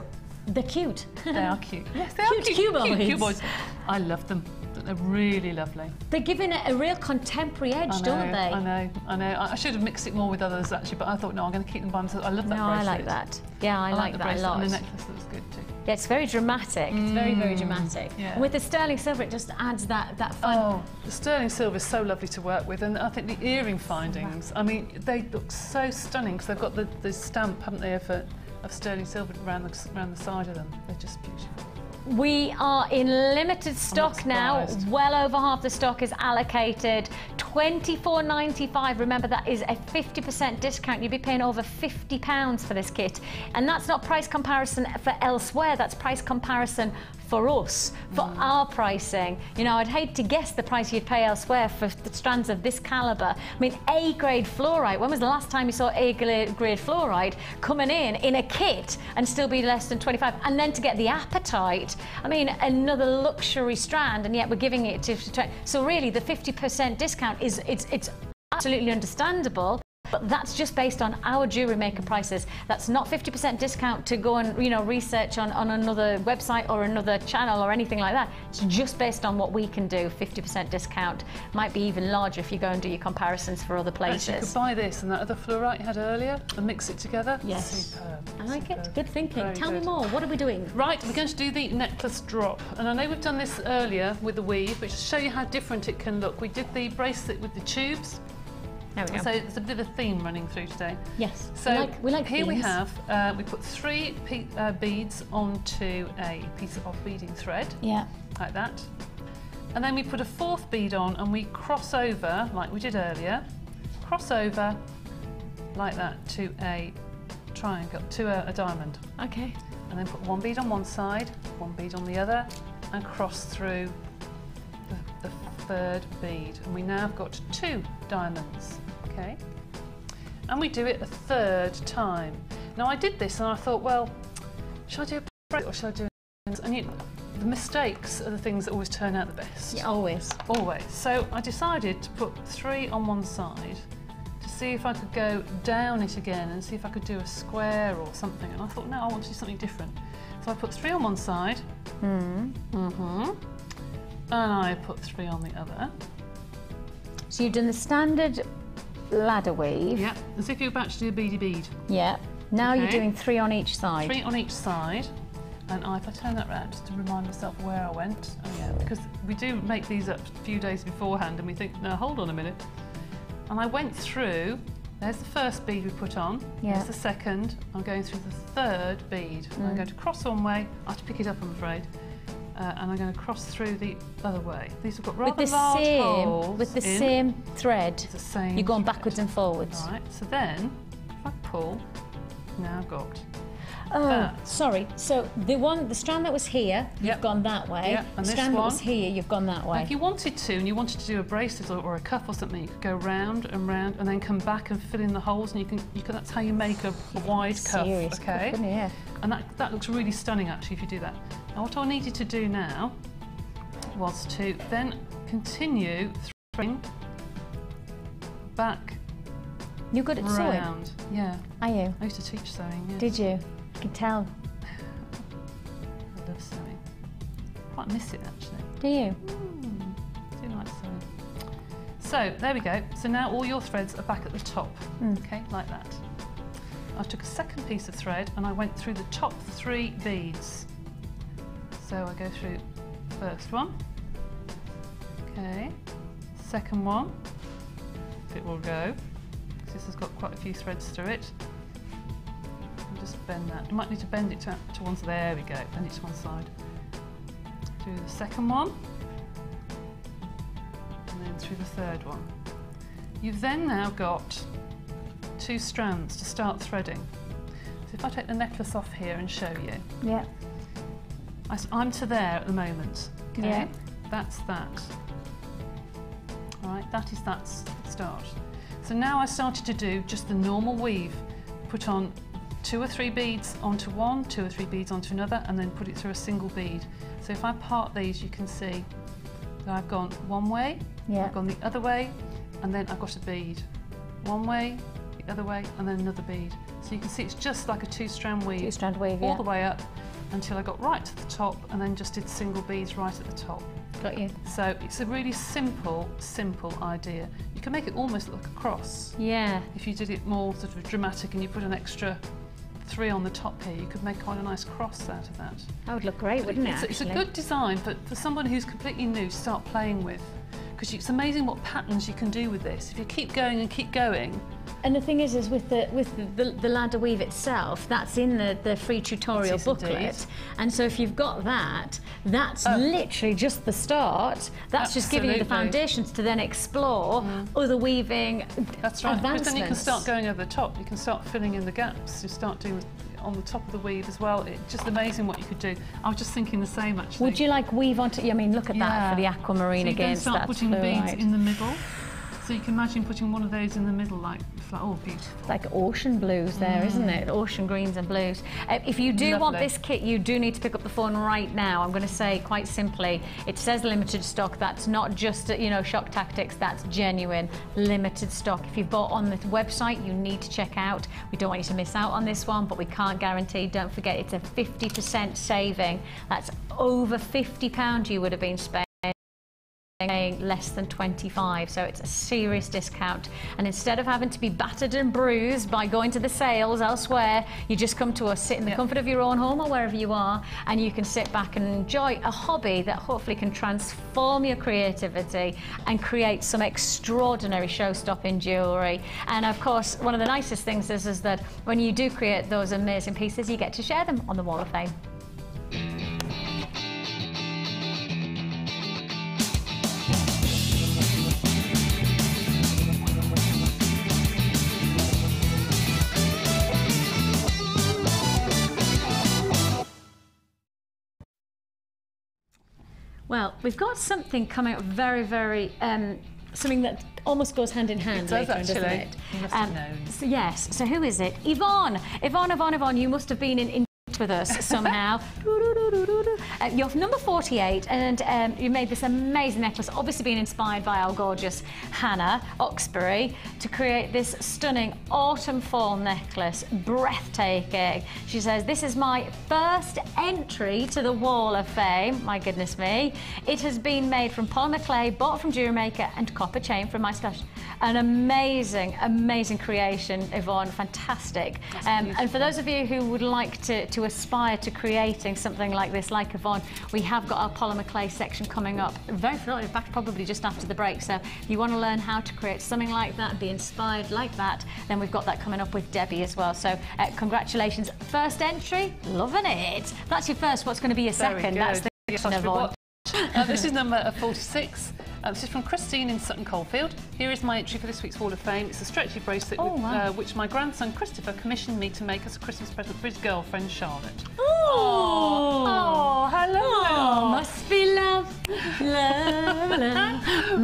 they're cute. They are cute. Yes, they are cute. Cute boys. I love them. They're really lovely. They're giving it a real contemporary edge, don't they? I know. I should have mixed it more with others actually, but I thought, no, I'm going to keep them by themselves. I love that bracelet. I like that. Yeah, I like that a lot. And the necklace looks good too. Yeah, it's very dramatic. It's very, very dramatic. Yeah. And with the sterling silver, it just adds that fun. Oh, the sterling silver is so lovely to work with, and I think the earring findings, I mean, they look so stunning because they've got the stamp, haven't they, of sterling silver around the side of them. They're just beautiful. We are in limited stock now. Well over half the stock is allocated. $24.95. Remember, that is a 50% discount. You'd be paying over £50 for this kit. And that's not price comparison for elsewhere. That's price comparison for us, for our pricing. You know, I'd hate to guess the price you'd pay elsewhere for the strands of this calibre. I mean, A-grade fluorite. When was the last time you saw A-grade fluorite coming in a kit and still be less than 25? And then to get the apatite, I mean, another luxury strand, and yet we're giving it to so really the 50% discount is it's absolutely understandable. But that's just based on our Jewellery Maker prices. That's not 50% discount to go and, you know, research on another website or another channel or anything like that. It's just based on what we can do. 50% discount might be even larger if you go and do your comparisons for other places. Actually, you could buy this and that other fluorite you had earlier and mix it together. Yes. Superb. I like it. Good thinking. Very Tell me good. more. What are we doing? Right, we're going to do the necklace drop. And I know we've done this earlier with the weave, but to show you how different it can look, we did the bracelet with the tubes. There we go. So there's a bit of a theme running through today. Yes. So we like here we themes. have, we put 3 beads onto a piece of beading thread. Yeah. Like that. And then we put a 4th bead on and we cross over, like we did earlier, cross over like that to a triangle, to a diamond. Okay. And then put 1 bead on one side, 1 bead on the other, and cross through the 3rd bead. And we now have got 2 diamonds. Okay, and we do it a 3rd time. Now I did this and I thought, well, should I do a bracelet or should I do the mistakes are the things that always turn out the best. Yeah, always. Always. So I decided to put 3 on one side to see if I could go down it again and see if I could do a square or something. And I thought, no, I want to do something different. So I put 3 on one side. And I put 3 on the other. So you've done the standard ladder weave. Yeah, as if you're about to do a beady bead. Yeah. Now you're Okay. doing 3 on each side. 3 on each side. And if I turn that round just to remind myself where I went. Oh yeah, because we do make these up a few days beforehand and we think, no, hold on a minute. And I went through, there's the 1st bead we put on, Yeah. there's the 2nd, I'm going through the 3rd bead. And I'm going to cross one way, I have to pick it up I'm afraid. And I'm going to cross through the other way. These have got rather large holes with the in. same thread. It's the same You're going thread. backwards and forwards. Right, so then, if I pull, now I've got Oh, that. sorry. So the strand that was here, you've Yep. gone that way. Yep, and The this strand that one- was here, you've gone that Now, way. if you wanted to, and you wanted to do a bracelet or a cuff or something, you could go round and round and then come back and fill in the holes, and you can that's how you make a wide cuff, Serious okay? cuff, isn't it? Yeah. And that looks really stunning actually if you do that. Now what I needed to do now was to then continue throwing back You're good at sewing, round. Yeah, are you? I used to teach sewing. Yes. Did you? I can tell. I love sewing. Quite miss it actually. Do you? I do like sewing. So there we go. So now all your threads are back at the top. Okay, like that. I took a 2nd piece of thread and I went through the top 3 beads. So I go through the 1st one. Okay. 2nd one. If it will go. Because this has got quite a few threads through it. And just bend that. You might need to bend it to one side. There we go. Bend it to one side. Do the 2nd one. And then through the 3rd one. You've then now got 2 strands to start threading. So if I take the necklace off here and show you. Yeah. I'm to there at the moment. Okay? Yeah. That's that. All right, that is that start. So now I started to do just the normal weave. Put on 2 or 3 beads onto one, 2 or 3 beads onto another, and then put it through a single bead. So if I part these, you can see that I've gone one way, Yeah. I've gone the other way, and then I've got a bead. One way, the other way, and then another bead. So you can see it's just like a 2-strand weave. 2-strand weave, all yeah. the way up until I got right to the top, and then just did single beads right at the top. Got you. So it's a really simple idea. You can make it almost look like a cross. Yeah. If you did it more sort of dramatic and you put an extra 3 on the top here, you could make quite a nice cross out of that. That would look great, wouldn't it, It's a actually? good design, but for someone who's completely new to start playing with, because it's amazing what patterns you can do with this. If you keep going and keep going. And the thing is with the ladder weave itself, that's in the free tutorial It is booklet. indeed. And so if you've got that, that's literally just the start. That's just giving you the Absolutely. foundations to then explore other weaving That's right, because then you can advancements. start going over the top. You can start filling in the gaps. You start doing on the top of the weave as well. It's just amazing what you could do. I was just thinking the same, actually. Would you like weave onto? I mean, look at that for the aquamarine so against start that putting beads fluorite. in the middle. So you can imagine putting one of those in the middle, like, oh, beautiful. Like ocean blues there, isn't it? Ocean greens and blues. If you do want Lovely. this kit, you do need to pick up the phone right now. I'm going to say quite simply, it says limited stock. That's not just, shock tactics. That's genuine limited stock. If you've bought on the website, you need to check out. We don't want you to miss out on this one, but we can't guarantee. Don't forget, it's a 50% saving. That's over £50 you would have been spending. Less than 25, so it's a serious discount. And instead of having to be battered and bruised by going to the sales elsewhere, you just come to us, sit in the comfort of your own home or wherever you are, and you can sit back and enjoy a hobby that hopefully can transform your creativity and create some extraordinary show-stopping jewellery. And of course, one of the nicest things is that when you do create those amazing pieces, you get to share them on the Wall of Fame. Well, we've got something coming up very, something that almost goes hand in hand It does, later, doesn't actually. it? You must have known. So yes, so who is it? Yvonne, you must have been in with us somehow. You're number 48, and you made this amazing necklace, obviously being inspired by our gorgeous Hannah Oxbury, to create this stunning autumn fall necklace. Breathtaking. She says, this is my first entry to the Wall of Fame. My goodness me. It has been made from polymer clay, bought from Jewellery Maker, and copper chain from my stash. An amazing creation, Yvonne. Fantastic. And for those of you who would like to aspire to creating something like this, like Yvonne, we have got our polymer clay section coming up very shortly, in fact probably just after the break. So if you want to learn how to create something like that, be inspired like that, then we've got that coming up with Debbie as well. So congratulations. First entry, loving it. That's your first. What's going to be your second? That's the question, Yvonne. This is number 46. This is from Christine in Sutton Coldfield. Here is my entry for this week's Wall of Fame. It's a stretchy bracelet which my grandson Christopher commissioned me to make as a Christmas present for his girlfriend Charlotte. Oh, hello. Oh, must be love, love.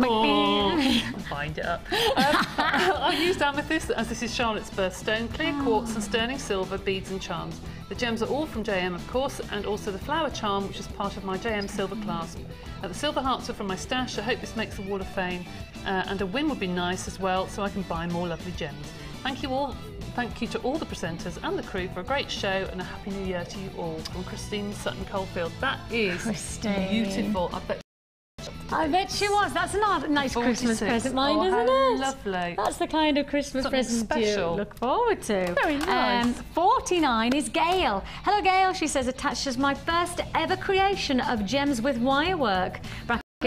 I'll find it up. I used amethyst, as this is Charlotte's birthstone, clear quartz and sterling silver, beads and charms. The gems are all from JM, of course, and also the flower charm, which is part of my JM silver clasp. The silver hearts are from my stash. I hope this makes the Wall of Fame, and a win would be nice as well, so I can buy more lovely gems. Thank you all. Thank you to all the presenters and the crew for a great show, and a happy new year to you all. From Christine Sutton Coldfield. That is beautiful. I bet she was. That's a nice 46. Christmas present, isn't it? Lovely. That's the kind of Christmas Something present special. you look forward to. Very nice. 49 is Gail. Hello, Gail. She says, attached as my first ever creation of gems with wirework.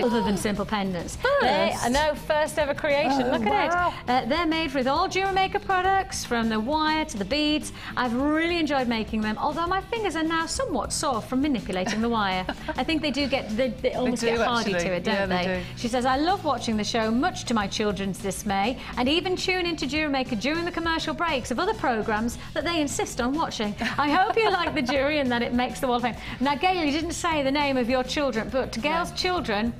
Other than simple pendants. First? I know, first ever creation. Oh, Look wow. at it. They're made with all Jewellery Maker products, from the wire to the beads. I've really enjoyed making them, although my fingers are now somewhat sore from manipulating the wire. I think they do get, they almost get hardy to it, don't they? Do. She says, I love watching the show, much to my children's dismay, and even tune into Jewellery Maker during the commercial breaks of other programmes that they insist on watching. I hope you like the jewellery and that it makes the wall of fame. Now, Gail, you didn't say the name of your children, but to Gail's children,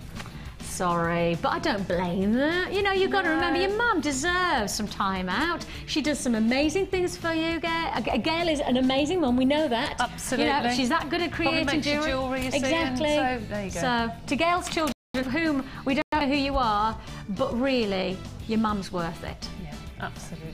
sorry, but I don't blame them. You know, you've got to remember your mum deserves some time out. She does some amazing things for you, Gail. Gail is an amazing mum, we know that. Absolutely. You know, she's that good at creating jewellery. Exactly. So, there you go. So, to Gail's children, of whom we don't know who you are, but really, your mum's worth it. Yeah, absolutely.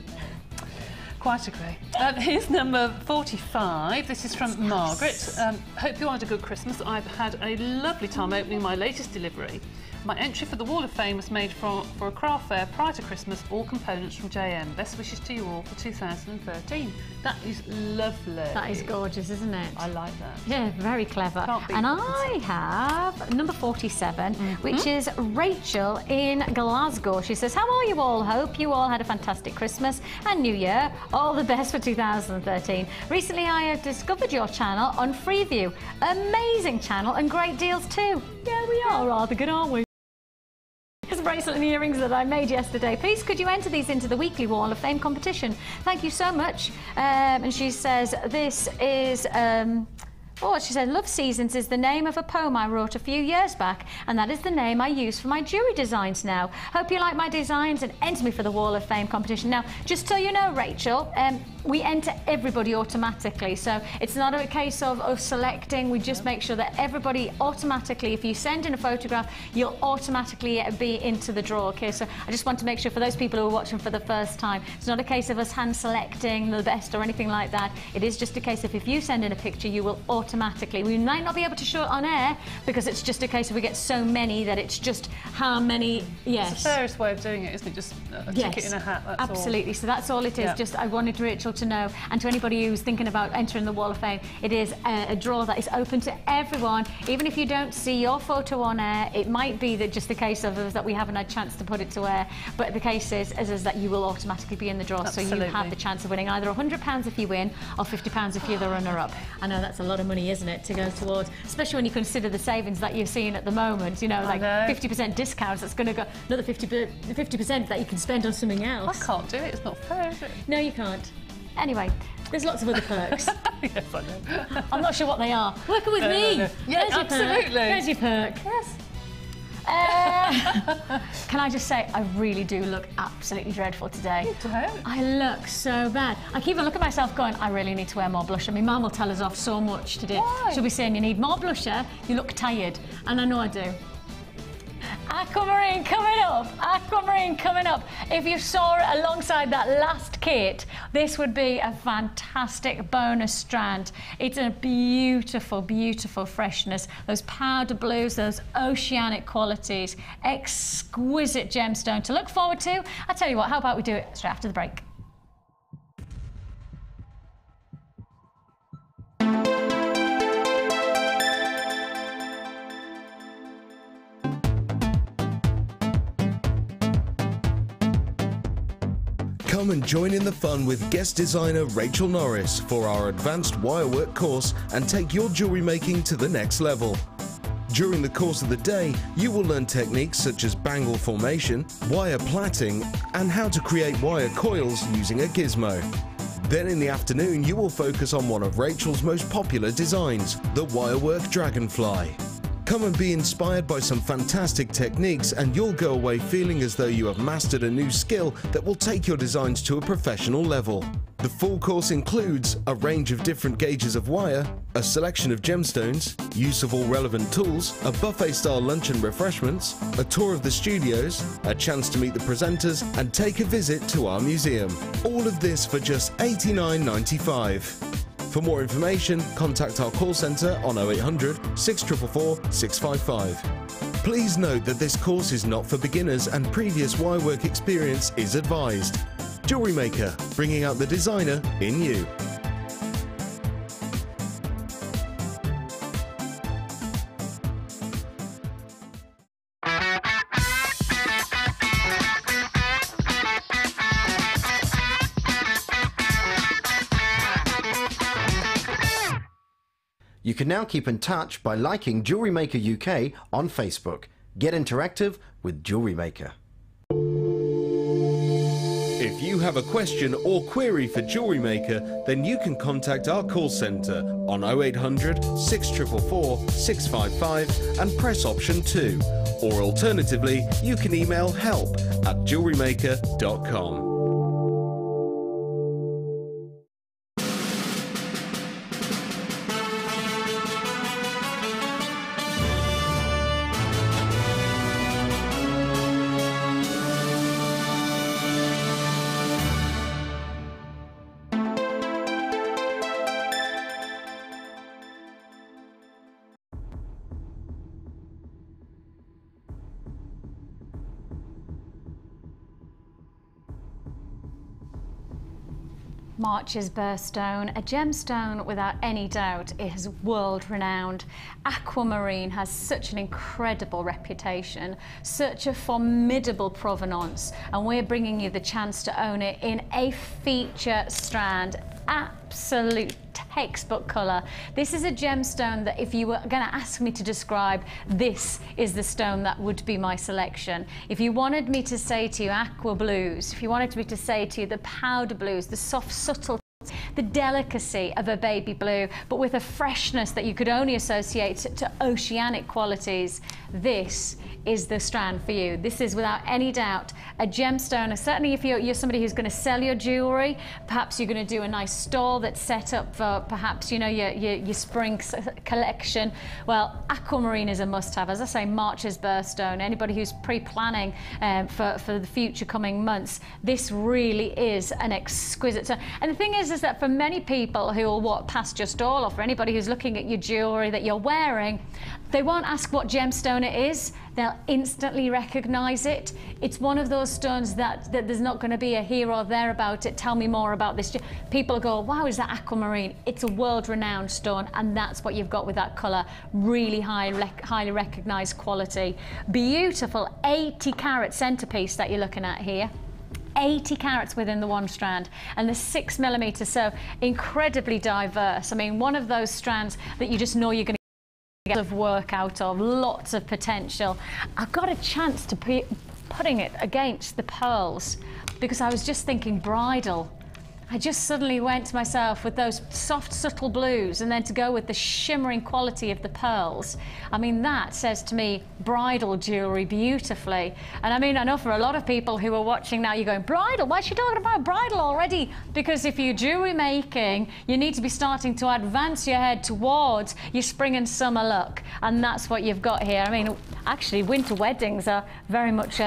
Quite agree. Here's number 45. This is from Margaret. Hope you all had a good Christmas. I've had a lovely time opening my latest delivery. My entry for the Wall of Fame was made for a craft fair prior to Christmas, all components from JM. Best wishes to you all for 2013. That is lovely. That is gorgeous, isn't it? I like that. Yeah, very clever. And I have number 47, which is Rachel in Glasgow. She says, how are you all? Hope you all had a fantastic Christmas and New Year. All the best for 2013. Recently, I have discovered your channel on Freeview. Amazing channel and great deals too. Yeah, we are rather good, aren't we? Bracelet and earrings that I made yesterday. Please could you enter these into the weekly Wall of Fame competition? Thank you so much. And she says this is she said, Love Seasons is the name of a poem I wrote a few years back, and that is the name I use for my jewellery designs now. Hope you like my designs and enter me for the Wall of Fame competition. Now, just so you know, Rachel, we enter everybody automatically, so it's not a case of selecting. We just make sure that everybody automatically, if you send in a photograph, you'll automatically be into the draw, okay? So I just want to make sure for those people who are watching for the first time, it's not a case of us hand selecting the best or anything like that. It is just a case of if you send in a picture, you will automatically. We might not be able to show it on air because it's just a case of we get so many that it's just how many, yes. It's the fairest way of doing it, isn't it? Just a ticket in a hat, that's absolutely. all. So that's all it is. Yeah. Just I wanted Rachel to know, and to anybody who's thinking about entering the Wall of Fame, it is a draw that is open to everyone. Even if you don't see your photo on air, it might be that just the case of that we haven't had a chance to put it to air, but the case is that you will automatically be in the draw. Absolutely. So you have the chance of winning either £100 if you win or £50 if you're the runner-up. I know that's a lot of money, isn't it, to go towards, especially when you consider the savings that you're seeing at the moment, you know, like 50% discounts, that's going to go another 50% that you can spend on something else. I can't do it, it's not fair, is it? No, you can't. Anyway, there's lots of other perks. Yes, I know. I'm not sure what they are. Working with me. No. Yeah, absolutely. There's your perk. Yes. Can I just say, I really do look absolutely dreadful today. You don't. I look so bad. I keep on looking at myself going, I really need to wear more blusher. My mum will tell us off so much to do. Why? She'll be saying, you need more blusher, you look tired. And I know I do. Aquamarine coming up. Aquamarine coming up. If you saw it alongside that last kit, this would be a fantastic bonus strand. It's a beautiful, beautiful freshness. Those powder blues, those oceanic qualities, exquisite gemstone to look forward to. I tell you what, how about we do it straight after the break? Come and join in the fun with guest designer Rachel Norris for our advanced wirework course and take your jewellery making to the next level. During the course of the day, you will learn techniques such as bangle formation, wire plaiting, and how to create wire coils using a gizmo. Then in the afternoon, you will focus on one of Rachel's most popular designs, the Wirework Dragonfly. Come and be inspired by some fantastic techniques, and you'll go away feeling as though you have mastered a new skill that will take your designs to a professional level. The full course includes a range of different gauges of wire, a selection of gemstones, use of all relevant tools, a buffet-style lunch and refreshments, a tour of the studios, a chance to meet the presenters, and take a visit to our museum. All of this for just $89.95. For more information, contact our call centre on 0800 644 655. Please note that this course is not for beginners and previous wirework experience is advised. Jewellery Maker, bringing out the designer in you. You can now keep in touch by liking Jewellery Maker UK on Facebook. Get interactive with Jewellery Maker. If you have a question or query for Jewellery Maker, then you can contact our call centre on 0800 6444 655 and press option 2. Or alternatively, you can email help@jewellerymaker.com. March's birthstone, a gemstone without any doubt is world-renowned. Aquamarine has such an incredible reputation, such a formidable provenance, and we're bringing you the chance to own it in a feature strand. Absolute textbook colour. This is a gemstone that if you were going to ask me to describe, this is the stone that would be my selection. If you wanted me to say to you aqua blues, if you wanted me to say to you the powder blues, the soft, subtle, the delicacy of a baby blue, but with a freshness that you could only associate to oceanic qualities, this is the strand for you. This is without any doubt a gemstone. Certainly if you're somebody who's going to sell your jewellery, perhaps you're going to do a nice stall that's set up for perhaps, you know, your spring collection. Well, Aquamarine is a must-have. As I say, March's birthstone. Anybody who's pre-planning for the future coming months, this really is an exquisite stone. And the thing is that for many people who will walk past your stall, or for anybody who's looking at your jewellery that you're wearing, they won't ask what gemstone it is. They'll instantly recognise it. It's one of those stones that there's not going to be a here or there about it. Tell me more about this. People go, wow, is that Aquamarine? It's a world-renowned stone, and that's what you've got with that colour. Really highly recognised quality. Beautiful 80 carat centrepiece that you're looking at here. 80 carats within the one strand, and the 6mm, so incredibly diverse. I mean, one of those strands that you just know you're going to get of work out of, lots of potential. I got a chance to putting it against the pearls because I was just thinking bridal. I just suddenly went to myself with those soft, subtle blues, and then to go with the shimmering quality of the pearls. I mean, that says to me bridal jewellery beautifully. And I mean, I know for a lot of people who are watching now, you're going, bridal? Why is she talking about bridal already? Because if you're jewellery making, you need to be starting to advance your head towards your spring and summer look. And that's what you've got here. I mean, actually, winter weddings are very much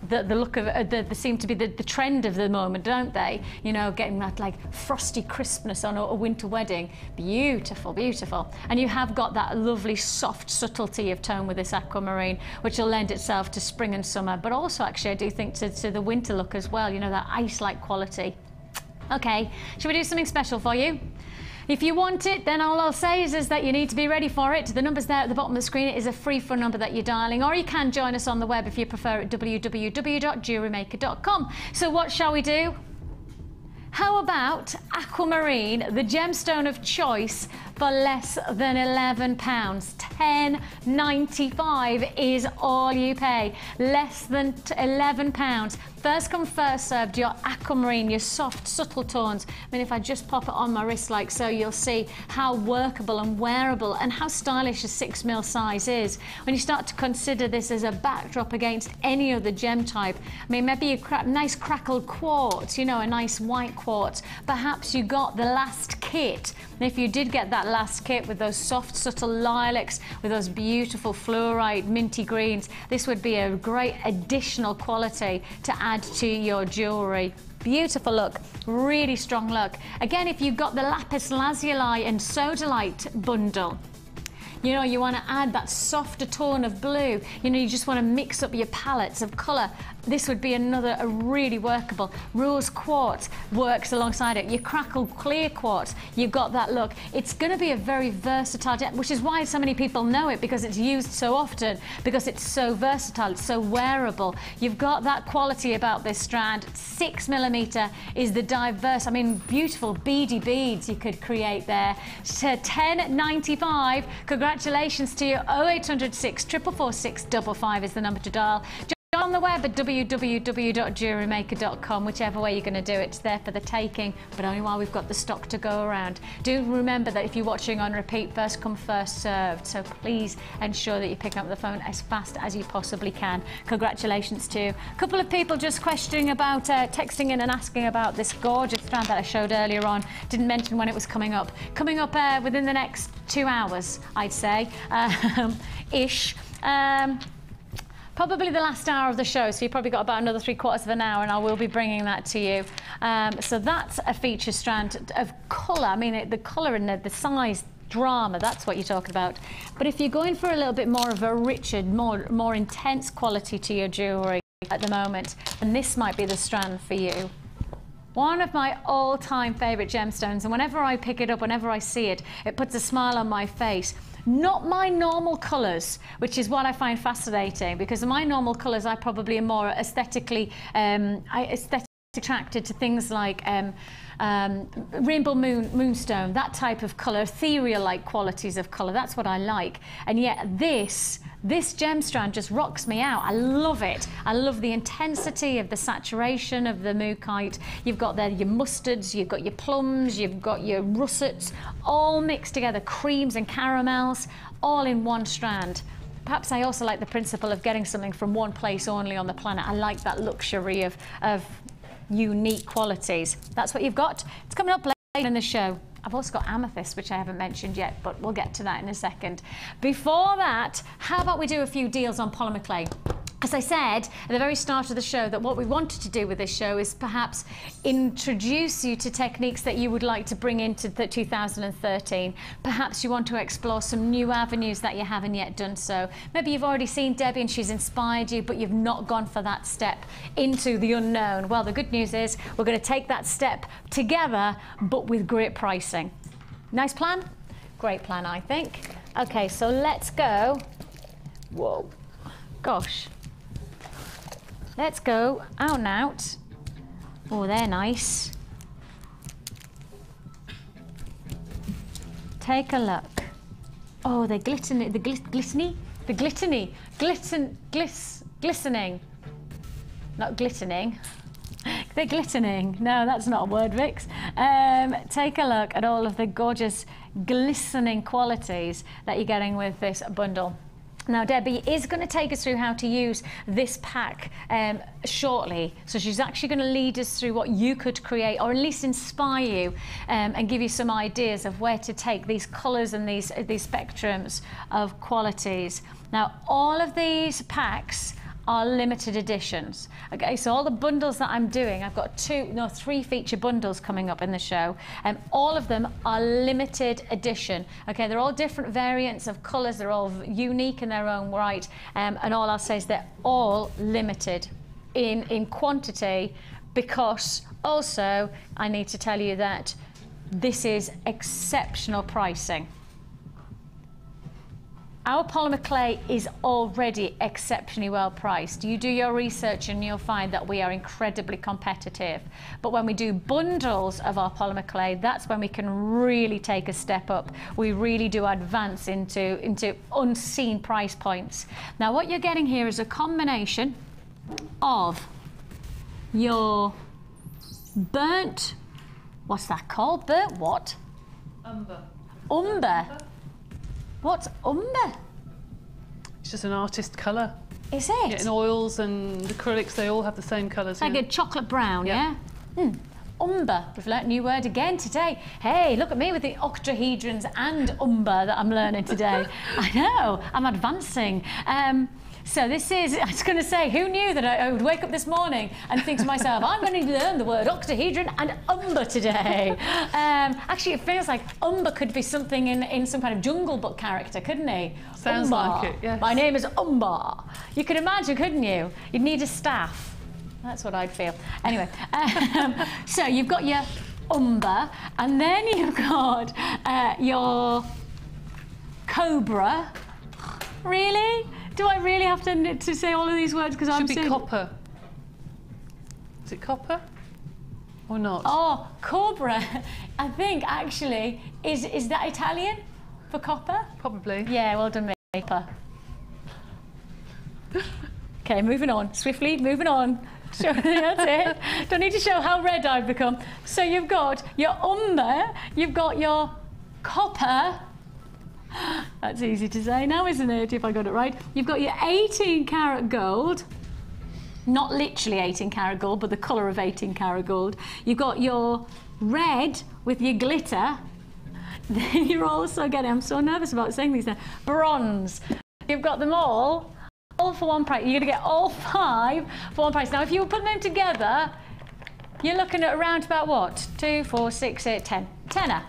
the look of they seem to be the trend of the moment, don't they? You know, getting that like frosty crispness on a winter wedding. Beautiful, beautiful. And you have got that lovely soft subtlety of tone with this Aquamarine, which will lend itself to spring and summer, but also actually I do think to the winter look as well, you know, that ice-like quality. Okay, shall we do something special for you? If you want it, then all I'll say is that you need to be ready for it. The number's there at the bottom of the screen. It is a free phone number that you're dialing, or you can join us on the web if you prefer at www.jewellerymaker.com. So what shall we do? How about Aquamarine, the gemstone of choice, for less than £11? £10.95 is all you pay. Less than £11. First come, first served, your Aquamarine, your soft, subtle tones. I mean, if I just pop it on my wrist like so, you'll see how workable and wearable and how stylish a 6mm size is. When you start to consider this as a backdrop against any other gem type, I mean, maybe a nice crackled quartz, you know, a nice white quartz. Perhaps you got the last kit. And if you did get that last kit with those soft, subtle lilacs, with those beautiful fluorite, minty greens, this would be a great additional quality to add to your jewellery. Beautiful look, really strong look. Again, if you've got the lapis lazuli and sodalite bundle, you know, you want to add that softer tone of blue, you know, you just want to mix up your palettes of colour, this would be a really workable. Rose quartz works alongside it. Your crackle clear quartz, you've got that look. It's going to be a very versatile, which is why so many people know it, because it's used so often, because it's so versatile, it's so wearable. You've got that quality about this strand. 6mm is the diverse, I mean, beautiful beady beads you could create there. So $10.95. Congratulations to you. 0800 6 444 655 is the number to dial. On the web at www.jewellerymaker.com, whichever way you're going to do it, it's there for the taking, but only while we've got the stock to go around. Do remember that if you're watching on repeat, first come, first served, so please ensure that you pick up the phone as fast as you possibly can. Congratulations to you. A couple of people just questioning about, texting in and asking about this gorgeous strand that I showed earlier on. Didn't mention when it was coming up. Coming up within the next 2 hours, I'd say, ish. Probably the last hour of the show, so you've probably got about another 3/4 of an hour, and I will be bringing that to you. So that's a feature strand of colour. I mean, the colour and the size, drama, that's what you're talking about. But if you're going for a little bit more of a richer, more intense quality to your jewellery at the moment, and this might be the strand for you. One of my all-time favourite gemstones, and whenever I pick it up, whenever I see it, it puts a smile on my face. Not my normal colours, which is what I find fascinating, because my normal colours, I probably am more aesthetically attracted to things like rainbow moonstone, that type of colour, ethereal-like qualities of colour. That's what I like. And yet this gem strand just rocks me out. I love it. I love the intensity of the saturation of the mookaite. You've got there your mustards, you've got your plums, you've got your russets, all mixed together, creams and caramels, all in one strand. Perhaps I also like the principle of getting something from one place only on the planet. I like that luxury of unique qualities. That's what you've got. It's coming up later in the show. I've also got Amethyst, which I haven't mentioned yet, but we'll get to that in a second. Before that, how about we do a few deals on polymer clay? As I said at the very start of the show, that what we wanted to do with this show is perhaps introduce you to techniques that you would like to bring into 2013. Perhaps you want to explore some new avenues that you haven't yet done so. Maybe you've already seen Debbie and she's inspired you, but you've not gone for that step into the unknown. Well, the good news is we're going to take that step together, but with great pricing. Nice plan? Great plan, I think. Okay, so let's go. Whoa, gosh. Let's go out and out. Oh, they're nice. Take a look. Oh, they're glistening. The glistening. Glistening. Not glistening. They're glistening. No, that's not a word, Vix. Take a look at all of the gorgeous glistening qualities that you're getting with this bundle. Now, Debbie is going to take us through how to use this pack shortly. So she's actually going to lead us through what you could create, or at least inspire you and give you some ideas of where to take these colours and these spectrums of qualities. Now, all of these packs are limited editions. Okay, so all the bundles that I'm doing, I've got 3 feature bundles coming up in the show, and all of them are limited edition. Okay, they're all different variants of colours, they're all unique in their own right, and all I'll say is they're all limited in quantity, because also I need to tell you that this is exceptional pricing. Our polymer clay is already exceptionally well priced. You do your research and you'll find that we are incredibly competitive. But when we do bundles of our polymer clay, that's when we can really take a step up. We really do advance into unseen price points. Now, what you're getting here is a combination of your burnt, what's that called? Burnt what? Umber. Umber. What's umber? It's just an artist colour. Is it? Yeah, in oils and acrylics, they all have the same colours. Like a chocolate brown, yeah? Umber. We've learnt a new word again today. Hey, look at me with the octahedrons and umber that I'm learning today. I know, I'm advancing. So this is, I was going to say, who knew that I would wake up this morning and think to myself, I'm going to learn the word octahedron and umber today. Actually, it feels like umber could be something in some kind of Jungle Book character, couldn't he? Sounds Umber. like it, yes. My name is Umber. You could imagine, couldn't you? You'd need a staff. That's what I'd feel. Anyway, so you've got your umber, and then you've got your cobra. Really? Do I really have to say all of these words? Because I'm saying... Should be copper. Is it copper? Or not? Oh, cobra. I think, actually, is that Italian for copper? Probably. Yeah, well done, Maper. Okay, moving on. Swiftly, moving on. That's it. Don't need to show how red I've become. So you've got your umber, you've got your copper. That's easy to say now, isn't it, if I got it right? You've got your 18 karat gold. Not literally 18 karat gold, but the colour of 18 karat gold. You've got your red with your glitter. Then you're also getting, I'm so nervous about saying these now, bronze. You've got them all for one price. You're going to get all 5 for one price. Now, if you were putting them together, you're looking at around about what? 2, 4, 6, 8, 10. Tenner.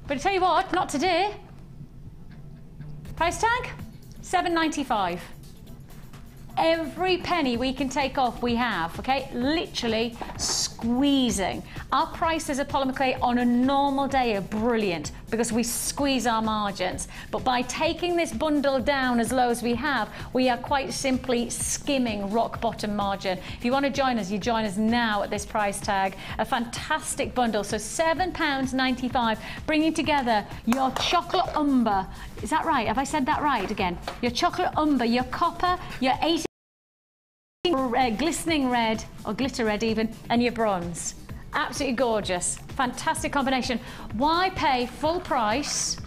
But I tell you what, not today. Price tag? $7.95. Every penny we can take off, we have, okay? Literally squeezing. Our prices of polymer clay on a normal day are brilliant because we squeeze our margins. But by taking this bundle down as low as we have, we are quite simply skimming rock bottom margin. If you want to join us, you join us now at this price tag. A fantastic bundle. So £7.95, bringing together your chocolate umber. Is that right? Have I said that right again? Your chocolate umber, your copper, your 18 glistening red, or glitter red even, and your bronze. Absolutely gorgeous. Fantastic combination. Why pay full price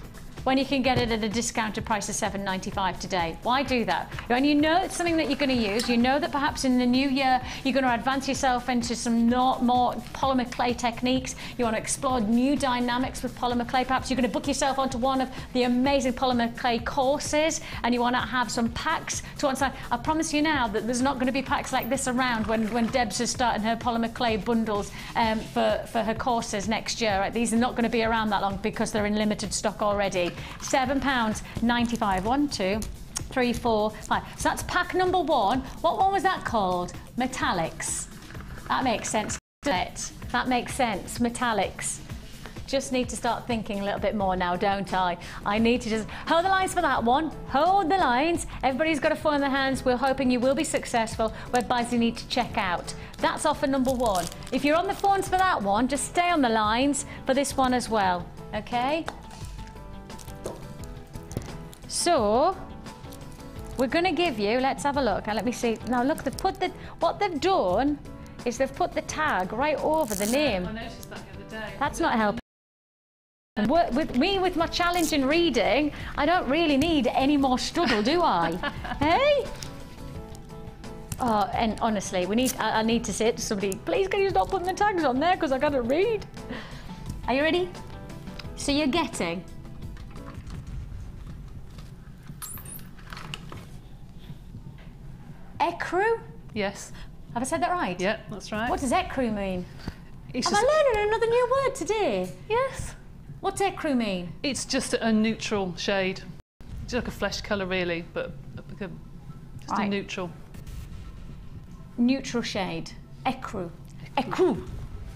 when you can get it at a discounted price of $7.95 today? Why do that? When you know it's something that you're going to use, you know that perhaps in the new year you're going to advance yourself into some more polymer clay techniques, you want to explore new dynamics with polymer clay, perhaps you're going to book yourself onto one of the amazing polymer clay courses and you want to have some packs to one side. I promise you now that there's not going to be packs like this around when Deb's is starting her polymer clay bundles for her courses next year. Right? These are not going to be around that long because they're in limited stock already. £7.95. 1, 2, 3, 4, 5. So that's pack number 1. What one was that called? Metallics. That makes sense, doesn't it? That makes sense. Metallics. Just need to start thinking a little bit more now, don't I? I need to just hold the lines for that one. Hold the lines. Everybody's got a phone in their hands. We're hoping you will be successful. Websites you need to check out. That's offer number 1. If you're on the phones for that one, just stay on the lines for this one as well. Okay? So, we're going to give you, let's have a look. Now, let me see. Now, look, what they've done is they've put the tag right over the name. I noticed that the other day. That's not helping. With my challenge in reading, I don't really need any more struggle, do I? Hey? Oh, and honestly, I need to say to somebody, please can you stop putting the tags on there because I got to read. Are you ready? So you're getting ecru? Yes. Have I said that right? Yeah, that's right. What does ecru mean? Am I learning another new word today? Yes. What's ecru mean? It's just a neutral shade. It's like a flesh colour really, but just right. A neutral. Neutral shade. Ecru. Ecru.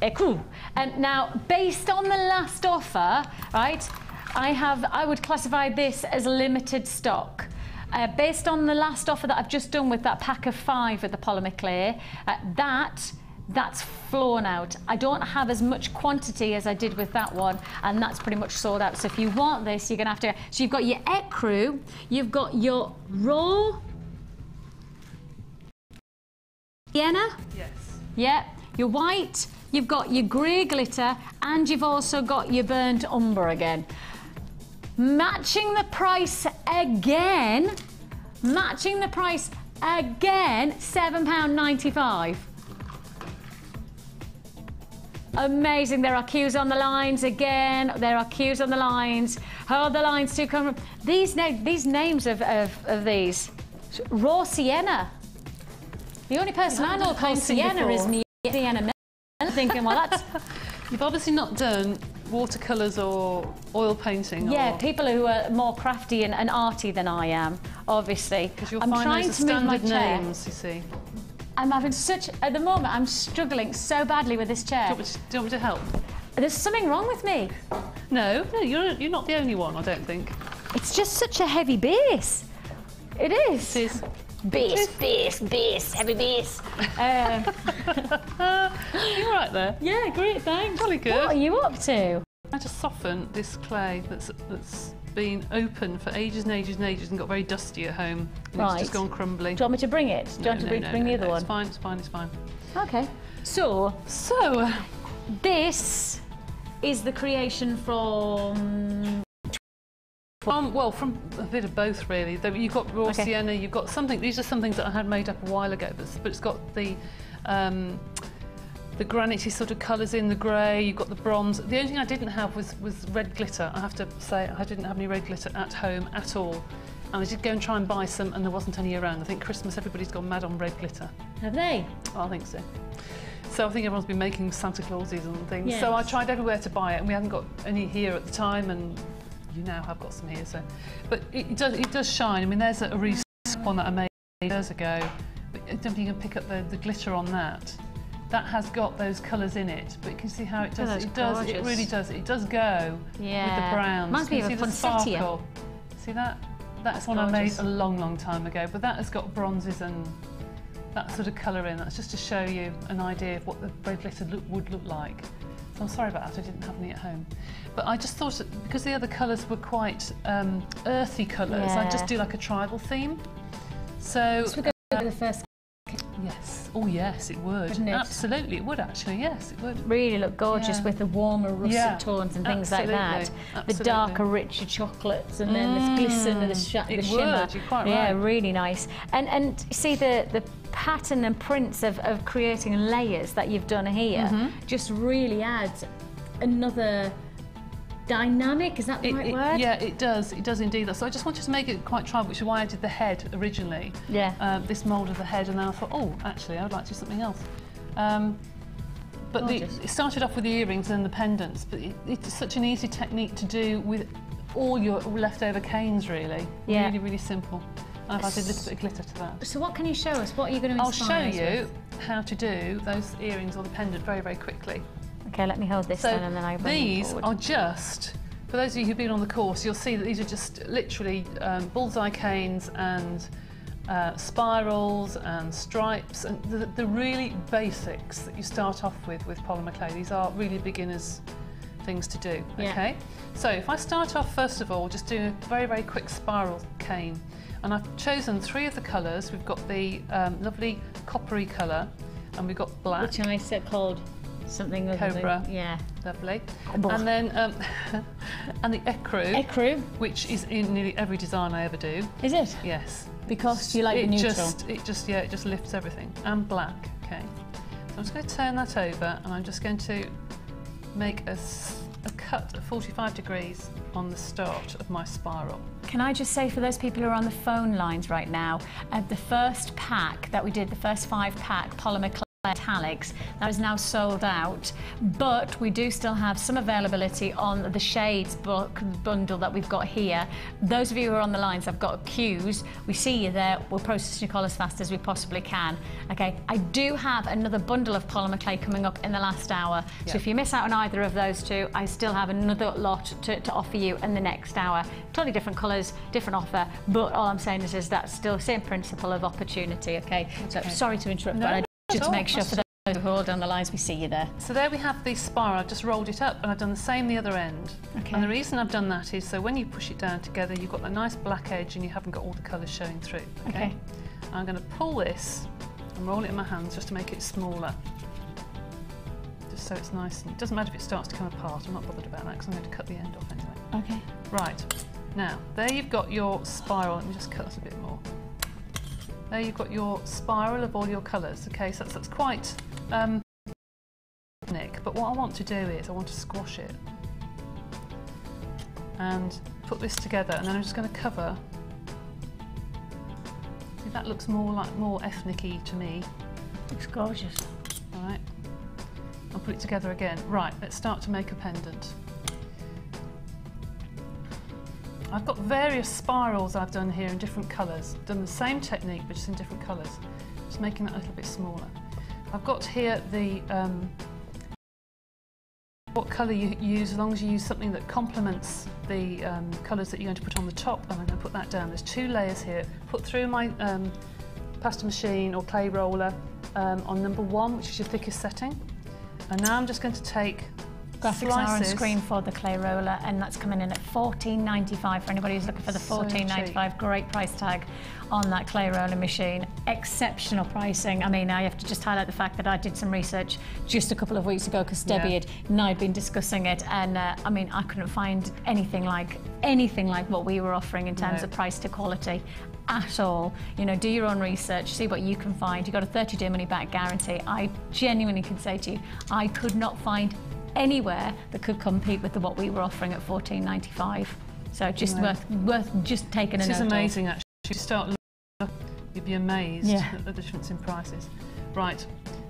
Ecru. And now, based on the last offer, right, I would classify this as limited stock. Based on the last offer that I've just done with that pack of 5 of the polymer clay, that's flown out. I don't have as much quantity as I did with that one, and that's pretty much sold out. So if you want this, you're going to have to... So you've got your ecru, you've got your raw sienna. Yes. Yeah. Your white, you've got your grey glitter, and you've also got your burnt umber again. Matching the price again, £7.95. Amazing. There are cues on the lines again. There are cues on the lines. How the lines do come. These names of these. Raw sienna. The only person I know called sienna is me. Enamel. I'm thinking, well, that's. You've obviously not done watercolours or oil painting. Yeah, or... people who are more crafty and arty than I am, obviously. Because you'll I'm find trying those to move my standard chair. names, you see. I'm having such. At the moment, I'm struggling so badly with this chair. Do you want me to help? There's something wrong with me. No, you're not the only one, I don't think. It's just such a heavy base. It is. It is. Bass, heavy bass. You're right there. Yeah, great, thanks. Jolly good. What are you up to? I just soften this clay that's been open for ages and ages and ages and got very dusty at home. And Right. It's just gone crumbly. Do you want me to bring it? Do you want to bring the other one? It's fine, it's fine, it's fine. Okay. So, So, this is the creation from... well, from a bit of both really. You've got raw Okay. sienna, you've got something, these are some things that I had made up a while ago, but it's got the granity sort of colours in, the grey, you've got the bronze. The only thing I didn't have was red glitter. I have to say, I didn't have any red glitter at home at all. And I did go and try and buy some and there wasn't any around. I think Christmas, everybody's gone mad on red glitter. Have they? I think so. So I think everyone's been making Santa Clauses and things. Yes. So I tried everywhere to buy it and we hadn't got any here at the time, and you now have got some here. So, but it does shine. I mean, there's a recent one that I made years ago. But I don't think you can pick up the glitter on that. That has got those colours in it, but you can see how it does. that's It gorgeous. really does. It does go with the browns. Reminds me You of can a see the poinsettia. sparkle. See that? That's one gorgeous. I made a long, long time ago. But that has got bronzes and that sort of colour in. That's just to show you an idea of what the red glitter would look like. So I'm sorry about that, I didn't have any at home. But I just thought, that because the other colours were quite earthy colours, I'd just do like a tribal theme. So We're going to go to the first. yes, oh yes, it would. Wouldn't it? Absolutely, it would actually, yes, it would. Really look gorgeous with the warmer russet tones and things like that. Absolutely. The darker, richer chocolates, and then this glisten and the shimmer. You're quite right. Yeah, really nice. And see the pattern and prints of creating layers that you've done here just really adds another dynamic. Is that the right word? Yeah, it does indeed. So I just wanted to make it quite tribal, which is why I did the head originally. Yeah. This mould of the head, and then I thought, oh, actually, I would like to do something else. But it started off with the earrings and the pendants, but it's such an easy technique to do with all your leftover canes, really. Yeah. Really, really simple. I've added a little bit of glitter to that. So what can you show us? What are you going to I'll inspire show us you with? how to do those earrings or the pendant very, very quickly. Okay, let me hold this then, and then I bring these them are forward. just, for those of you who've been on the course, you'll see that these are just literally bullseye canes and spirals and stripes, and the really basics that you start off with polymer clay. These are really beginners things to do. Yeah. Okay, so if I start off first of all just doing a very, very quick spiral cane, and I've chosen 3 of the colours. We've got the lovely coppery colour, and we've got black, Which I said called something other Cobra. than, yeah. lovely, Cobra. and then and the ecru, Ecru, which is in nearly every design I ever do. is it? Yes. Because you like the neutral. It just lifts everything. And black, okay. So I'm just going to turn that over, and I'm just going to make a cut at 45 degrees on the start of my spiral. Can I just say, for those people who are on the phone lines right now, the first pack that we did, the first 5-pack polymer clay metallics, that is now sold out, but we do still have some availability on the shades book bundle that we've got here. Those of you who are on the lines, I've got queues. We see you there. We'll process your call as fast as we possibly can. Okay, I do have another bundle of polymer clay coming up in the last hour. Yeah. So if you miss out on either of those two, I still have another lot to offer you in the next hour. Totally different colours, different offer, but all I'm saying is that's still the same principle of opportunity, okay? So sorry to interrupt, No, but I just to make sure that's for those who hold on the lines, we see you there. So there we have the spiral. I've just rolled it up, and I've done the same the other end. Okay. And the reason I've done that is so when you push it down together, you've got that nice black edge and you haven't got all the colours showing through. Okay. I'm going to pull this and roll it in my hands just to make it smaller. Just so it's nice. And it doesn't matter if it starts to come apart. I'm not bothered about that because I'm going to cut the end off anyway. Okay. Right. Now, there you've got your spiral. Let me just cut it a bit more. There you've got your spiral of all your colours. Okay, so that's quite ethnic, but But what I want to do is I want to squash it and put this together, and then I'm just going to cover. See, that looks more ethnic-y to me. Looks gorgeous. All right, I'll put it together again. Right, let's start to make a pendant. I've got various spirals I've done here in different colours. Done the same technique but just in different colours. Just making that a little bit smaller. I've got here the what colour you use, as long as you use something that complements the colours that you're going to put on the top, and I'm going to put that down. There's 2 layers here. Put through my pasta machine or clay roller on number 1, which is your thickest setting. And now I'm just going to take Graphics are on screen for the clay roller, and that's coming in at $14.95 for anybody who's looking for the $14.95. Great price tag on that clay roller machine. Exceptional pricing. I mean, I have to just highlight the fact that I did some research just a couple of weeks ago because Debbie and I had been discussing it, and I mean, I couldn't find anything like what we were offering in terms of price to quality at all. You know, do your own research, see what you can find. You've got a 30-day money-back guarantee. I genuinely can say to you, I could not find anywhere that could compete with what we were offering at $14.95. So just worth just taking a note. This is amazing, actually. If you start looking, you'd be amazed at the difference in prices. Right,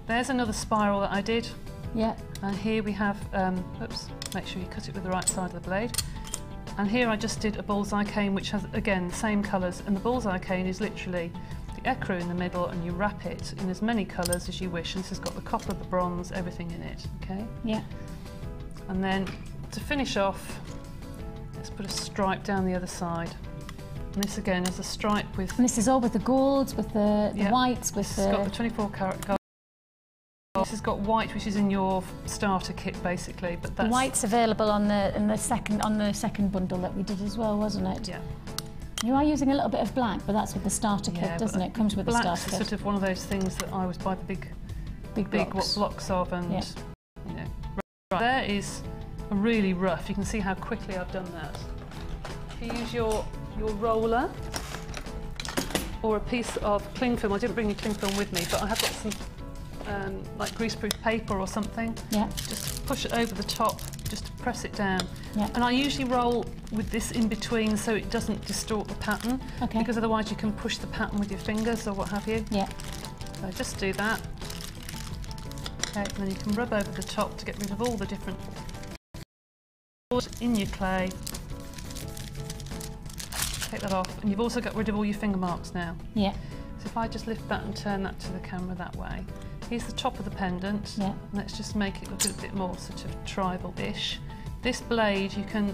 there's another spiral that I did. Yeah. And here we have, oops, make sure you cut it with the right side of the blade. And here I just did a bullseye cane, which has, again, the same colours. And the bullseye cane is literally the ecru in the middle, and you wrap it in as many colours as you wish. And this has got the copper, the bronze, everything in it, okay? Yeah. And then to finish off, let's put a stripe down the other side. And this again is a stripe with... And this is all with the golds, with the whites, with It's got the 24 karat gold. This has got white, which is in your starter kit basically, but that's... The white's available on the second bundle that we did as well, wasn't it? Yeah. You are using a little bit of black, but that's with the starter kit, doesn't it? Comes with the starter kit. Black's sort of one of those things that I always buy the big blocks of, and you know. Right, there is a really rough. You can see how quickly I've done that. If you use your roller or a piece of cling film, I didn't bring any cling film with me, but I have got some like greaseproof paper or something. Yeah. Just push it over the top, just to press it down. Yeah. And I usually roll with this in between so it doesn't distort the pattern. Okay. Because otherwise you can push the pattern with your fingers or what have you. Yeah. So just do that. Okay, and then you can rub over the top to get rid of all the different in your clay. Take that off, and you've also got rid of all your finger marks now. Yeah. So if I just lift that and turn that to the camera that way. Here's the top of the pendant. Yeah. Let's just make it look a bit more sort of tribal-ish. This blade you can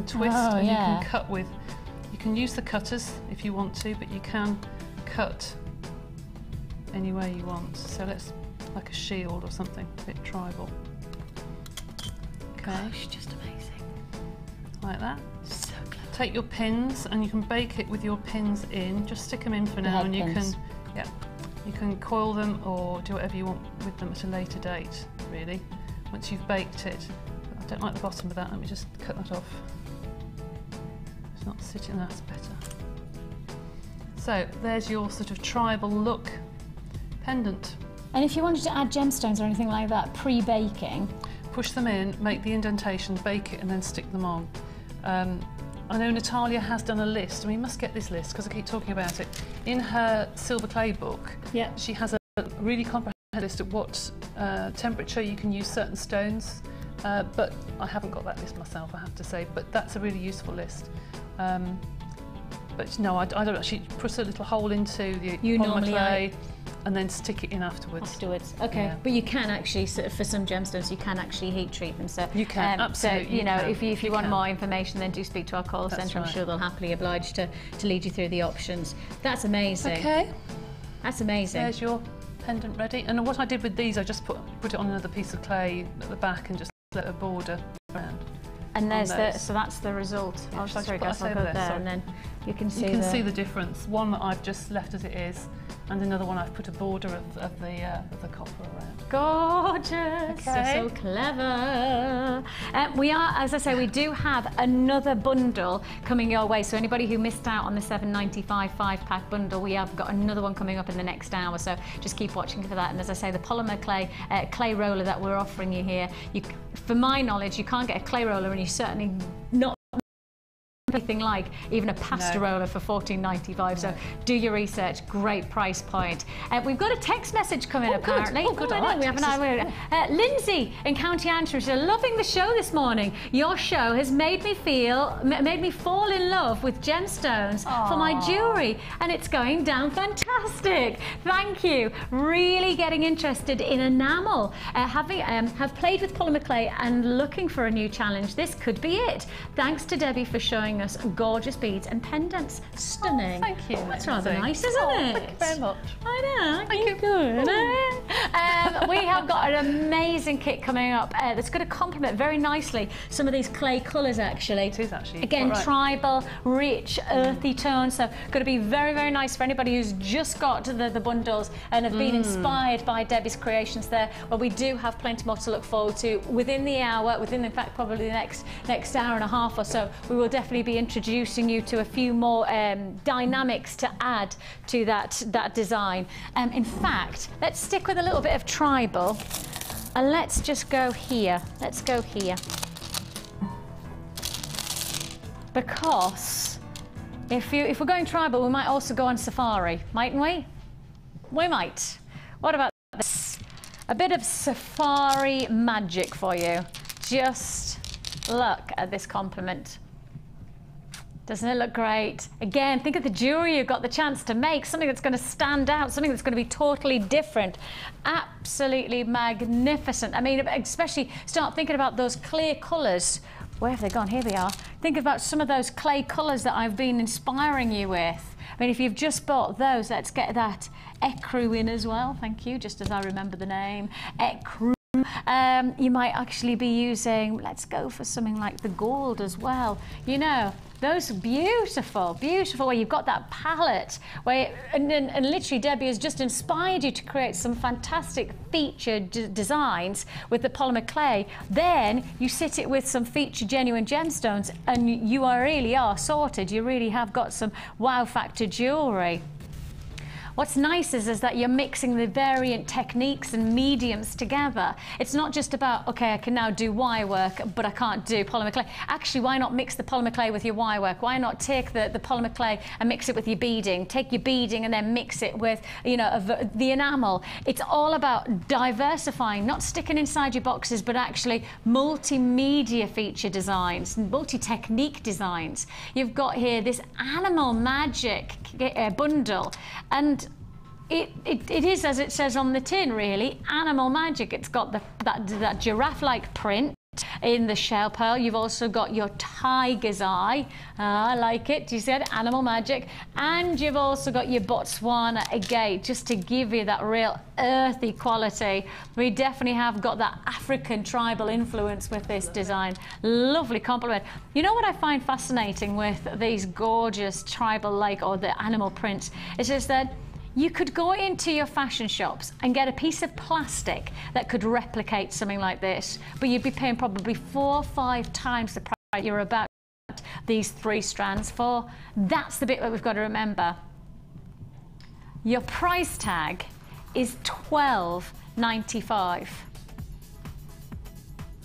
twist and you can cut with. You can use the cutters if you want to, but you can cut any way you want. So let's, like a shield or something, a bit tribal. Okay. Gosh, just amazing. Like that. So clever. Take your pins and you can bake it with your pins in. Just stick them in for now, and you can coil them or do whatever you want with them at a later date, really, once you've baked it. I don't like the bottom of that, let me just cut that off. It's not sitting, that's better. So there's your sort of tribal look pendant. And if you wanted to add gemstones or anything like that pre-baking? Push them in, make the indentation, bake it and then stick them on. I know Natalia has done a list, and we must get this list because I keep talking about it. In her silver clay book, she has a really comprehensive list of what temperature you can use certain stones, but I haven't got that list myself, I have to say, but that's a really useful list. But no, I don't actually put a little hole into the polymer clay and then stick it in afterwards. Okay. Yeah. But you can actually, for some gemstones, you can actually heat treat them. So you can, absolutely. So, you know, if you want more information, then do speak to our call centre. I'm sure they'll happily oblige to lead you through the options. That's amazing. Okay. That's amazing. There's your pendant ready. And what I did with these, I just put it on another piece of clay at the back and just let a border around. And there's so that's the result. Yeah, sorry guys, I'll go there and then you can see see the difference. One that I've just left as it is, and another one I've put a border of the copper around. Gorgeous! Okay. So clever. We are, as I say, we do have another bundle coming your way. So anybody who missed out on the $7.95 5-pack bundle, we have got another one coming up in the next hour. So just keep watching for that. And as I say, the polymer clay roller that we're offering you here, for my knowledge, you can't get a clay roller, and you certainly not anything like even a pasta roller for $14.95. So do your research. Great price point. We've got a text message coming apparently. Oh, good. We have an Lindsay in County Antrim. She's loving the show this morning. Your show has made me fall in love with gemstones for my jewellery, and it's going down fantastic. Thank you. Really getting interested in enamel. Have played with polymer clay and looking for a new challenge. This could be it. Thanks to Debbie for showing us gorgeous beads and pendants. Stunning. Thank you. That's rather nice, isn't it? Thank you very much. I know. Thank you. Good. We have got an amazing kit coming up that's going to complement very nicely some of these clay colours actually. It is actually. Again, tribal, rich, earthy tones. So going to be very, very nice for anybody who's just got the bundles and have been inspired by Debbie's creations there. Well, we do have plenty more to look forward to within the hour, in fact probably the next hour and a half or so. We will definitely be introducing you to a few more dynamics to add to that design. In fact, let's stick with a little bit of tribal, and let's just go here. Let's go here. Because if we're going tribal, we might also go on safari, mightn't we? We might. What about this? A bit of safari magic for you. Just look at this compliment. Doesn't it look great? Again, think of the jewellery you've got the chance to make, something that's going to stand out, something that's going to be totally different. Absolutely magnificent. I mean, especially start thinking about those clear colours. Where have they gone? Here we are. Think about some of those clay colours that I've been inspiring you with. I mean, if you've just bought those, let's get that ecru in as well. Thank you, just as I remember the name. Ecru. You might actually be using, let's go for something like the gold as well. You know, those are beautiful, beautiful, where you've got that palette, and literally Debbie has just inspired you to create some fantastic featured designs with the polymer clay. Then you sit it with some featured genuine gemstones and you really are sorted. You really have got some wow factor jewellery. What's nice is that you're mixing the variant techniques and mediums together. It's not just about, okay, I can now do wire work, but I can't do polymer clay. Actually, why not mix the polymer clay with your wire work? Why not take the polymer clay and mix it with your beading? Take your beading and then mix it with, you know, the enamel. It's all about diversifying, not sticking inside your boxes, but actually multimedia feature designs, multi-technique designs. You've got here this animal magic bundle, and it is, as it says on the tin, really, animal magic. It's got that giraffe-like print in the shell pearl. You've also got your tiger's eye. I like it. You said animal magic. And you've also got your Botswana agate, just to give you that real earthy quality. We definitely have got that African tribal influence with this design. Lovely compliment. You know what I find fascinating with these gorgeous tribal-like, or the animal prints, is just that you could go into your fashion shops and get a piece of plastic that could replicate something like this, but you'd be paying probably 4 or 5 times the price you're about these 3 strands for. That's the bit that we've got to remember. Your price tag is $12.95.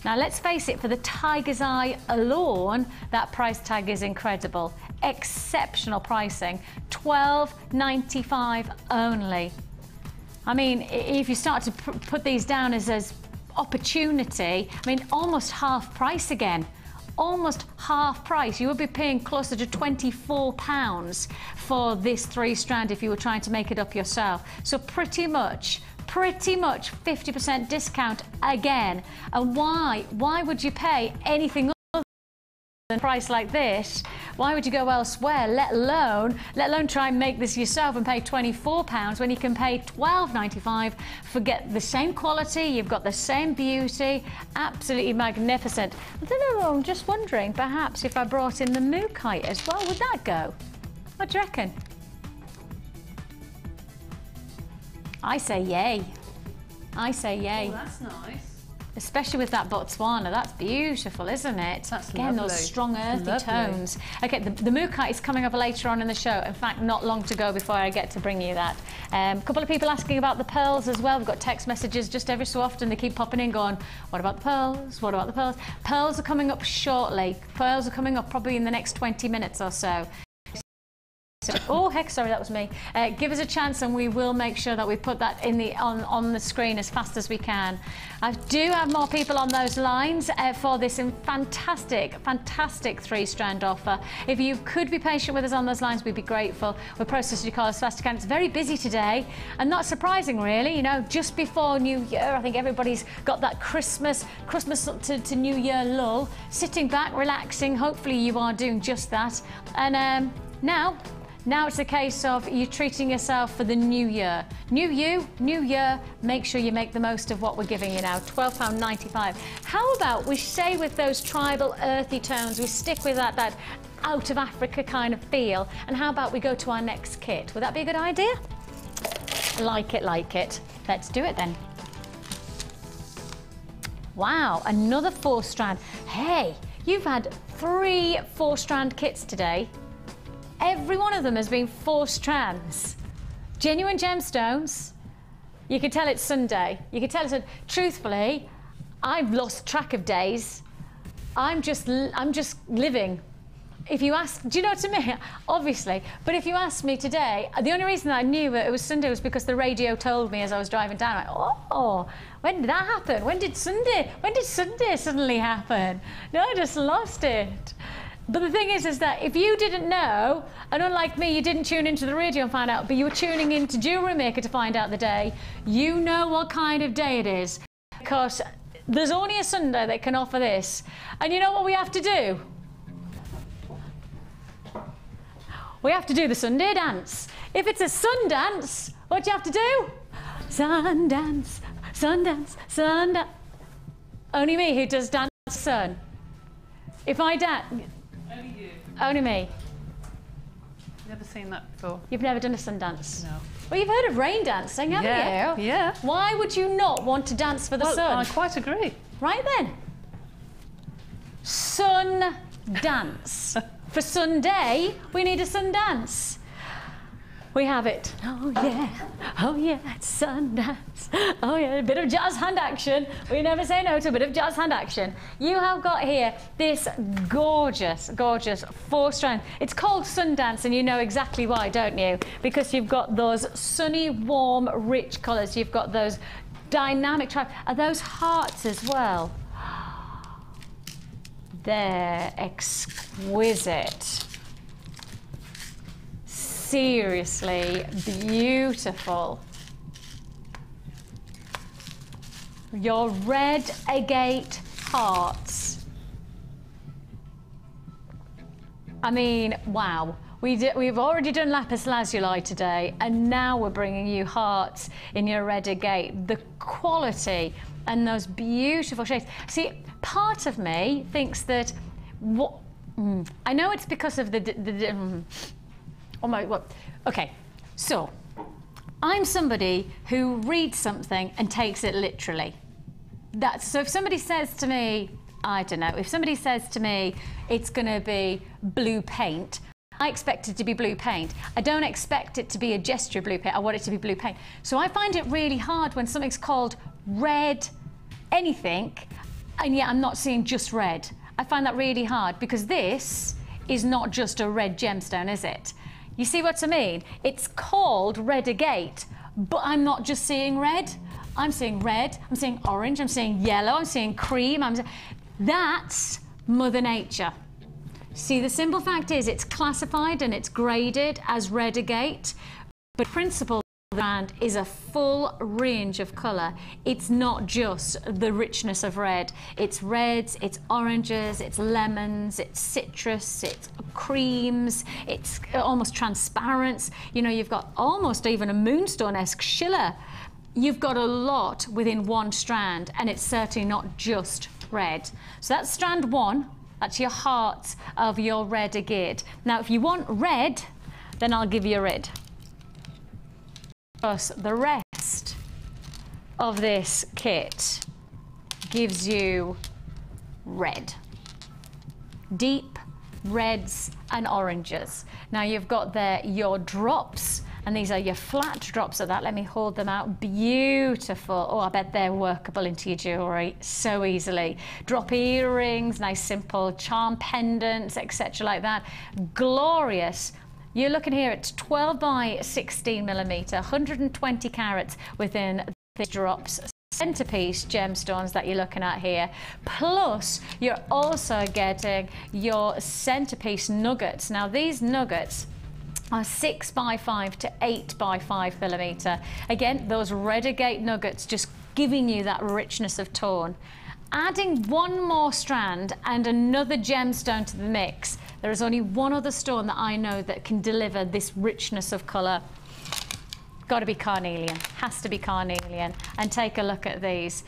Now let's face it, for the tiger's eye alone, that price tag is incredible. Exceptional pricing, $12.95 only. I mean, if you start to put these down as opportunity, I mean, almost half price again. Almost half price. You would be paying closer to £24 for this 3 strand if you were trying to make it up yourself. So pretty much 50% discount again. And why would you pay anything other than a price like this? Why would you go elsewhere, let alone try and make this yourself and pay £24 when you can pay $12.95 for get the same quality, you've got the same beauty, absolutely magnificent. I don't know, I'm just wondering, perhaps if I brought in the mookaite as well, would that go? What do you reckon? I say yay. I say yay. Oh, that's nice. Especially with that Botswana, that's beautiful, isn't it? That's Again, lovely. those strong earthy Lovely. tones. Okay, the mookaite is coming up later on in the show. In fact, not long to go before I get to bring you that. A couple of people asking about the pearls as well. We've got text messages just every so often. They keep popping in going, what about the pearls? What about the pearls? Pearls are coming up shortly. Pearls are coming up probably in the next 20 minutes or so. Oh heck, sorry, that was me. Give us a chance and we will make sure that we put that in the on the screen as fast as we can. I do have more people on those lines for this fantastic 3-strand offer. If you could be patient with us on those lines, we'd be grateful. We'll process your call as fast as we can. It's very busy today, and not surprising really, you know, just before New Year. I think everybody's got that Christmas to New Year lull, sitting back, relaxing. Hopefully you are doing just that. And now it's a case of you treating yourself for the new year. New you, new year, make sure you make the most of what we're giving you now, £12.95. How about we stay with those tribal earthy tones, we stick with that out of Africa kind of feel, and how about we go to our next kit? Would that be a good idea? Like it, like it. Let's do it then. Wow, another 4-strand. Hey, you've had 3 4-strand kits today. Every one of them has been 4 strands. Genuine gemstones. You can tell it's Sunday. You can tell it's truthfully, I've lost track of days. I'm just living. If you ask, do you know what I mean? Obviously. But if you asked me today, the only reason that I knew that it was Sunday was because the radio told me as I was driving down. I went, oh, when did that happen? When did Sunday suddenly happen? No, I just lost it. But the thing is that if you didn't know, and unlike me, you didn't tune into the radio and find out, but you were tuning into Jewellery Maker to find out the day, you know what kind of day it is. Because there's only a Sunday that can offer this. And you know what we have to do? We have to do the Sunday dance. If it's a sun dance, what do you have to do? Sun dance, sun dance, sun dance. Only me who does dance sun. If I dance... Only you. Only me. Never seen that before. You've never done a sun dance? No. Well, you've heard of rain dancing, haven't you? Yeah. Why would you not want to dance for the sun? I quite agree. Right then. Sun dance. For Sunday, we need a sun dance. We have it. Oh yeah, it's sun dance. Oh yeah, a bit of jazz hand action. We never say no to a bit of jazz hand action. You have got here this gorgeous 4-strand. It's called sun dance, and you know exactly why, don't you? Because you've got those sunny, warm, rich colours. You've got those dynamic are those hearts as well. They're exquisite. Seriously beautiful. Your red agate hearts. I mean, wow. We've already done lapis lazuli today, and now we're bringing you hearts in your red agate. The quality and those beautiful shades. See, part of me thinks that I know it's because of oh my, what? Okay, so I'm somebody who reads something and takes it literally. So if somebody says to me, I don't know, if somebody says to me, it's gonna be blue paint, I expect it to be blue paint. I don't expect it to be a gesture blue paint. I want it to be blue paint. So I find it really hard when something's called red anything, and yet I'm not seeing just red. I find that really hard because this is not just a red gemstone, is it? You see what I mean? It's called red agate, but I'm not just seeing red. I'm seeing red, I'm seeing orange, I'm seeing yellow, I'm seeing cream. That's Mother Nature. See, the simple fact is it's classified and it's graded as red agate, but principle brand is a full range of colour. It's not just the richness of red. It's reds, it's oranges, it's lemons, it's citrus, it's creams, it's almost transparent. You know, you've got almost even a moonstone-esque schiller. You've got a lot within one strand, and it's certainly not just red. So that's strand 1. That's your heart of your red agate. Now, if you want red, then I'll give you red. Because the rest of this kit gives you red. Deep reds and oranges. Now you've got there your drops, and these are your flat drops of that. Let me hold them out. Beautiful. Oh, I bet they're workable into your jewellery so easily. Drop earrings, nice simple charm pendants, etc. like that. Glorious. You're looking here at 12 by 16 millimeter, 120 carats within the drops. Centerpiece gemstones that you're looking at here, plus you're also getting your centerpiece nuggets. Now these nuggets are 6 by 5 to 8 by 5 millimeter. Again, those red agate nuggets just giving you that richness of tone. Adding one more strand and another gemstone to the mix, there is only one other stone that I know that can deliver this richness of colour. Got to be carnelian, has to be carnelian. And take a look at these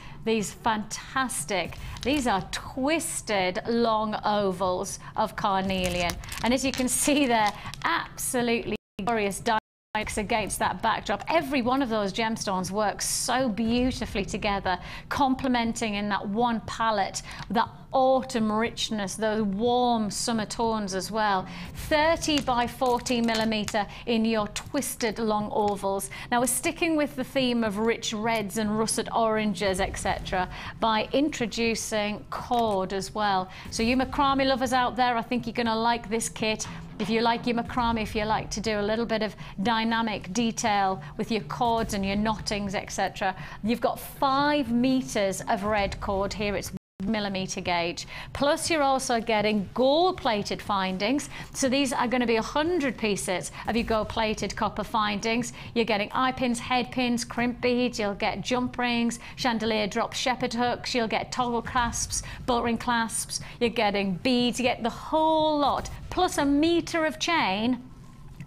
fantastic, these are twisted long ovals of carnelian. And as you can see there, absolutely glorious dynamics against that backdrop. Every one of those gemstones works so beautifully together, complementing in that one palette, that autumn richness, those warm summer tones as well. 30 by 40 millimeter in your twisted long ovals. Now we're sticking with the theme of rich reds and russet oranges, etc., by introducing cord as well. So you macrame lovers out there, I think you're going to like this kit. If you like your macrame, if you like to do a little bit of dynamic detail with your cords and your knottings, etc., you've got 5 meters of red cord here. It's millimeter gauge, plus you're also getting gold plated findings. So these are going to be 100 pieces of your gold plated copper findings. You're getting eye pins, head pins, crimp beads, you'll get jump rings, chandelier drop shepherd hooks, you'll get toggle clasps, bolt ring clasps, you're getting beads, you get the whole lot, plus a meter of chain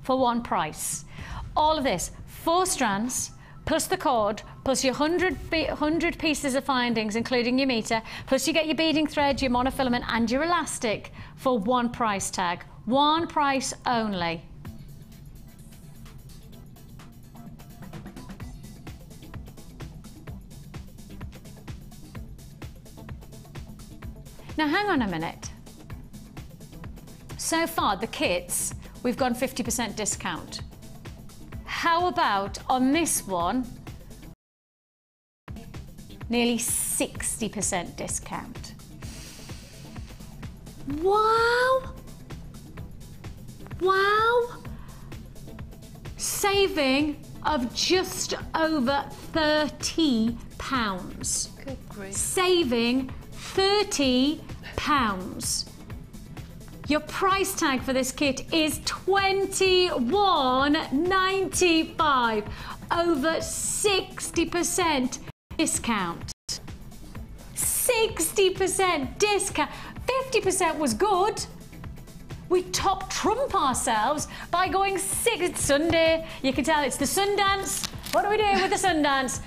for one price. All of this, 4 strands, plus the cord, plus your 100 pieces of findings, including your meter, plus you get your beading thread, your monofilament and your elastic for one price tag. One price only. Now hang on a minute. So far the kits, we've gone 50% discount. How about on this one, nearly 60% discount? Wow! Wow! Saving of just over £30. Good grief. Saving £30. Your price tag for this kit is $21.95. Over 60% discount. 60% discount. 50% was good. We top trump ourselves by going It's Sunday. You can tell it's the Sundance. What are we doing with the Sundance?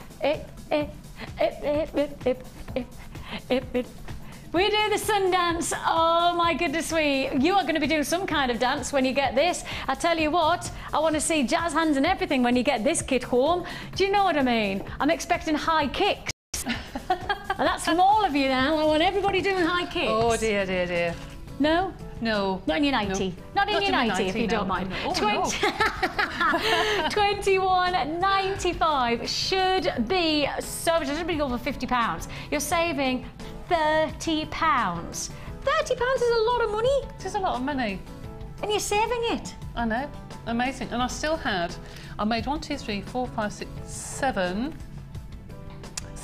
We do the Sundance. Oh my goodness me. You are going to be doing some kind of dance when you get this. I tell you what, I want to see jazz hands and everything when you get this kit home. Do you know what I mean? I'm expecting high kicks. And that's from all of you now. I want everybody doing high kicks. Oh dear, dear, dear. No? No. Not in your 90. No. Not in your 90, if you don't mind. Oh, $21.95 should be so much. It should be over £50. You're saving £30. £30 is a lot of money. It is a lot of money. And you're saving it. I know. Amazing. And I still had, I made 1, 2, 3, 4, 5, 6, 7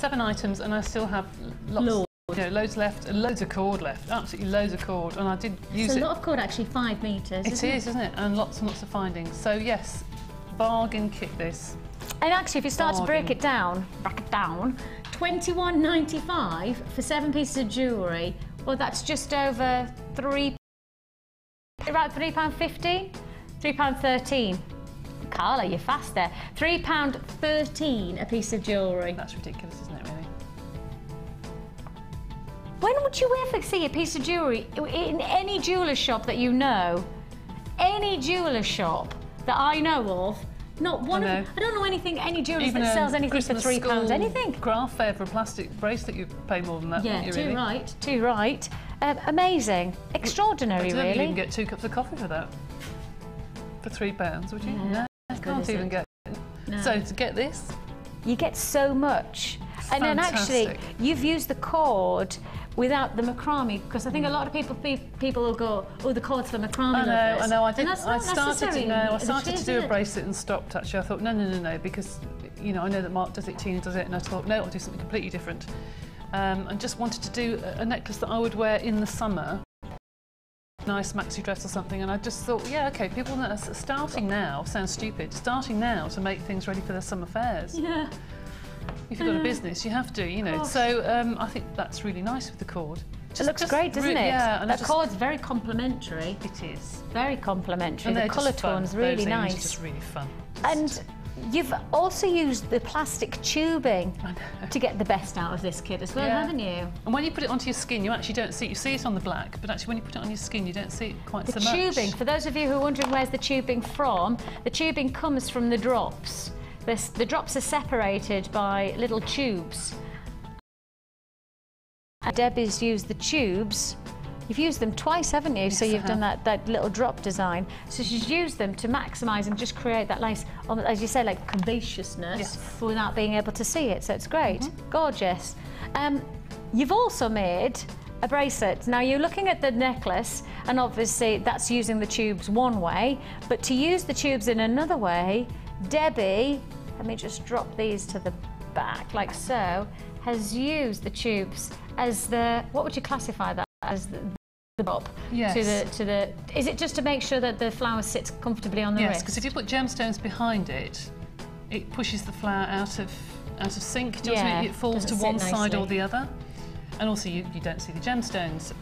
items, and I still have lots. You know, loads left, and loads of cord left, absolutely loads of cord, and I did use it. It's a lot of cord, actually, 5 metres. It is, isn't it? And lots of findings. So yes, bargain kit this. And actually, if you start to break it down, $21.95 for 7 pieces of jewellery, well, that's just over £3.50? £3.13. Carla, you're fast there. £3.13 a piece of jewellery. That's ridiculous, isn't it, really? When would you ever see a piece of jewellery in any jeweller's shop that you know? Any jeweller shop that I know of, Not one of them. I don't know anything, any jewellery that sells anything for £3, anything. Craft fair for a plastic bracelet, you pay more than that, yeah, you, too really? right, too right. Amazing, extraordinary, really. You can get 2 cups of coffee for that. For £3, would you? No, you can't even get it. No. So to get this, you get so much. And then actually, you've used the cord without the macrame, because I think a lot of people will go, oh, the cord's for macrame. I know. I started to do a bracelet and stopped. Actually, I thought no, because you know I know that Mark does it, Tina does it, and I thought no, I'll do something completely different. And just wanted to do a necklace that I would wear in the summer, nice maxi dress or something. And I just thought, yeah, okay, people are starting now. Sounds stupid. Starting now to make things ready for their summer fairs. Yeah. If you've got a business, you have to, you know. Gosh. So I think that's really nice with the cord. It looks great, doesn't it? Yeah. And that cord's very complimentary. It is. Very complimentary. And the colour tone's really nice. It's just really fun. And you've also used the plastic tubing to get the best out of this kit as well, haven't you? And when you put it onto your skin, you actually don't see it. You see it on the black, but actually when you put it on your skin, you don't see it quite so much. The tubing, for those of you who are wondering where's the tubing from, the tubing comes from the drops. The drops are separated by little tubes. And Debbie's used the tubes. You've used them twice, haven't you? Yes, so you've done that little drop design. So she's used them to maximise and just create that nice, as you say, like curvaceousness without being able to see it. So it's great, gorgeous. You've also made a bracelet. Now you're looking at the necklace, and obviously that's using the tubes one way, but to use the tubes in another way, Debbie, let me just drop these to the back like so, has used the tubes as the, what would you classify that as, the bob? Yes. To the, is it just to make sure that the flower sits comfortably on the wrist? Yes, because if you put gemstones behind it, it pushes the flower out of sync, doesn't it? It falls to one side or the other. And also you don't see the gemstones,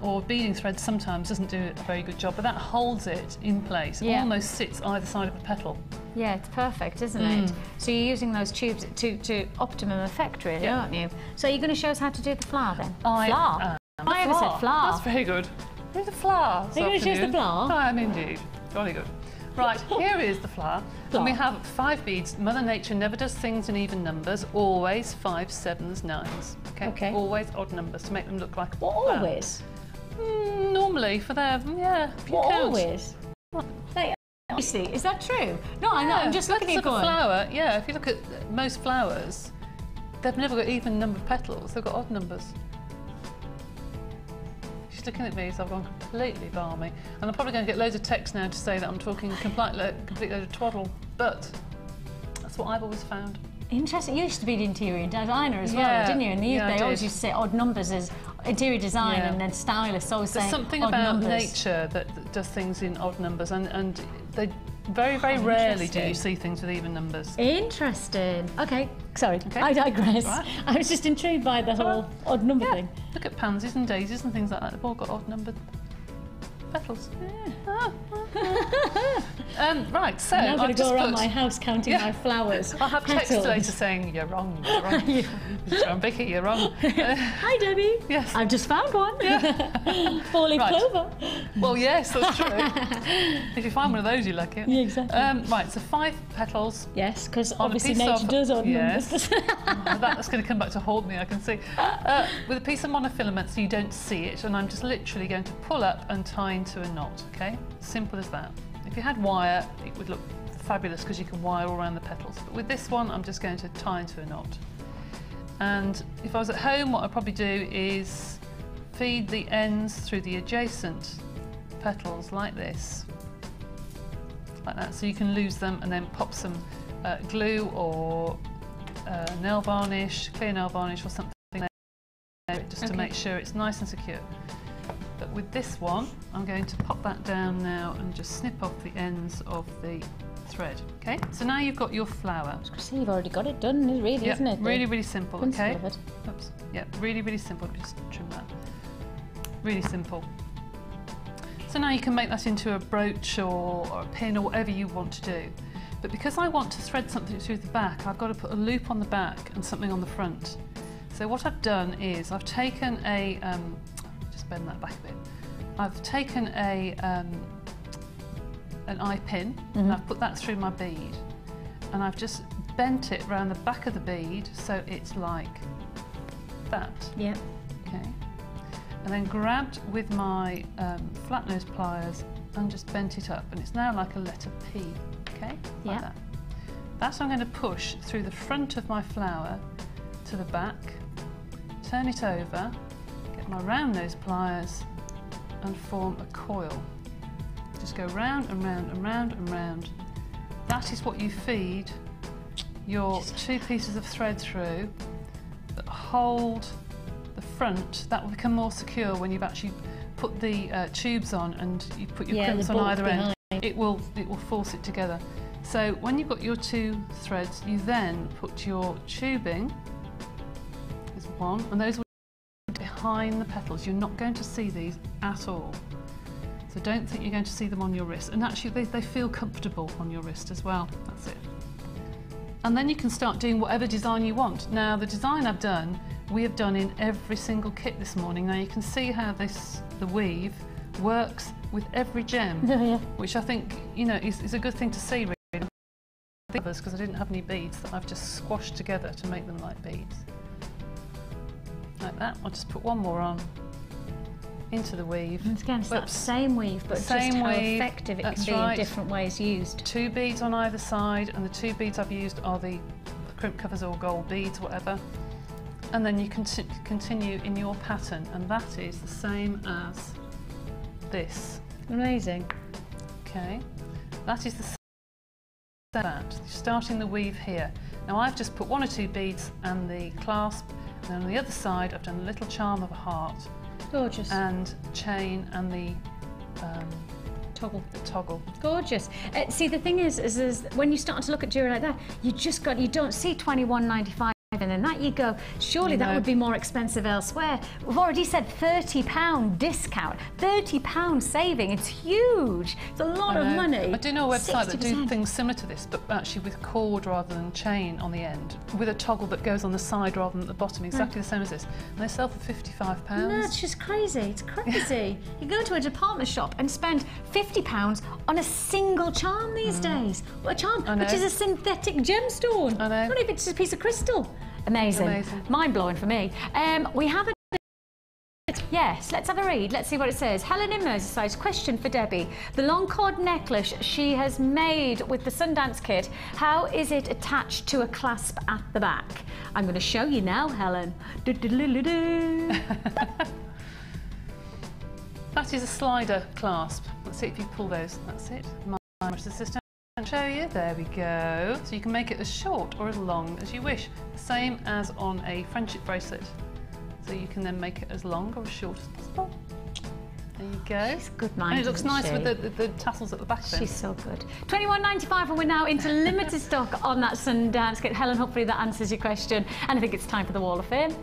or beading thread sometimes doesn't do a very good job, but that holds it in place. It almost sits either side of a petal. Yeah, it's perfect, isn't it? So you're using those tubes to optimum effect, really, aren't you? So you're going to show us how to do the flower then? Flower? I ever said flower. That's very good. Do the flower. Are you going to choose the flower? I am indeed. Jolly good. Right, here is the flower. And we have 5 beads. Mother Nature never does things in even numbers. Always 5s, 7s, 9s. Okay. Always odd numbers to make them look like a flower. Always? Normally for their, always? You see, is that true? No, I know. I'm just looking at it going. Flower. Yeah, if you look at most flowers, they've never got even number of petals. They've got odd numbers. She's looking at me, so I've gone completely balmy. And I'm probably going to get loads of text now to say that I'm talking a complete load of twaddle. But that's what I've always found. Interesting. You used to be the interior designer as well, didn't you? And they always used to say odd numbers as interior design, and then stylists always say odd numbers. There's something about nature that does things in odd numbers, and they very, very rarely do you see things with even numbers. Interesting. Okay, sorry, I digress. Right. I was just intrigued by the whole odd number thing. Look at pansies and daisies and things like that. They've all got odd numbered petals. Right, so I'm going to go around my house counting my flowers. I'll have text later saying, you're wrong, you're wrong. John Vicki, you're wrong. Hi, Debbie. Yes. I've just found one. Four-leaf clover. Well, yes, that's true. If you find one of those, you're lucky. Yeah, exactly. Right, so 5 petals. Yes, because obviously nature does odd numbers. That's going to come back to haunt me, I can see. With a piece of monofilament so you don't see it, and I'm just literally going to pull up and tie into a knot, okay? Simple as that. If you had wire, it would look fabulous because you can wire all around the petals. But with this one, I'm just going to tie into a knot. And if I was at home, what I'd probably do is feed the ends through the adjacent petals like this. Like that, so you can lose them and then pop some glue or nail varnish, clear nail varnish or something there just to make sure it's nice and secure. But with this one, I'm going to pop that down now and just snip off the ends of the thread. Okay, so now you've got your flower. See, you've already got it done, really, isn't it? Really, really simple. Okay. Oops. Yeah, really, really simple. Just trim that. Really simple. So now you can make that into a brooch or a pin or whatever you want to do. But because I want to thread something through the back, I've got to put a loop on the back and something on the front. So what I've done is I've taken a bend that back a bit. I've taken an eye pin and I've put that through my bead, and I've just bent it around the back of the bead so it's like that. Yeah. Okay. And then grabbed with my flat nose pliers and just bent it up, and it's now like a letter P. Okay. Like that. That's what I'm going to push through the front of my flower to the back, turn it over, get my round nose pliers and form a coil. Just go round and round and round and round. That is what you feed your two pieces of thread through that hold the front. That will become more secure when you've actually put the tubes on and you put your crimps on either end. It will force it together. So when you've got your two threads, you then put your tubing, there's one, and those will be behind the petals. You're not going to see these at all. So don't think you're going to see them on your wrist. And actually they feel comfortable on your wrist as well. That's it. And then you can start doing whatever design you want. Now the design I've done, we have done in every single kit this morning. Now you can see how the weave works with every gem, which I think, you know, is a good thing to see really. Because I didn't have any beads that I've just squashed together to make them like beads. Like that. I'll just put one more on into the weave. And again, it's that same weave, but just how effective it can be in different ways used. 2 beads on either side, and the 2 beads I've used are the crimp covers or gold beads, whatever. And then you can continue in your pattern, and that is the same as this. Amazing. Okay, that is the same as that. You're starting the weave here. Now I've just put 1 or 2 beads and the clasp, and then on the other side I've done a little charm of a heart. Gorgeous. And chain and the toggle. Gorgeous. See, the thing is when you start to look at jewellery like that, you don't see $21.95 and then that you go, surely that would be more expensive elsewhere. We've already said £30 discount, £30 saving. It's huge. It's a lot of money. I do know a website 60%. that do things similar to this, but actually with cord rather than chain on the end, with a toggle that goes on the side rather than at the bottom, exactly the same as this. And they sell for £55. No, it's just crazy. It's crazy. You go to a department shop and spend £50 on a single charm these days. What a charm, which is a synthetic gemstone. I know. Not even just a piece of crystal. Amazing. Mind-blowing for me. We have a... Yes, let's have a read. Let's see what it says. Helen in Merseyside, question for Debbie. The long cord necklace she has made with the Sundance kit, how is it attached to a clasp at the back? I'm going to show you now, Helen. That is a slider clasp. Let's see if you pull those. That's it. My assistant. Show you. There we go. So you can make it as short or as long as you wish. Same as on a friendship bracelet. So you can then make it as long or as short as possible. There you go. She's good mind. And it looks nice with the tassels at the back then. She's so good. $21.95 and we're now into limited stock on that Sundance kit. Helen, hopefully that answers your question. And I think it's time for the Wall of Fame.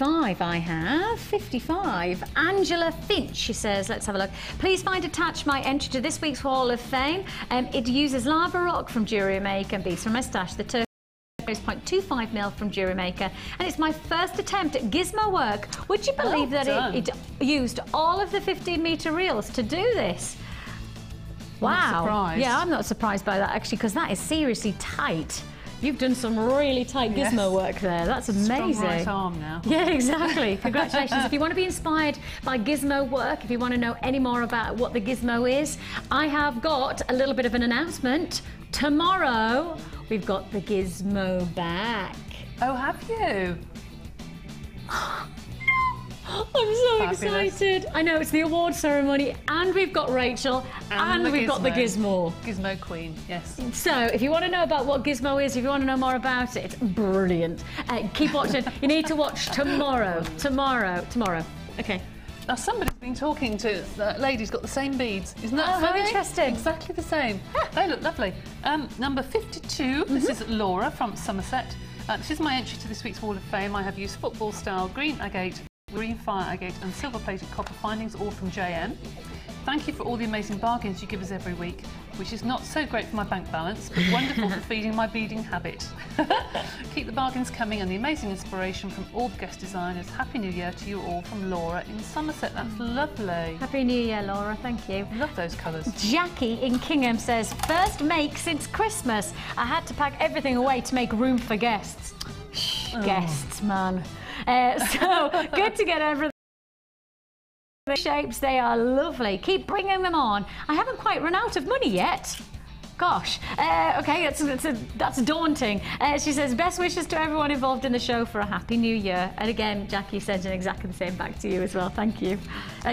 I have 55. Angela Finch, she says, let's have a look. Please find attached my entry to this week's Wall of Fame. It uses lava rock from Jewellery Maker and beads from my stash. The turquoise 0.25mm from Jewellery Maker, and it's my first attempt at gizmo work. Would you believe that it used all of the 15-metre reels to do this? Wow. I'm not surprised. Yeah, I'm not surprised by that actually, because that is seriously tight. You've done some really tight gizmo work there. That's amazing. Strong right arm now. Yeah, exactly. Congratulations. If you want to be inspired by gizmo work, if you want to know any more about what the gizmo is, I have got a little bit of an announcement. Tomorrow, we've got the gizmo back. Oh, have you? I'm so excited. I know, it's the award ceremony, and we've got Rachel, and we've got the gizmo. Gizmo Queen, yes. So, if you want to know about what gizmo is, if you want to know more about it, brilliant. Keep watching. You need to watch tomorrow. Tomorrow. Okay. Now, somebody's been talking to that lady's got the same beads. Isn't that funny? How interesting. Exactly the same. They look lovely. Number 52, this is Laura from Somerset. This is my entry to this week's Wall of Fame. I have used football-style green agate green fire agate and silver-plated copper findings, all from JM. Thank you for all the amazing bargains you give us every week, which is not so great for my bank balance, but wonderful for feeding my beading habit. Keep the bargains coming and the amazing inspiration from all the guest designers. Happy New Year to you all, from Laura in Somerset. That's lovely. Happy New Year, Laura. Thank you. Love those colours. Jackie in Kingham says, first make since Christmas. I had to pack everything away to make room for guests. Shh, guests, man. So good to get everything. The shapes, they are lovely. Keep bringing them on. I haven't quite run out of money yet. Gosh. Okay, that's daunting. She says, best wishes to everyone involved in the show for a happy new year. And again, Jackie sends exactly the same back to you as well. Thank you.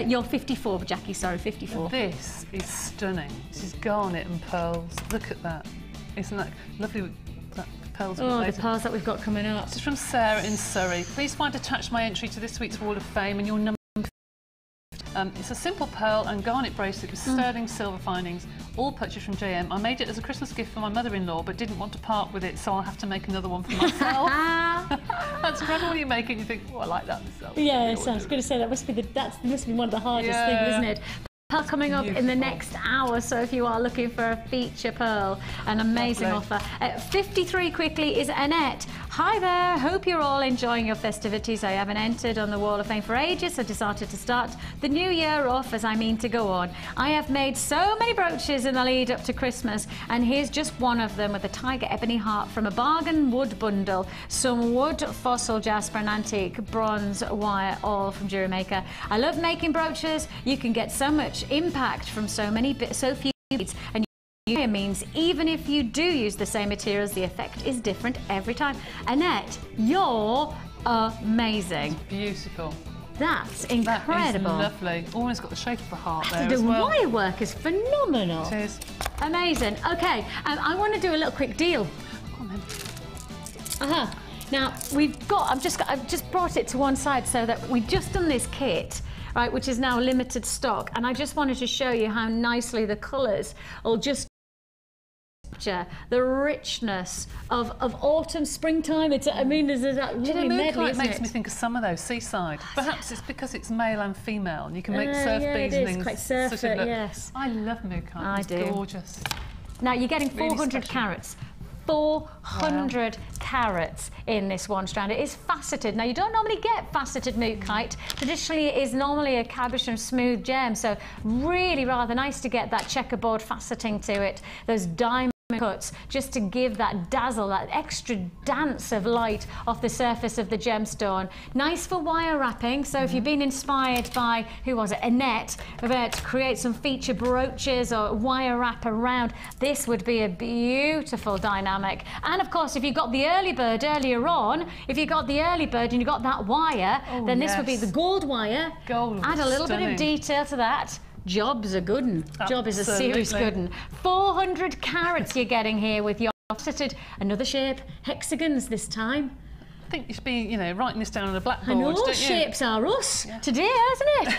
You're 54, Jackie, sorry, 54. This is stunning. This is garnet and pearls. Look at that. Isn't that lovely? That pearls. Oh, the pearls that we've got coming up. This is from Sarah in Surrey. Please find attached my entry to this week's Wall of Fame and your number. It's a simple pearl and garnet bracelet with sterling silver findings, all purchased from JM. I made it as a Christmas gift for my mother-in-law, but didn't want to part with it, so I'll have to make another one for myself. That's incredible when you make it and you think, oh, I like that myself. Yes, I was going to say that must be one of the hardest things, isn't it? Pearl coming up in the next hour, so if you are looking for a feature pearl, an amazing offer. 53 quickly is Annette. Hi there, hope you're all enjoying your festivities. I haven't entered on the Wall of Fame for ages, so decided to start the new year off as I mean to go on. I have made so many brooches in the lead up to Christmas, and here's just one of them with a tiger ebony heart from a bargain wood bundle, some wood, fossil, jasper and antique bronze wire, all from Jewellery Maker. I love making brooches. You can get so much impact from so few beads, and means even if you do use the same materials, the effect is different every time. Annette, you're amazing. It's beautiful. That's incredible. That is lovely. Oh, it's got the shape of a heart there the as well. wire work is phenomenal. It is. Amazing. Okay, I want to do a little quick deal. Come on then. Now I've just brought it to one side so that we've just done this kit, right, which is now limited stock, and I just wanted to show you how nicely the colours will just capture the richness of autumn, springtime. It's, I mean, there's that lovely medley, isn't it? It makes me think of some of those seaside. Perhaps it's because it's male and female, and you can make surf beads and things. Quite surf it, yes. I love mookaite. It's gorgeous. Now you're getting Really 400 special. carats. 400 carats in this one strand. It is faceted. Now you don't normally get faceted mookaite. Traditionally it is normally a cabochon smooth gem, so really rather nice to get that checkerboard faceting to it, those diamond cuts, just to give that dazzle, that extra dance of light off the surface of the gemstone. Nice for wire wrapping, so if you've been inspired by, who was it, Annette, about to create some feature brooches or wire wrap around, this would be a beautiful dynamic. And of course, if you got the early bird earlier on, if you got the early bird and you got that wire, then this would be the gold wire. Gold. Add a little bit of detail to that. Job's a good one. Job is a serious good one. 400 carats you're getting here with your faceted, another shape, hexagons this time. I think you should be, writing this down on a blackboard, I know, don't you? shapes are us today, isn't it?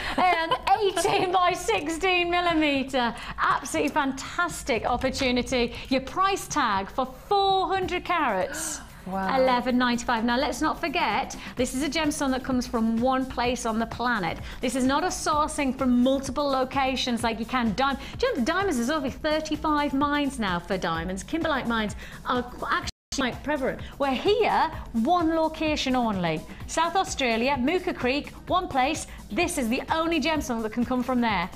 18 by 16 millimetre. Absolutely fantastic opportunity. Your price tag for 400 carats. Wow. $11.95. Now let's not forget, this is a gemstone that comes from one place on the planet. This is not a sourcing from multiple locations like you can diamond. Do you know, diamonds, there's over 35 mines now for diamonds. Kimberlite mines are actually quite prevalent. We're here, one location only. South Australia, Mooka Creek, one place. This is the only gemstone that can come from there.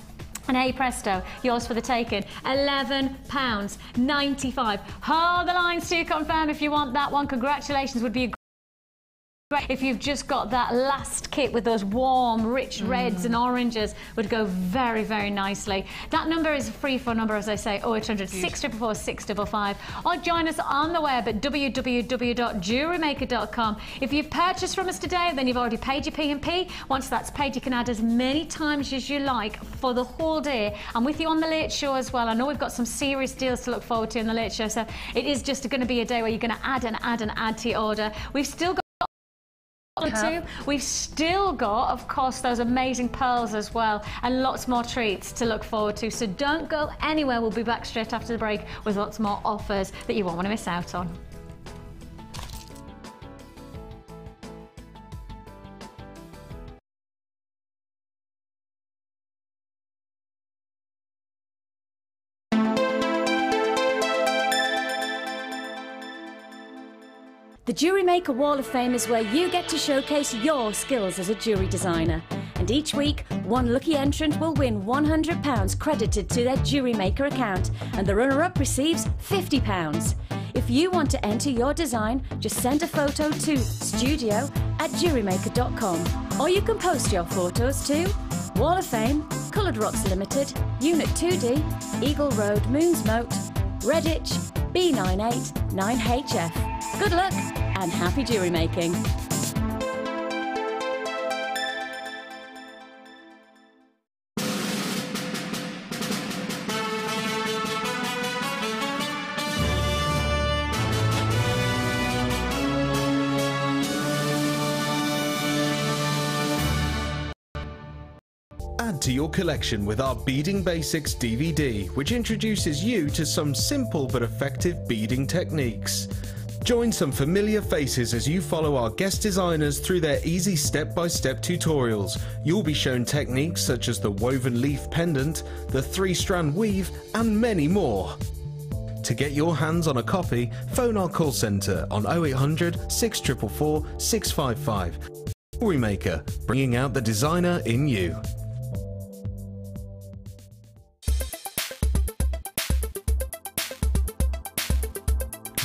And hey presto, yours for the taking. £11.95. Hold the lines to confirm if you want that one. Congratulations, would be a great if you've just got that last kit with those warm, rich reds and oranges, would go very, very nicely. That number is a free phone number, as I say, 0800 644 655, or join us on the web at www.jewellerymaker.com. If you've purchased from us today, then you've already paid your P&P. Once that's paid, you can add as many times as you like for the whole day. I'm with you on the late show as well. I know we've got some serious deals to look forward to in the late show, so it is just going to be a day where you're going to add and add and add to your order. We've still got We've still got, of course, those amazing pearls as well, and lots more treats to look forward to. So don't go anywhere. We'll be back straight after the break with lots more offers that you won't want to miss out on. The Jewellery Maker Wall of Fame is where you get to showcase your skills as a jewellery designer. And each week, one lucky entrant will win £100 credited to their Jewellery Maker account, and the runner-up receives £50. If you want to enter your design, just send a photo to studio@jewellerymaker.com, or you can post your photos to Wall of Fame, Coloured Rocks Limited, Unit 2D, Eagle Road, Moonsmote, Redditch, B98 9HF. Good luck and happy jewellery making. Add to your collection with our Beading Basics DVD, which introduces you to some simple but effective beading techniques. Join some familiar faces as you follow our guest designers through their easy step-by-step tutorials. You'll be shown techniques such as the woven leaf pendant, the 3-strand weave, and many more. To get your hands on a copy, phone our call centre on 0800 644 655. Jewellery Maker, bringing out the designer in you.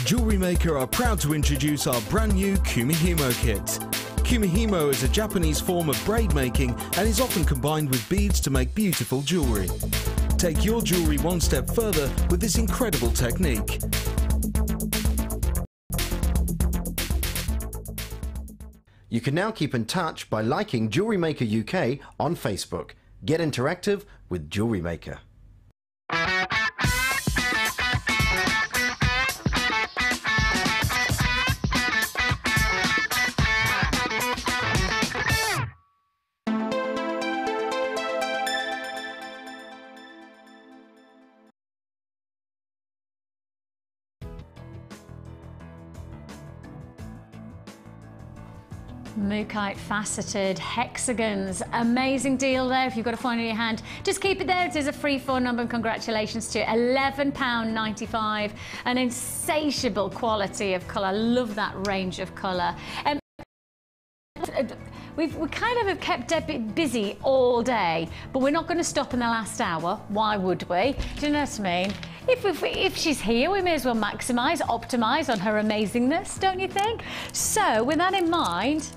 Jewellery Maker are proud to introduce our brand new Kumihimo kit. Kumihimo is a Japanese form of braid making and is often combined with beads to make beautiful jewellery. Take your jewellery one step further with this incredible technique. You can now keep in touch by liking Jewellery Maker UK on Facebook. Get interactive with Jewellery Maker. Mookaite faceted hexagons. Amazing deal there. If you've got a phone in your hand, just keep it there. It is a free phone number, and congratulations to £11.95. An insatiable quality of colour. I love that range of colour. We kind of have kept Debbie busy all day, but we're not going to stop in the last hour. Why would we? Do you know what I mean? If she's here, we may as well maximise, optimise on her amazingness, don't you think? So, with that in mind,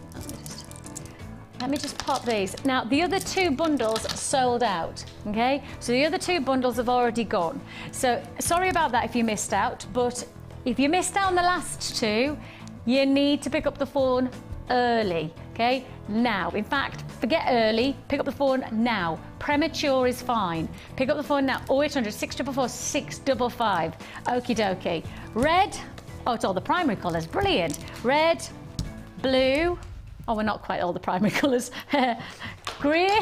let me just pop these. Now, the other 2 bundles sold out, okay? So the other 2 bundles have already gone. So, sorry about that if you missed out, but if you missed out on the last 2, you need to pick up the phone early, okay? Now, in fact, forget early, pick up the phone now. Premature is fine. Pick up the phone now, 0800 644 655. Okie dokie. Red, oh, it's all the primary colours, brilliant. Red, blue, oh, we're not quite all the primary colours. Grey.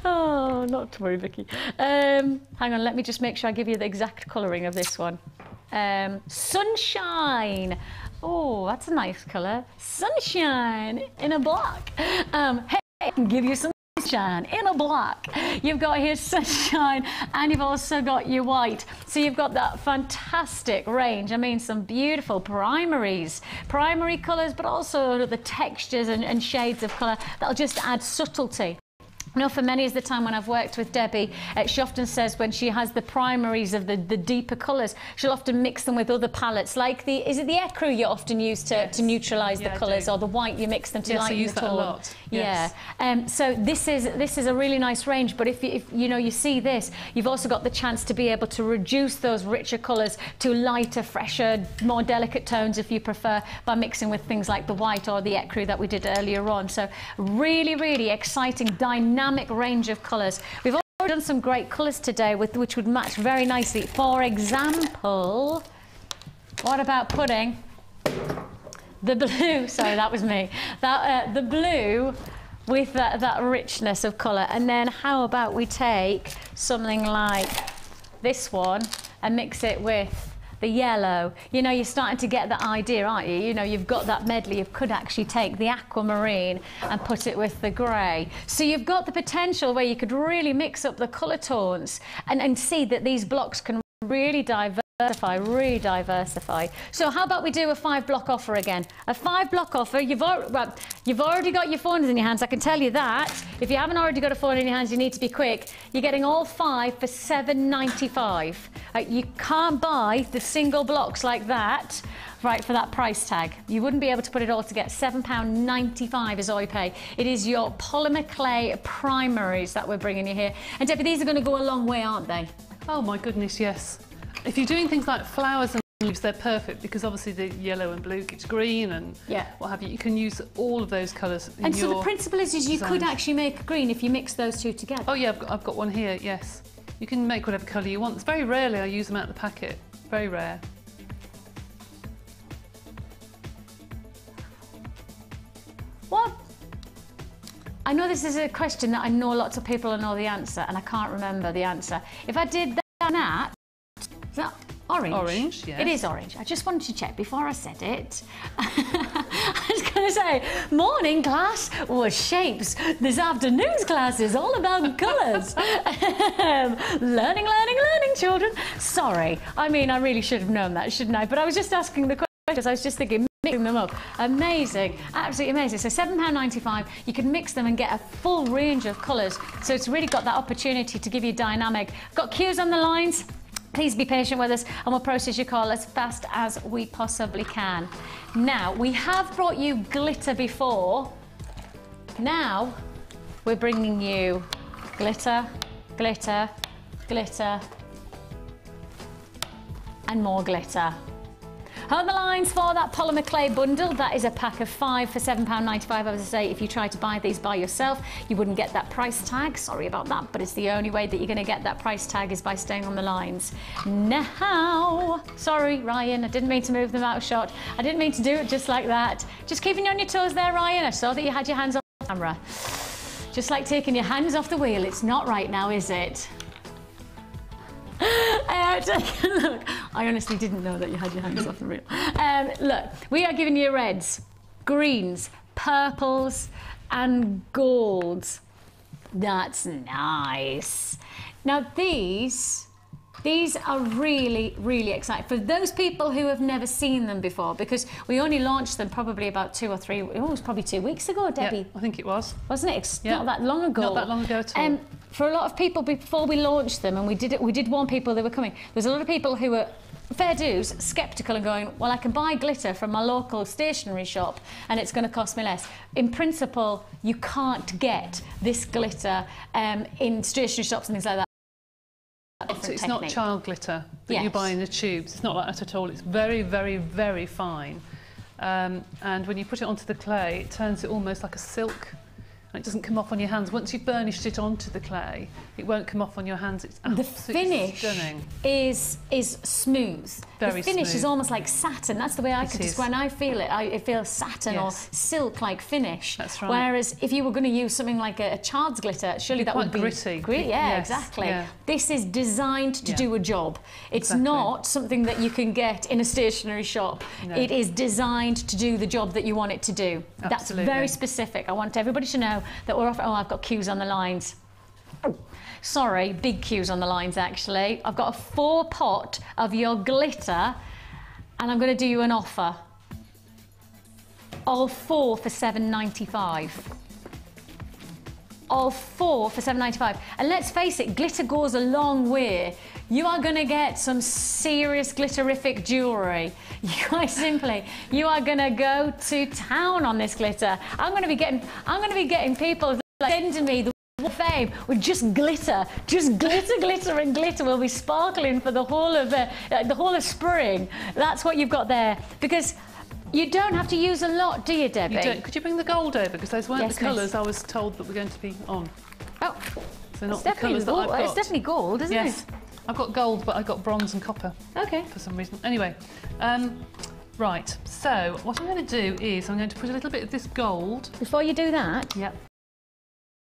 Oh, not to worry, Vicky. Hang on, let me just make sure I give you the exact colouring of this one. Sunshine. Oh, that's a nice colour. Sunshine in a black. Hey, I can give you some sunshine in a black. You've got here sunshine, and you've also got your white. So you've got that fantastic range. I mean, some beautiful primary colours, but also the textures and shades of colour that'll just add subtlety. I know for many of the time when I've worked with Debbie, she often says when she has the primaries of the deeper colours, she'll often mix them with other palettes, like is it the ecru you often use to neutralise the colours, or the white you mix them to lighten the tone? Yes, I use that a lot. Yes. Yeah. So this is a really nice range, but if you know, you see this, you've also got the chance to be able to reduce those richer colours to lighter, fresher, more delicate tones if you prefer, by mixing with things like the white or the ecru that we did earlier on. So really, really exciting, dynamic range of colours. We've already done some great colours today which would match very nicely. For example, what about putting the blue, sorry, that was me, the blue with that richness of colour, and then how about we take something like this one and mix it with the yellow. You know, you're starting to get the idea, aren't you? You know, you've got that medley. You could actually take the aquamarine and put it with the grey. So you've got the potential where you could really mix up the colour tones and see that these blocks can really diverge really diversify. So how about we do a 5-block offer again? A 5-block offer. You've already got your 400 in your hands. I can tell you that. If you haven't already got a 400 in your hands, you need to be quick. You're getting all 5 for £7.95. You can't buy the single blocks like that, right, for that price tag. You wouldn't be able to put it all together. £7.95 is all you pay. It is your polymer clay primaries that we're bringing you here. And Debbie, these are going to go a long way, aren't they? Oh my goodness, yes. If you're doing things like flowers and leaves, they're perfect because obviously the yellow and blue gives green and what have you. You can use all of those colours in and your so the principle is you could actually make a green if you mix those two together. Oh yeah, I've got one here, yes. You can make whatever colour you want. It's very rarely I use them out of the packet. Very rare. What? I know this is a question that I know lots of people know the answer and I can't remember the answer. If I did that, is that orange? Orange, yes. It is orange. I just wanted to check before I said it. I was going to say, morning class was shapes. This afternoon's class is all about colours. Learning, children. Sorry. I mean, I really should have known that, shouldn't I? But I was just asking the question because I was just thinking, mixing them up. Amazing. Absolutely amazing. So £7.95, you can mix them and get a full range of colours. So it's really got that opportunity to give you dynamic. Got cues on the lines. Please be patient with us and we'll process your call as fast as we possibly can. Now, we have brought you glitter before. Now, we're bringing you glitter, glitter, glitter, and more glitter. Hold the lines for that polymer clay bundle. That is a pack of 5 for £7.95. As I say, if you try to buy these by yourself, you wouldn't get that price tag. Sorry about that, but it's the only way that you're going to get that price tag is by staying on the lines. Now, sorry, Ryan, I didn't mean to move them out of shot. I didn't mean to do it just like that. Just keeping you on your toes there, Ryan. I saw that you had your hands off the camera. Just like taking your hands off the wheel. It's not right now, is it? Take a look. I honestly didn't know that you had your hands off the wheel. Look, we are giving you reds, greens, purples, and golds. That's nice. Now these are really, really exciting for those people who have never seen them before, because we only launched them probably about 2 or 3, it was probably 2 weeks ago, Debbie. Yeah, I think it was. Wasn't it? It's not that long ago. Not that long ago at all. For a lot of people, before we launched them, and we did warn people they were coming, there's a lot of people who were, fair dues, sceptical and going, well, I can buy glitter from my local stationery shop and it's going to cost me less. In principle, you can't get this glitter in stationery shops and things like that. It's not child glitter that you buy in the tubes. It's not like that at all. It's very, very, very fine. And when you put it onto the clay, it turns it almost like a silk. And it doesn't come off on your hands. Once you've burnished it onto the clay, it won't come off on your hands. It's absolutely stunning. The finish is smooth. Very the finish smooth. is almost like satin. That's the way I could describe. When I feel it, it feels satin or silk-like finish. That's right. Whereas if you were going to use something like a child's glitter, surely that would be gritty. Yeah, exactly. Yeah. This is designed to do a job. It's not something that you can get in a stationery shop. No. It is designed to do the job that you want it to do. Absolutely. That's very specific. I want everybody to know that we're offering. Oh, I've got cues on the lines. Oh, sorry, big cues on the lines actually. I've got a 4-pot of your glitter and I'm going to do you an offer. All 4 for £7.95. All 4 for £7.95. And let's face it, glitter goes a long way. You are going to get some serious glitterific jewellery. Quite simply, you are going to go to town on this glitter. I'm going to be getting people sending me the fame with just glitter, glitter, and glitter. Will be sparkling for the whole of spring. That's what you've got there, because you don't have to use a lot, do you, Debbie? You don't. Could you bring the gold over, because those weren't the colours I was told that were going to be on. Oh, so not the colours that I've got. It's definitely gold, isn't it? I've got gold, but I've got bronze and copper. Okay. For some reason. Anyway, right. So what I'm going to do is I'm going to put a little bit of this gold. Before you do that. Yep.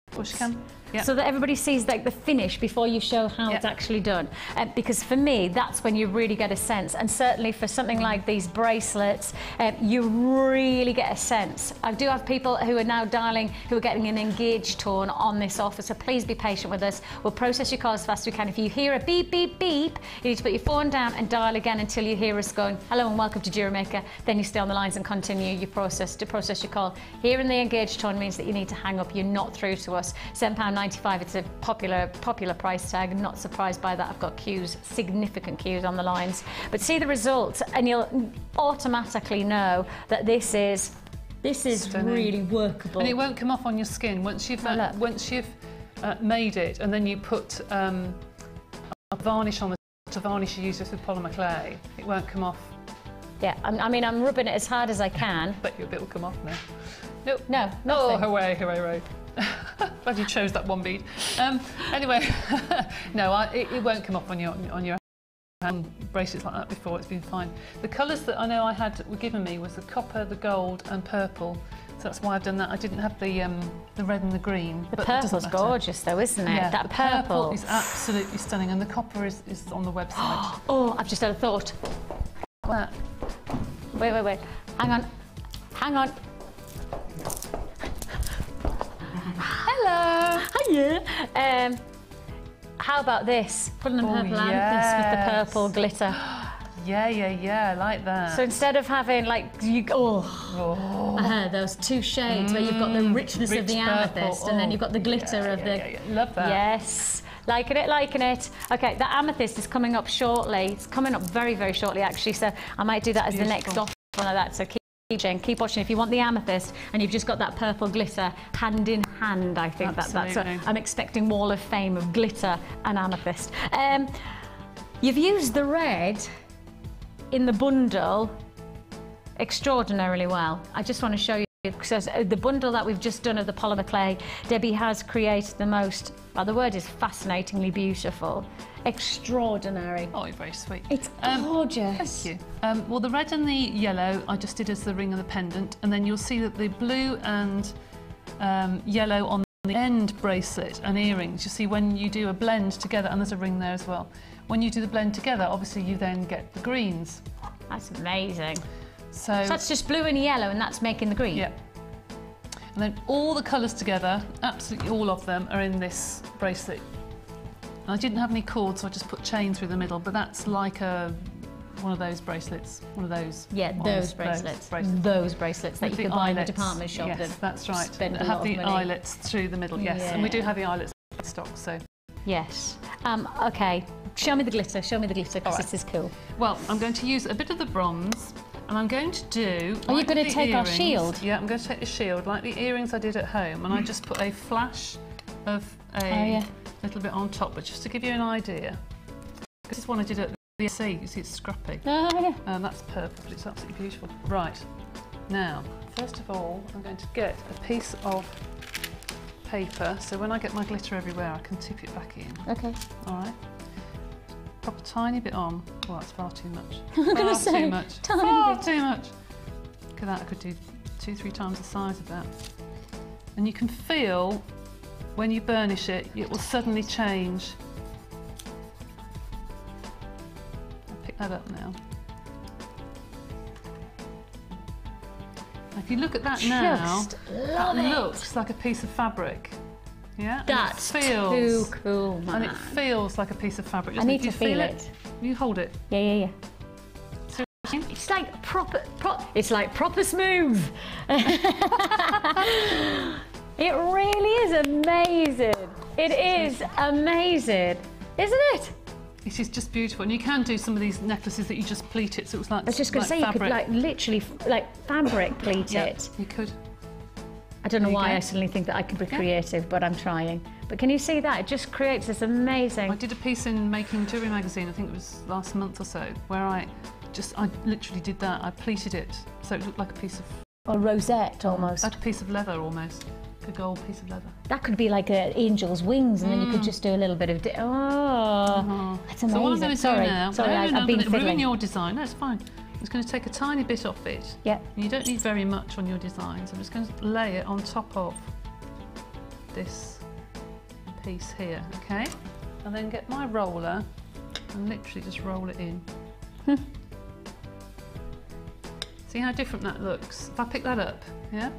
Of course you can. so that everybody sees like the finish before you show how it's actually done. Because for me, that's when you really get a sense. And certainly for something like these bracelets, you really get a sense. I do have people who are now dialing, who are getting an engaged tone on this offer, so please be patient with us. We'll process your call as fast as we can. If you hear a beep, beep, beep, you need to put your phone down and dial again until you hear us going, hello and welcome to Jewellery Maker. Then you stay on the lines and continue your process to process your call. Hearing the engaged tone means that you need to hang up. You're not through to us. £7.95, it's a popular price tag. Not surprised by that. I've got queues, significant queues on the lines. But see the results and you'll automatically know that this is stunning. Really workable. And it won't come off on your skin once you've made it, and then you put a varnish on to varnish. You use this with polymer clay. It won't come off. Yeah, I mean, I'm rubbing it as hard as I can. Bet you a bit will come off now. Nope. No, nothing. Oh, hooray, hooray, hooray. Glad you chose that one bead. Anyway, no, it won't come off on your bracelets like that before. It's been fine. The colours that I know were given me was the copper, the gold, and purple. So that's why I've done that. I didn't have the red and the green. The purple's gorgeous, though, isn't it? Yeah, that purple is absolutely stunning, and the copper is on the website. Oh, I've just had a thought. What? Wait. Hang on. Hello. Hiya. How about this? Putting on purple amethyst with the purple glitter. Yeah, I like that. So instead of having like those two shades where you've got the richness of the amethyst and then you've got the glitter of the. Love that. Yes. Liking it. Okay, the amethyst is coming up shortly. It's coming up very, very shortly, actually. So I might do that as the next offer of that. So keep watching. If you want the amethyst and you've just got that purple glitter, hand in hand, I think that's what I'm expecting. Wall of fame of glitter and amethyst. You've used the red in the bundle extraordinarily well. I just want to show you, because the bundle that we've just done of the polymer clay, Debbie has created the most, well, the word is fascinatingly beautiful, extraordinary. Oh, you're very sweet. It's gorgeous. Thank you. Well, the red and the yellow I just did as the ring and the pendant, and then you'll see that the blue and yellow on the end bracelet and earrings, you see when you do a blend together, and there's a ring there as well. When you do the blend together, obviously you then get the greens. That's amazing. So that's just blue and yellow, and that's making the green? Yeah. And then all the colours together, absolutely all of them, are in this bracelet. And I didn't have any cords, so I just put chain through the middle, but that's like one of those bracelets, one of those. Yeah, those bracelets that you can buy in the department shop. Yes, that's right. Spend have the eyelets through the middle, yes. And we do have the eyelets in stock, so. Yes. Okay, show me the glitter, because this is cool. Well, I'm going to use a bit of the bronze, and I'm going to do... Are you going to take our shield? Yeah, I'm going to take the shield, like the earrings I did at home, and I just put a flash of a little bit on top, but just to give you an idea. This is one I did at the SC, you see it's scrappy. That's purple, it's absolutely beautiful. Right, now, first of all, I'm going to get a piece of paper, so when I get my glitter everywhere, I can tip it back in. Okay. All right. Pop a tiny bit on. Oh, that's far too much. Far too much. Far too much. Look at that, I could do 2-3 times the size of that. And you can feel, when you burnish it, it will suddenly change. I'll pick that up now. If you look at that now, that looks like a piece of fabric. Yeah, that's too cool, man. And it feels like a piece of fabric. I need to feel it. You hold it. Yeah. It's like proper smooth. It really is amazing. It is amazing, isn't it? It is just beautiful, and you can do some of these necklaces that you just pleat it, so it's like. I was just going to say fabric. You could like literally like fabric pleat it. You could. I don't know why I suddenly think that I could be creative, but I'm trying. But can you see that? It just creates this amazing... I did a piece in Making Jewellery magazine, I think it was last month or so, where I literally did that. I pleated it, so it looked like a piece of... A rosette, almost. Like a piece of leather, almost. Like a gold piece of leather. That could be like an angel's wings, and then you could just do a little bit of... that's amazing. So what I'm going to do now... I've been fiddling. Ruin your design. No, it's fine. I'm just going to take a tiny bit off it. Yeah. You don't need very much on your designs. I'm just going to lay it on top of this piece here, okay? And then get my roller and literally just roll it in. See how different that looks? If I pick that up, yeah?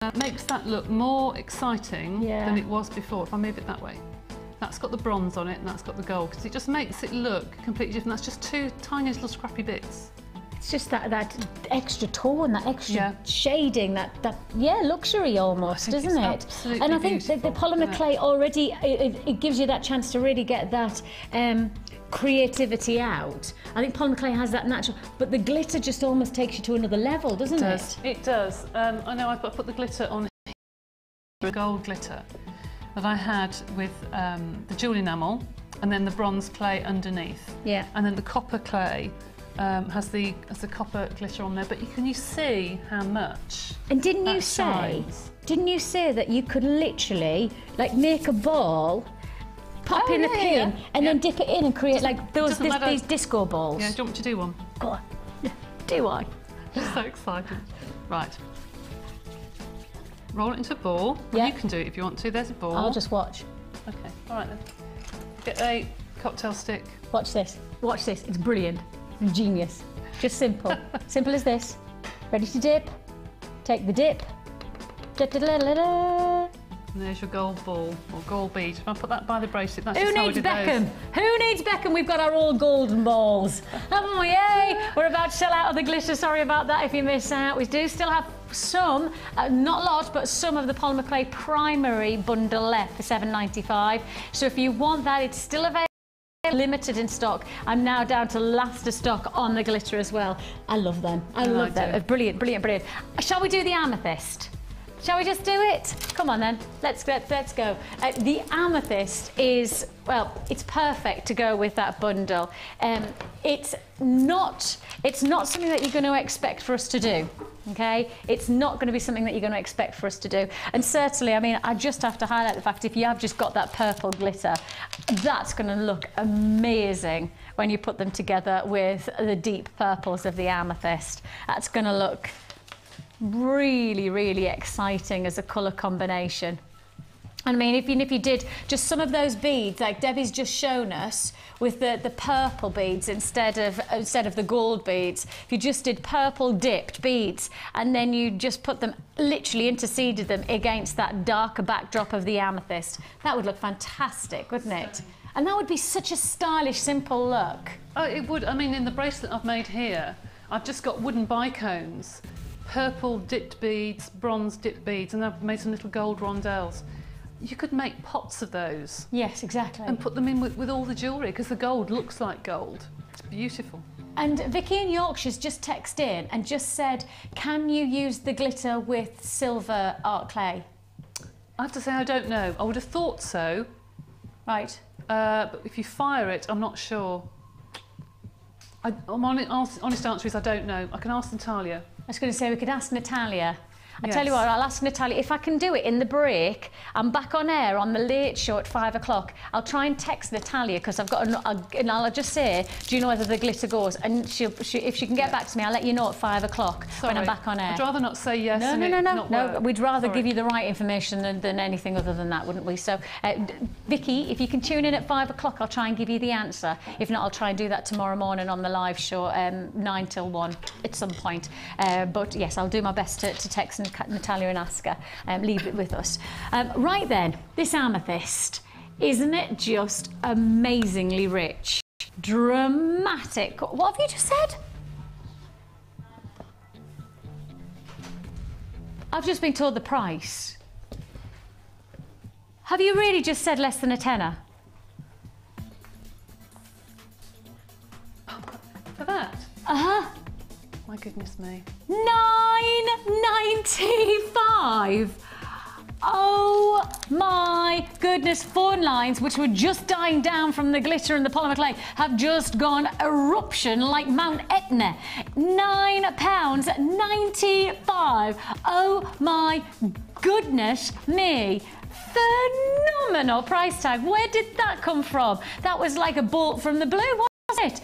That makes that look more exciting than it was before, if I move it that way. That's got the bronze on it and that's got the gold, because it just makes it look completely different. That's just two tiny little scrappy bits. It's just that extra tone, that extra shading, that luxury almost, isn't it? And I think the polymer clay already, it gives you that chance to really get that creativity out. I think polymer clay has that natural, but the glitter just almost takes you to another level, doesn't it? It does. I know I've put the glitter on here, gold glitter that I had with the jewel enamel, and then the bronze clay underneath. Yeah. And then the copper clay has the copper glitter on there, but can you see how much? And didn't you say that you could literally like make a ball, pop in a pin, and then dip it in and create like these disco balls? Yeah, do you want me to do one? Go on. Do I? I'm so excited. Right. Roll it into a ball. Yeah. You can do it if you want to. There's a ball. I'll just watch. Okay. All right then. Get a cocktail stick. Watch this. Watch this. It's brilliant. Genius. Just simple. Simple as this. Ready to dip? Take the dip. Da, da, da, da, da. And there's your gold ball or gold bead. If I put that by the bracelet, that's Who just needs how we do Beckham? those. Who needs Beckham? We've got our all golden balls. Haven't we? Yay! We're about to sell out of the glitter. Sorry about that if you miss out. We do still have some, not a lot, but some of the polymer clay primary bundle left for $7.95. So if you want that, it's still available. Limited in stock. I'm now down to last of stock on the glitter as well. I love them. I love them. Brilliant, brilliant, brilliant. Shall we do the amethyst? Shall we just do it? Come on then, let's go. The amethyst is, well, it's perfect to go with that bundle. It's not something that you're going to expect for us to do, okay? It's not going to be something that you're going to expect for us to do. And certainly, I mean, I just have to highlight the fact if you have just got that purple glitter, that's going to look amazing when you put them together with the deep purples of the amethyst. That's going to look really, really exciting as a colour combination. I mean, if you did just some of those beads, like Debbie's just shown us, with the purple beads instead of the gold beads, if you just did purple dipped beads and then you just put them, literally interceded them against that darker backdrop of the amethyst, that would look fantastic, wouldn't it? And that would be such a stylish, simple look. Oh, it would. I mean, in the bracelet I've made here, I've just got wooden bicones, purple dipped beads, bronze dipped beads, and I've made some little gold rondelles. You could make pots of those. Yes, exactly. And put them in with all the jewellery, because the gold looks like gold. It's beautiful. And Vicky in Yorkshire's just texted in and just said, can you use the glitter with silver art clay? I have to say I don't know. I would have thought so. Right. But if you fire it, I'm not sure. Honest answer is I don't know. I can ask Natalia. I was going to say we could ask Natalia. I tell you what, I'll ask Natalia if I can do it in the break. I'm back on air on the late show at 5 o'clock. I'll try and text Natalia because I've got, and I'll just say, do you know whether the glitter goes? And if she can get back to me, I'll let you know at 5 o'clock when I'm back on air. I'd rather not say yes. No. We'd rather give you the right information than anything other than that, wouldn't we? So, Vicky, if you can tune in at 5 o'clock, I'll try and give you the answer. If not, I'll try and do that tomorrow morning on the live show, 9 till 1 at some point. But yes, I'll do my best to text Natalia and ask her. Leave it with us. Right then, this amethyst, isn't it just amazingly rich? Dramatic. What have you just said? I've just been told the price. Have you really just said less than a tenner? For that? Uh-huh. My goodness me. $9.95. Oh my goodness, phone lines, which were just dying down from the glitter and the polymer clay, have just gone eruption like Mount Etna. £9.95. Oh my goodness me. Phenomenal price tag. Where did that come from? That was like a bolt from the blue, wasn't it?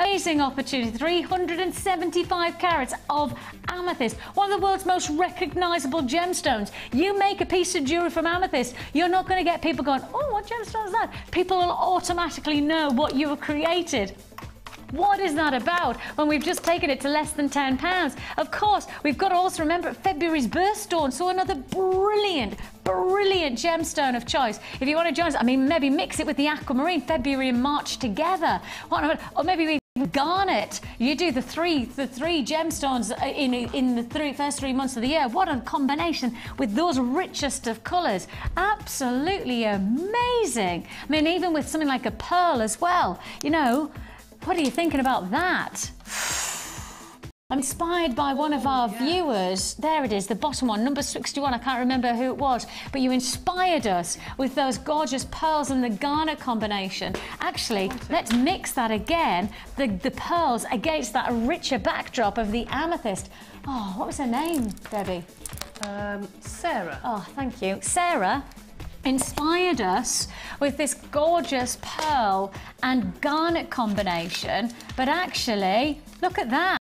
Amazing opportunity, 375 carats of amethyst, one of the world's most recognisable gemstones. You make a piece of jewellery from amethyst, you're not going to get people going, oh, what gemstone is that? People will automatically know what you have created. What is that about when we've just taken it to less than £10? Of course, we've got to also remember February's birthstone, so another brilliant gemstone of choice. If you want to join us, I mean, maybe mix it with the Aquamarine, February and March together. Or maybe we garnet. You do the three gemstones in the first 3 months of the year. What a combination with those richest of colours. Absolutely amazing. I mean, even with something like a pearl as well, you know. What are you thinking about that? I'm inspired by one of our viewers. There it is, the bottom one, number 61. I can't remember who it was, but you inspired us with those gorgeous pearls and the garnet combination. Actually, let's mix that again, the pearls against that richer backdrop of the amethyst. Oh, what was her name, Debbie? Sarah. Oh, thank you. Sarah inspired us with this gorgeous pearl and garnet combination, but actually, look at that.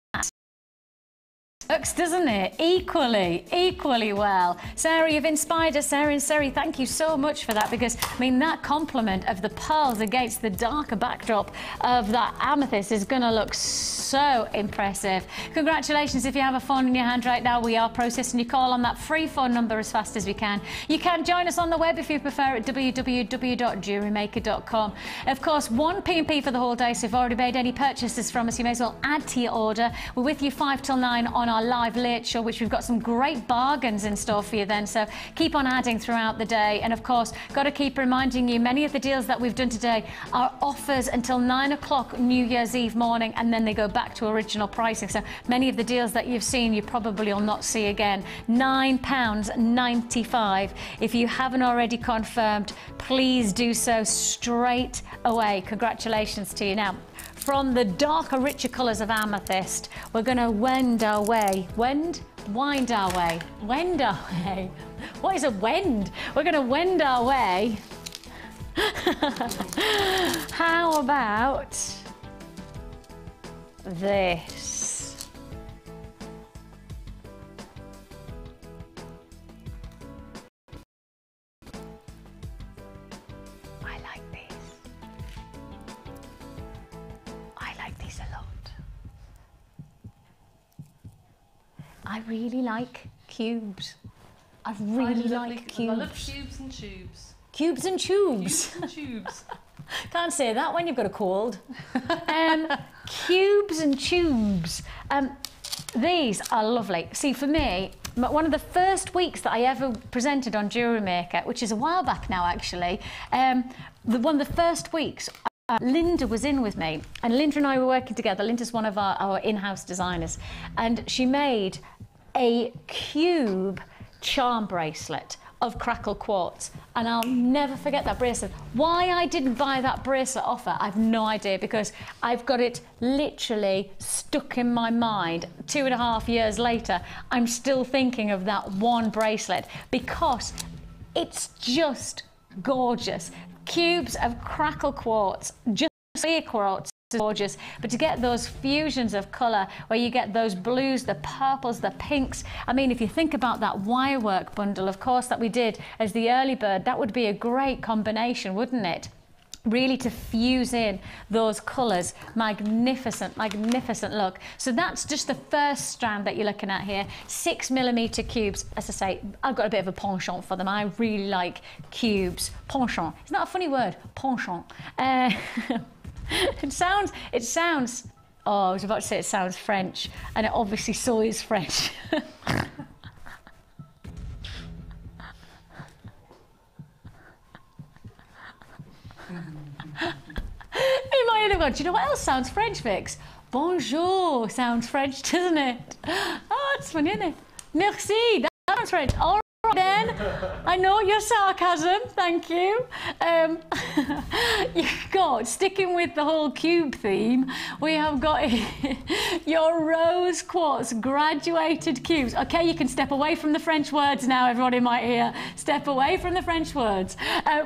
Works, doesn't it? Equally well. Sarah, you've inspired us. Sarah and Seri, thank you so much for that, because, I mean, that complement of the pearls against the darker backdrop of that amethyst is going to look so impressive. Congratulations if you have a phone in your hand right now. We are processing your call on that free phone number as fast as we can. You can join us on the web if you prefer at www.jewellerymaker.com. Of course, 1 P&P for the whole day, so if you've already made any purchases from us, you may as well add to your order. We're with you 5 till 9 on our live late show, which we've got some great bargains in store for you then, so keep on adding throughout the day. And of course, got to keep reminding you, many of the deals that we've done today are offers until 9 o'clock New Year's Eve morning, and then they go back to original pricing. So many of the deals that you've seen, you probably will not see again. £9.95. If you haven't already confirmed, please do so straight away. Congratulations to you. Now, from the darker, richer colours of amethyst, we're going to wind our way. Wind our way. Wend our way. What is a wend? We're going to wend our way. How about this? I like these. I like these a lot. I really like cubes. I really like cubes. I love cubes and tubes. Cubes and tubes. Cubes and tubes. Can't say that when you've got a cold. Cubes and tubes. These are lovely. See, for me, one of the first weeks that I ever presented on Jewellery Maker, which is a while back now actually, one of the first weeks, Linda was in with me, and Linda and I were working together. Linda's one of our in-house designers, and she made a cube charm bracelet of crackle quartz, and I'll never forget that bracelet. Why I didn't buy that bracelet off her, I've no idea, because I've got it literally stuck in my mind. 2.5 years later, I'm still thinking of that one bracelet because it's just gorgeous. Cubes of crackle quartz, just clear quartz, gorgeous, but to get those fusions of colour where you get those blues, the purples, the pinks. I mean, if you think about that Wirework bundle, of course, that we did as the early bird, that would be a great combination, wouldn't it? Really to fuse in those colours. Magnificent, magnificent look. So that's just the first strand that you're looking at here. 6mm cubes. As I say, I've got a bit of a penchant for them. I really like cubes. Penchant. Isn't that a funny word? Penchant. It sounds, oh, I was about to say it sounds French, and it obviously so is French. In my head, I've gone, do you know what else sounds French, Vix? Bonjour sounds French, doesn't it? Oh, it's funny, isn't it? Merci, that sounds French. All then, I know your sarcasm, thank you. You've got, sticking with the whole cube theme, we have got your rose quartz graduated cubes. Okay, you can step away from the French words now, everyone in my ear. Step away from the French words.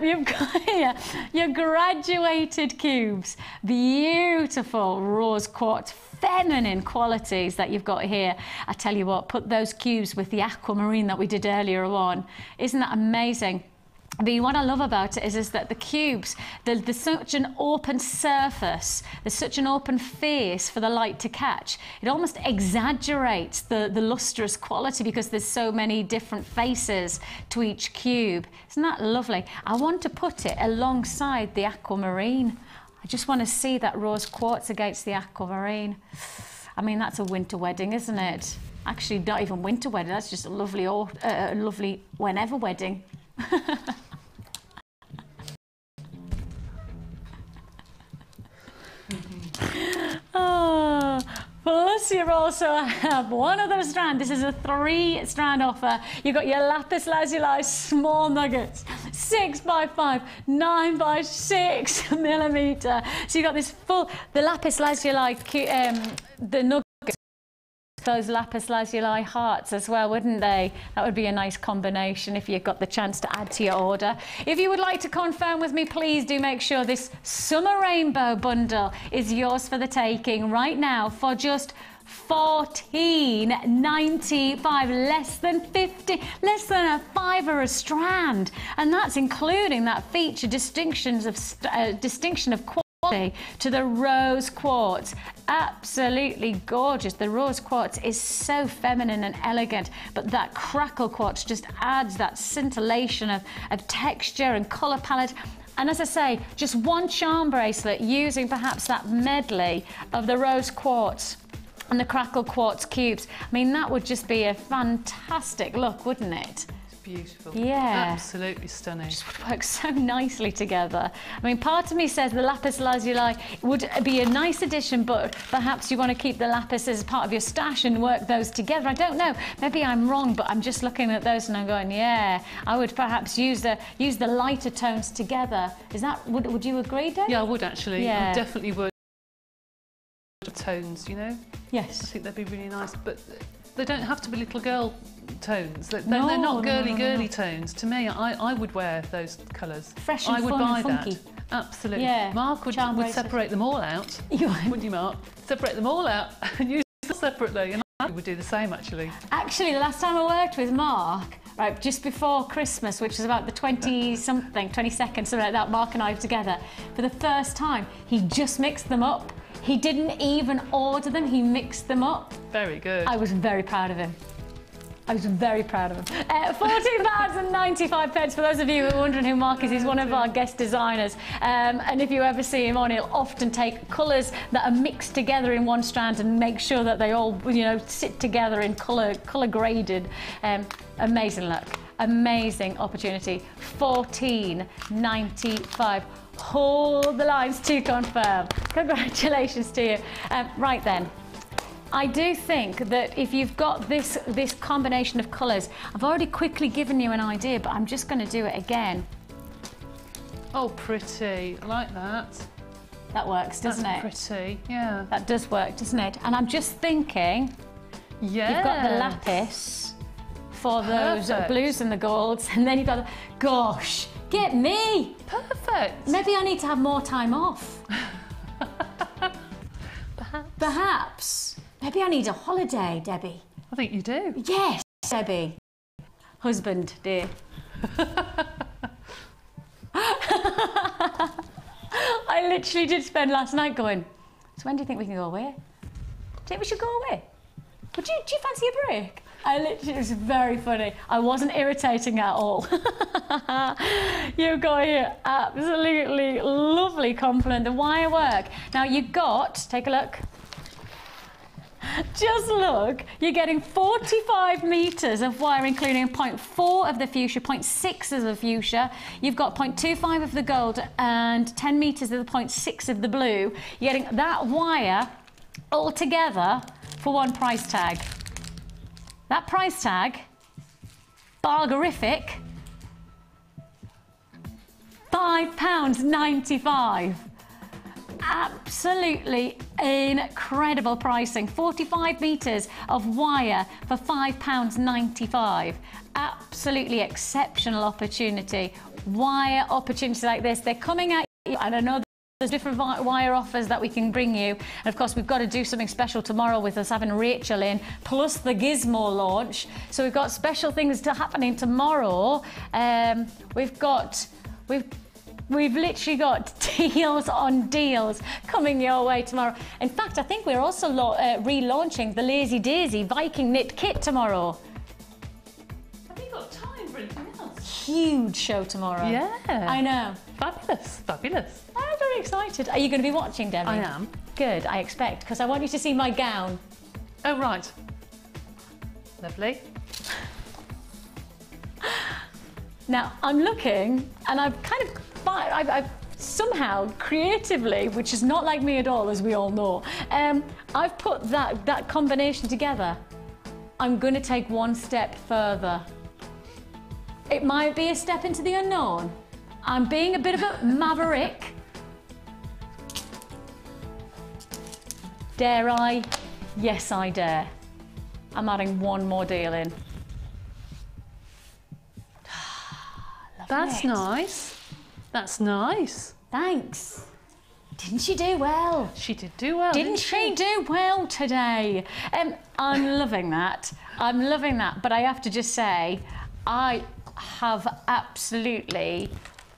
You've got here your graduated cubes. Beautiful rose quartz, feminine qualities that you've got here. I tell you what, put those cubes with the aquamarine that we did earlier on. Isn't that amazing? But what I love about it is that the cubes, there's such an open surface, there's such an open face for the light to catch. It almost exaggerates the lustrous quality because there's so many different faces to each cube. Isn't that lovely? I want to put it alongside the aquamarine. I just want to see that rose quartz against the aquamarine. I mean, that's a winter wedding, isn't it? Actually, not even winter wedding, that's just a lovely, lovely whenever wedding. Oh, plus you also have one other strand. This is a 3-strand offer. You've got your lapis lazuli small nuggets, 6x5, 9x6 millimeter. So you've got this full, the lapis lazuli, the nuggets. Those lapis lazuli hearts as well, wouldn't they? That would be a nice combination if you got the chance to add to your order. If you would like to confirm with me, please do make sure this summer rainbow bundle is yours for the taking right now for just $14.95, less than 50, less than a $5 a strand, and that's including that feature distinction of quality to the rose quartz. Absolutely gorgeous. The rose quartz is so feminine and elegant, but that crackle quartz just adds that scintillation of texture and colour palette. And as I say, just one charm bracelet using perhaps that medley of the rose quartz and the crackle quartz cubes. I mean, that would just be a fantastic look, wouldn't it? Beautiful. Yeah. Absolutely stunning. Just would work so nicely together. I mean, part of me says the lapis lazuli would be a nice addition, but perhaps you want to keep the lapis as part of your stash and work those together. I don't know. Maybe I'm wrong, but I'm just looking at those and I'm going, yeah, I would perhaps use the lighter tones together. Is that, would you agree, Deb? Yeah, I would actually. Yeah. I definitely would. Tones, you know? Yes. I think they'd be really nice, but they don't have to be little girl tones. They're not girly tones. To me, I would wear those colours. Fresh and I would fun buy and funky. that. Absolutely. Yeah. Mark would separate them all out. You would. Wouldn't you, Mark? Separate them all out and use them separately. And I would do the same, actually. Actually, the last time I worked with Mark, right, just before Christmas, which was about the 20-something, 22nd, something like that, Mark and I were together, for the first time, he just mixed them up. He didn't even order them, he mixed them up. Very good. I was very proud of him. I was very proud of him. £14.95 for those of you who are wondering who Mark is. He's one of our guest designers. And if you ever see him on, he'll often take colours that are mixed together in one strand and make sure that they all, you know, sit together in colour graded. Amazing look. Amazing opportunity. £14.95. Hold the lines to confirm. Congratulations to you. Right then. I do think that if you've got this combination of colours, I've already quickly given you an idea, but I'm just going to do it again. Oh, pretty. I like that. That works, doesn't it? That's pretty, yeah. That does work, doesn't it? And I'm just thinking, yeah, you've got the lapis for those blues and the golds, and then you've got the, gosh, get me! Perfect. Maybe I need to have more time off. Perhaps. Maybe I need a holiday, Debbie. I think you do. Yes, Debbie. Husband, dear. I literally did spend last night going, so when do you think we can go away? Do you think we should go away? Do you fancy a break? It was very funny. I wasn't irritating at all. You've got here absolutely lovely compliment, the Wirework. Now you've got, take a look. Just look, you're getting 45 metres of wire, including 0.4 of the fuchsia, 0.6 of the fuchsia. You've got 0.25 of the gold and 10 metres of the 0.6 of the blue. You're getting that wire all together for one price tag. That price tag bargarific £5.95. Absolutely incredible pricing. 45 metres of wire for £5.95. Absolutely exceptional opportunity. Wire opportunities like this, they're coming at you, and I know there's different wire offers that we can bring you. And of course, we've got to do something special tomorrow with us having Rachel in, plus the Gizmo launch. So we've got special things happening tomorrow. We've literally got deals on deals coming your way tomorrow. In fact, I think we're also relaunching the Lazy Daisy Viking knit kit tomorrow. Have you got time for anything else? Huge show tomorrow. Yeah. I know. Fabulous, fabulous. I'm very excited. Are you going to be watching, Debbie? I am. Good, I expect, because I want you to see my gown. Oh, right. Lovely. Now, I'm looking, and I've somehow creatively, which is not like me at all, as we all know, I've put that combination together. I'm going to take one step further. It might be a step into the unknown. I'm being a bit of a maverick. Dare I? Yes, I dare. I'm adding one more deal in. That's nice. That's nice. Thanks. Didn't she do well? She did do well. Didn't she do well today? I'm loving that. I'm loving that. But I have to just say, I have absolutely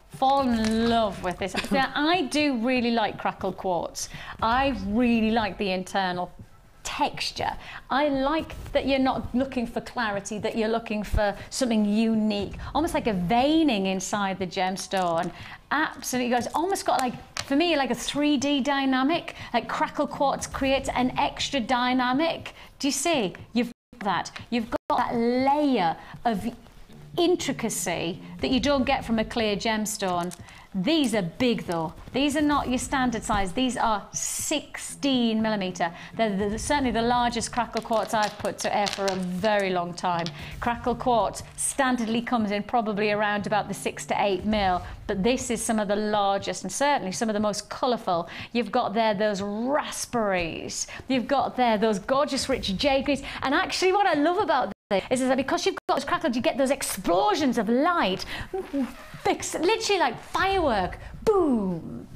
fallen in love with this. Now, I do really like crackled quartz. I really like the internal texture. I like that you're not looking for clarity, that you're looking for something unique, almost like a veining inside the gemstone. Absolutely, guys, almost got like, for me, like a 3D dynamic. Like crackled quartz creates an extra dynamic. Do you see? You've got that. You've got that layer of intricacy that you don't get from a clear gemstone. These are big though. These are not your standard size. These are 16mm. They're certainly the largest crackled quartz I've put to air for a very long time. Crackled quartz standardly comes in probably around about the 6 to 8mm, but this is some of the largest and certainly some of the most colourful. You've got there those raspberries. You've got there those gorgeous rich jade greens. And actually what I love about is that because you've got those crackled, you get those explosions of light. Literally like firework. Boom.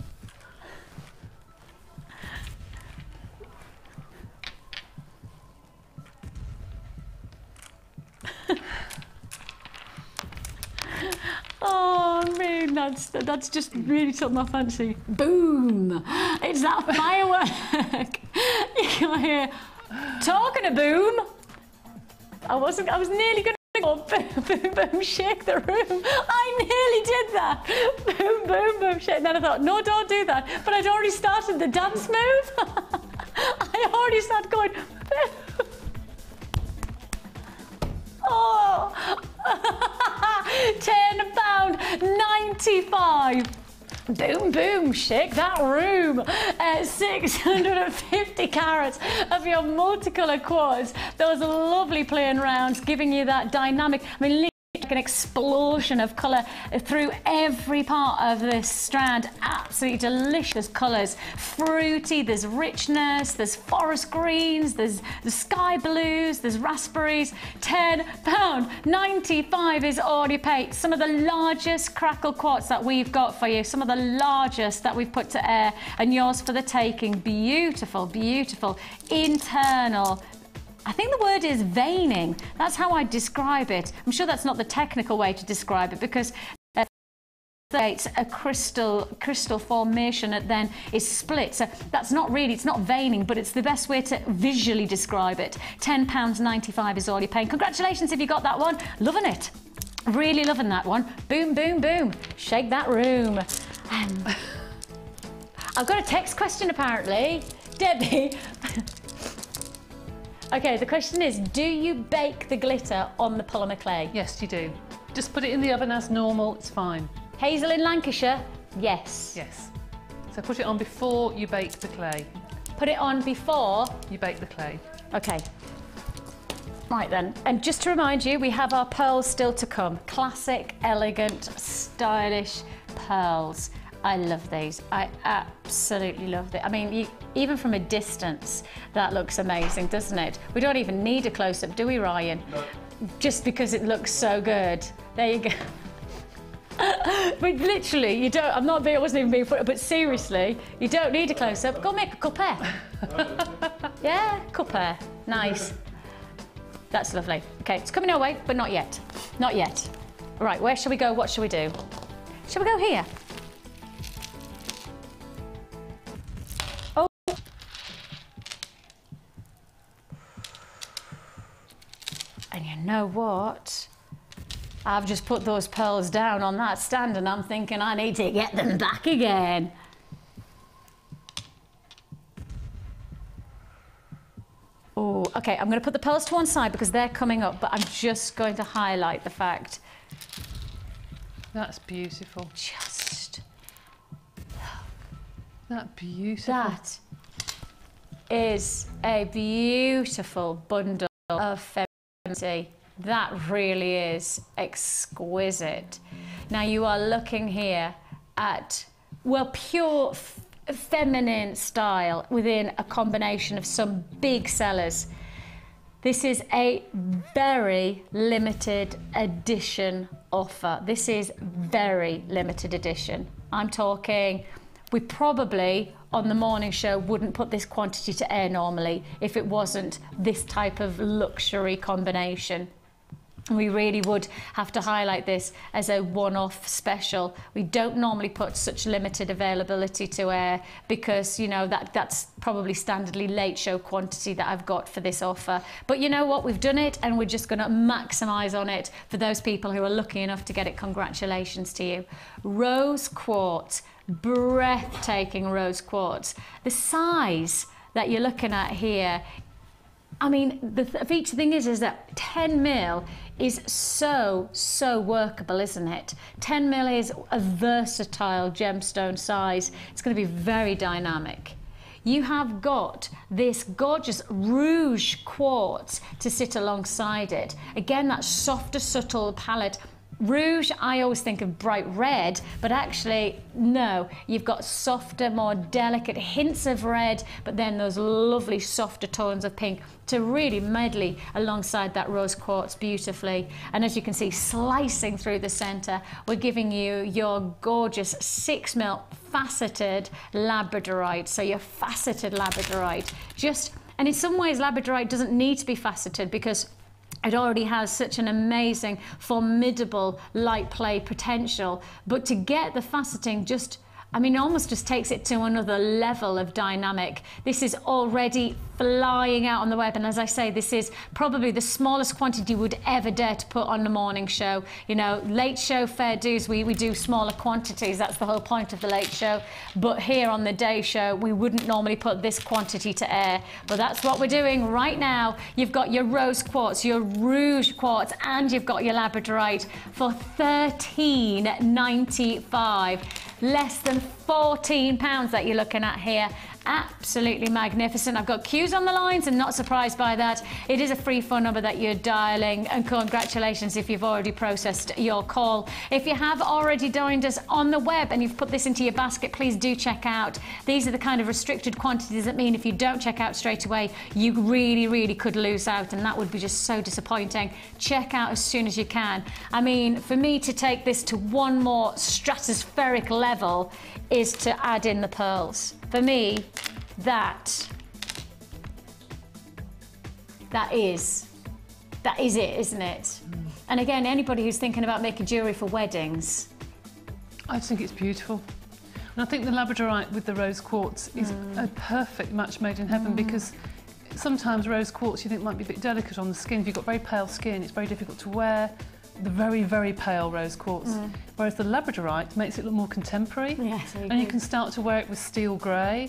Oh, man, that's just really took my fancy. Boom. It's that firework. You can hear, talking of boom. I was nearly going to go boom, boom, boom, shake the room. I nearly did that. Boom, boom, boom, shake. And then I thought, no, don't do that. But I'd already started the dance move. I already started going, boom. Oh, £10.95. Boom, boom, shake that room. 650 carats of your multicolour quartz. Those lovely playing rounds, giving you that dynamic, I mean, like an explosion of colour through every part of this strand. Absolutely delicious colours. Fruity, there's richness, there's forest greens, there's the sky blues, there's raspberries. £10.95 is all you pay. Some of the largest crackled quartz that we've got for you, some of the largest that we've put to air, and yours for the taking. Beautiful, beautiful, internal. I think the word is veining. That's how I describe it. I'm sure that's not the technical way to describe it, because it's a crystal formation that then is split. So that's not really, it's not veining, but it's the best way to visually describe it. £10.95 is all you're paying. Congratulations if you got that one. Loving it. Really loving that one. Boom, boom, boom. Shake that room. I've got a text question apparently. Debbie. Okay, the question is, do you bake the glitter on the polymer clay? Yes, you do. Just put it in the oven as normal, it's fine. Hazel in Lancashire, yes. Yes. So put it on before you bake the clay. Put it on before? You bake the clay. Okay. Right then, and just to remind you, we have our pearls still to come. Classic, elegant, stylish pearls. I love these. I absolutely love it. I mean, even from a distance, that looks amazing, doesn't it? We don't even need a close-up, do we, Ryan? No. Just because it looks so good. There you go. But literally, you don't, I wasn't even being funny, but seriously, you don't need a close-up. Go make a cup hair. Yeah, cup hair. Nice. That's lovely. Okay, it's coming our way, but not yet. Not yet. Right, where shall we go? What shall we do? Shall we go here? Oh. And you know what? I've just put those pearls down on that stand and I'm thinking I need to get them back again. Oh, okay, I'm going to put the pearls to one side because they're coming up, but I'm just going to highlight the fact. That's beautiful. Just. That beautiful. That is a beautiful bundle of femininity. That really is exquisite. Now you are looking here at, well, pure feminine style within a combination of some big sellers. This is a very limited edition offer. This is very limited edition. I'm talking, we probably on the morning show wouldn't put this quantity to air normally if it wasn't this type of luxury combination. We really would have to highlight this as a one-off special. We don't normally put such limited availability to air because, you know, that's probably standardly late show quantity that I've got for this offer. But you know what? We've done it and we're just going to maximise on it for those people who are lucky enough to get it. Congratulations to you. Rose quartz, breathtaking rose quartz. The size that you're looking at here, I mean, the feature thing is that 10 mil is so workable, isn't it? 10 mil is a versatile gemstone size. It's going to be very dynamic. You have got this gorgeous rouge quartz to sit alongside it. Again, that softer, subtle palette. Rouge, I always think of bright red, but actually, no. You've got softer, more delicate hints of red, but then those lovely softer tones of pink to really medley alongside that rose quartz beautifully. And as you can see, slicing through the center, we're giving you your gorgeous 6 mil faceted labradorite. So your faceted labradorite. And in some ways, labradorite doesn't need to be faceted because it already has such an amazing, formidable light play potential. But to get the faceting just, I mean, almost just takes it to another level of dynamic. This is already flying out on the web. And as I say, this is probably the smallest quantity you would ever dare to put on the morning show. You know, late show fair dues, we do smaller quantities. That's the whole point of the late show. But here on the day show, we wouldn't normally put this quantity to air. But that's what we're doing right now. You've got your rose quartz, your rouge quartz, and you've got your labradorite for $13.95. Less than £14 that you're looking at here. Absolutely magnificent. I've got Q's on the lines and not surprised by that. It is a free phone number that you're dialing, and congratulations if you've already processed your call. If you have already joined us on the web and you've put this into your basket, please do check out. These are the kind of restricted quantities that mean if you don't check out straight away, you really could lose out, and that would be just so disappointing. Check out as soon as you can. I mean, for me to take this to one more stratospheric level is to add in the pearls. For me, that is it, isn't it? And again, anybody who's thinking about making jewellery for weddings, I think it's beautiful. And I think the labradorite with the rose quartz is a perfect match made in heaven, because sometimes rose quartz you think might be a bit delicate on the skin. If you've got very pale skin, it's very difficult to wear the very pale rose quartz, whereas the labradorite makes it look more contemporary. Yes, and you can start to wear it with steel grey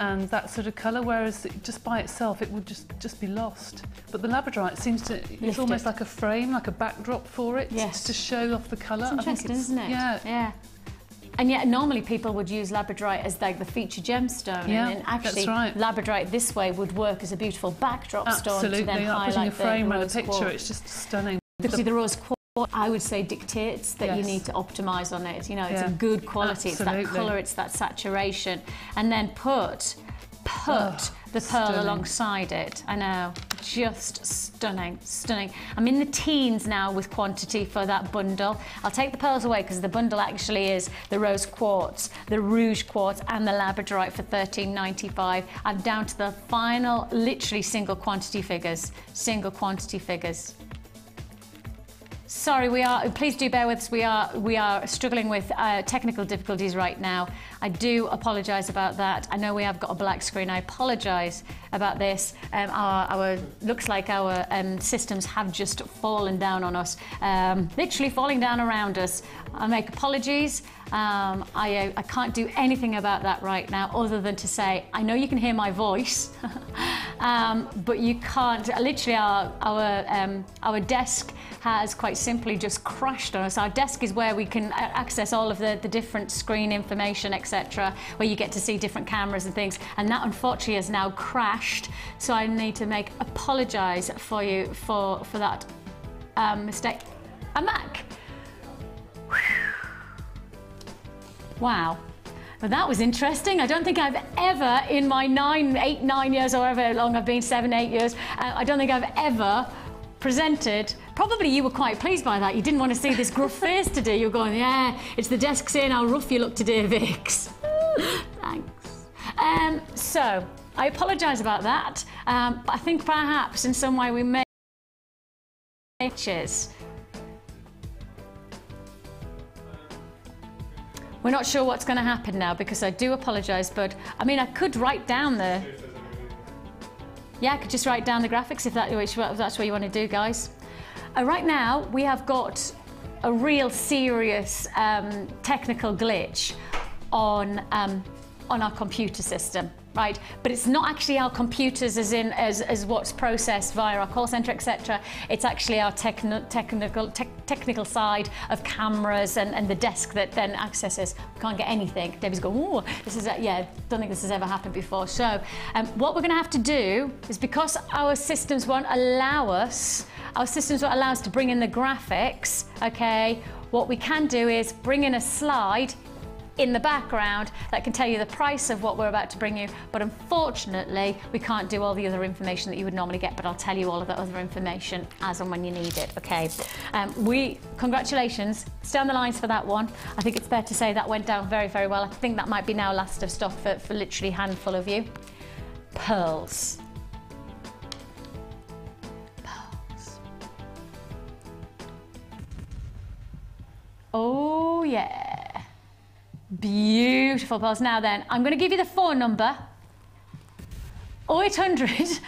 and that sort of colour, whereas just by itself it would just be lost. But the labradorite seems to, it's almost like a frame, like a backdrop for it, to show off the colour. It's interesting, isn't it? Yeah. And yet normally people would use labradorite as like the feature gemstone, Yeah, and actually that's right. labradorite this way would work as a beautiful backdrop stone to then Absolutely, highlight putting a frame the around a rose picture, quartz. it's just stunning. Because the rose quartz, I would say, dictates that you Yes. need to optimise on it. You know, it's Yeah, a good quality. absolutely. It's that colour, it's that saturation, and then put the pearl stunning. alongside it. I know, just stunning, stunning. I'm in the teens now with quantity for that bundle. I'll take the pearls away because the bundle actually is the rose quartz, the rouge quartz, and the labradorite for $13.95. I'm down to the final, literally single quantity figures. Single quantity figures. Sorry, please do bear with us. We are struggling with technical difficulties right now. I do apologise about that. I know we have got a black screen. I apologise about this. Looks like our systems have just fallen down on us, literally falling down around us. I make apologies. I can't do anything about that right now other than to say, I know you can hear my voice, but you can't. Literally, our desk has quite simply just crashed on us. Our desk is where we can access all of the different screen information, etc., where you get to see different cameras and things, and that unfortunately has now crashed, so I need to apologise for you for that mistake. A Mac. Wow. Well, that was interesting. I don't think I've ever, in my 9 years, or however long I've been, 7, 8 years, I don't think I've ever presented. Probably you were quite pleased by that. You didn't want to see this gruff face today. You were going, yeah, it's the desk saying how rough you look today, Vix. Thanks. So, I apologise about that. But I think perhaps in some way we may pictures. We're not sure what's going to happen now because I do apologise, but I mean, I could write down the... Yeah, I could just write down the graphics if that's what you want to do, guys. Right now, we have got a real serious technical glitch on our computer system, right? But it's not actually our computers as what's processed via our call centre, etc. It's actually our technical side of cameras and the desk that then accesses. We can't get anything. Debbie's going, oh, this is, yeah, don't think this has ever happened before. So what we're going to have to do is, because our systems won't allow us to bring in the graphics, okay, what we can do is bring in a slide in the background that can tell you the price of what we're about to bring you, but unfortunately we can't do all the other information that you would normally get, but I'll tell you all of the other information as and when you need it, okay? Congratulations, stay on the lines for that one. I think it's fair to say that went down very, very well. I think that might be now last of stock for literally a handful of you. Pearls. Oh yeah. Beautiful pearls. Now then, I'm going to give you the phone number. 0800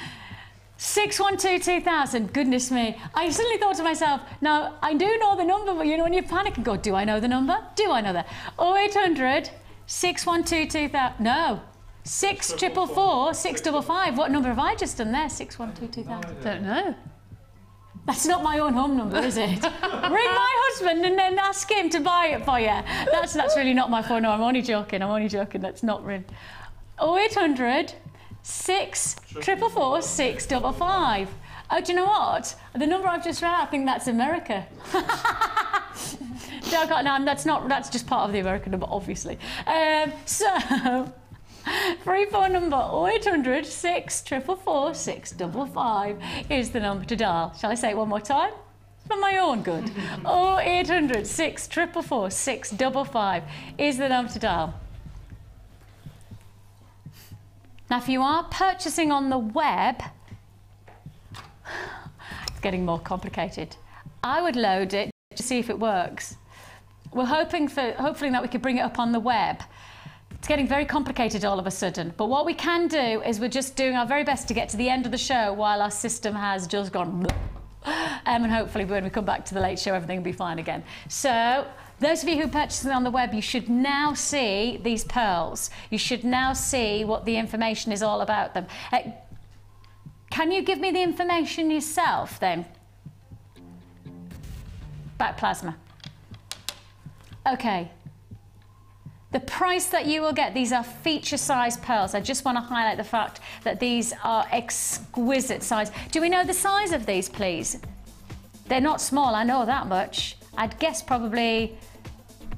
612 2000. Goodness me. I suddenly thought to myself, now I do know the number, but you know when you panic and go, do I know the number? Do I know that? 0800 612 2000. No. 6444 655. What number have I just done there? 612 2000. Don't know. That's not my own home number, is it? Ring my husband and then ask him to buy it for you. That's really not my phone. No, I'm only joking. That's not real. 0800 644 655. Oh, do you know what? The number I've just read, I think that's America. No, that's just part of the American number, obviously. So. Free phone number 0800 644 655 is the number to dial. Shall I say it one more time? For my own good. 0800 644 655 is the number to dial. Now, if you are purchasing on the web, it's getting more complicated. I would load it to see if it works. We're hopefully that we could bring it up on the web. It's getting very complicated all of a sudden, but what we can do is we're just doing our very best to get to the end of the show while our system has just gone and hopefully when we come back to the late show everything will be fine again. So those of you who purchase them on the web, you should now see these pearls. You should now see what the information is all about them. Can you give me the information yourself then? About plasma. Okay. The price that you will get, these are feature size pearls. I just want to highlight the fact that these are exquisite size. Do we know the size of these, please? They're not small, I know that much. I'd guess probably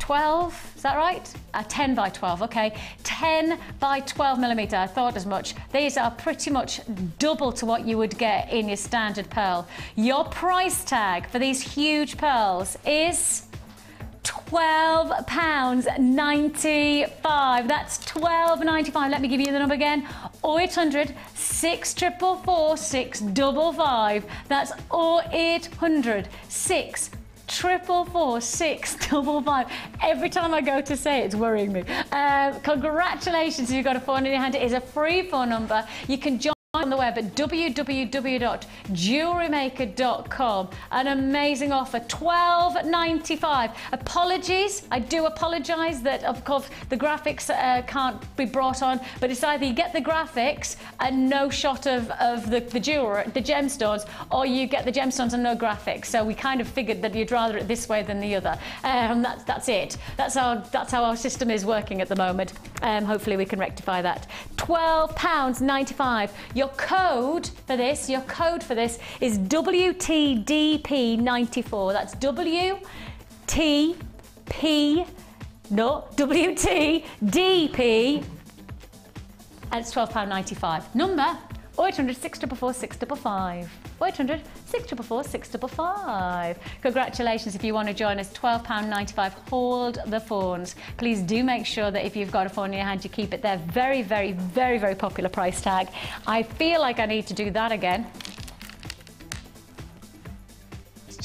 12, is that right? 10 by 12, okay. 10 by 12 millimeter, I thought as much. These are pretty much double to what you would get in your standard pearl. Your price tag for these huge pearls is £12.95. That's £12.95. Let me give you the number again. 0800 644 655. That's 0800 644 655. Every time I go to say it, it's worrying me. Congratulations if you've got a phone in your hand. It is a free phone number. You can join on the web at www.jewellerymaker.com. An amazing offer, £12.95. Apologies, I do apologise that of course the graphics can't be brought on, but it's either you get the graphics and no shot of the jewellery, the gemstones, or you get the gemstones and no graphics. So we kind of figured that you'd rather it this way than the other. That's it. That's how our system is working at the moment. Hopefully we can rectify that. £12.95. Your code for this is WTDP94. That's WTDP, and it's £12.95. Number 0800 644 655. 0800 644 655. Congratulations if you want to join us. £12.95. Hold the phones. Please do make sure that if you've got a phone in your hand, you keep it there. Very, very, very, very popular price tag. I feel like I need to do that again.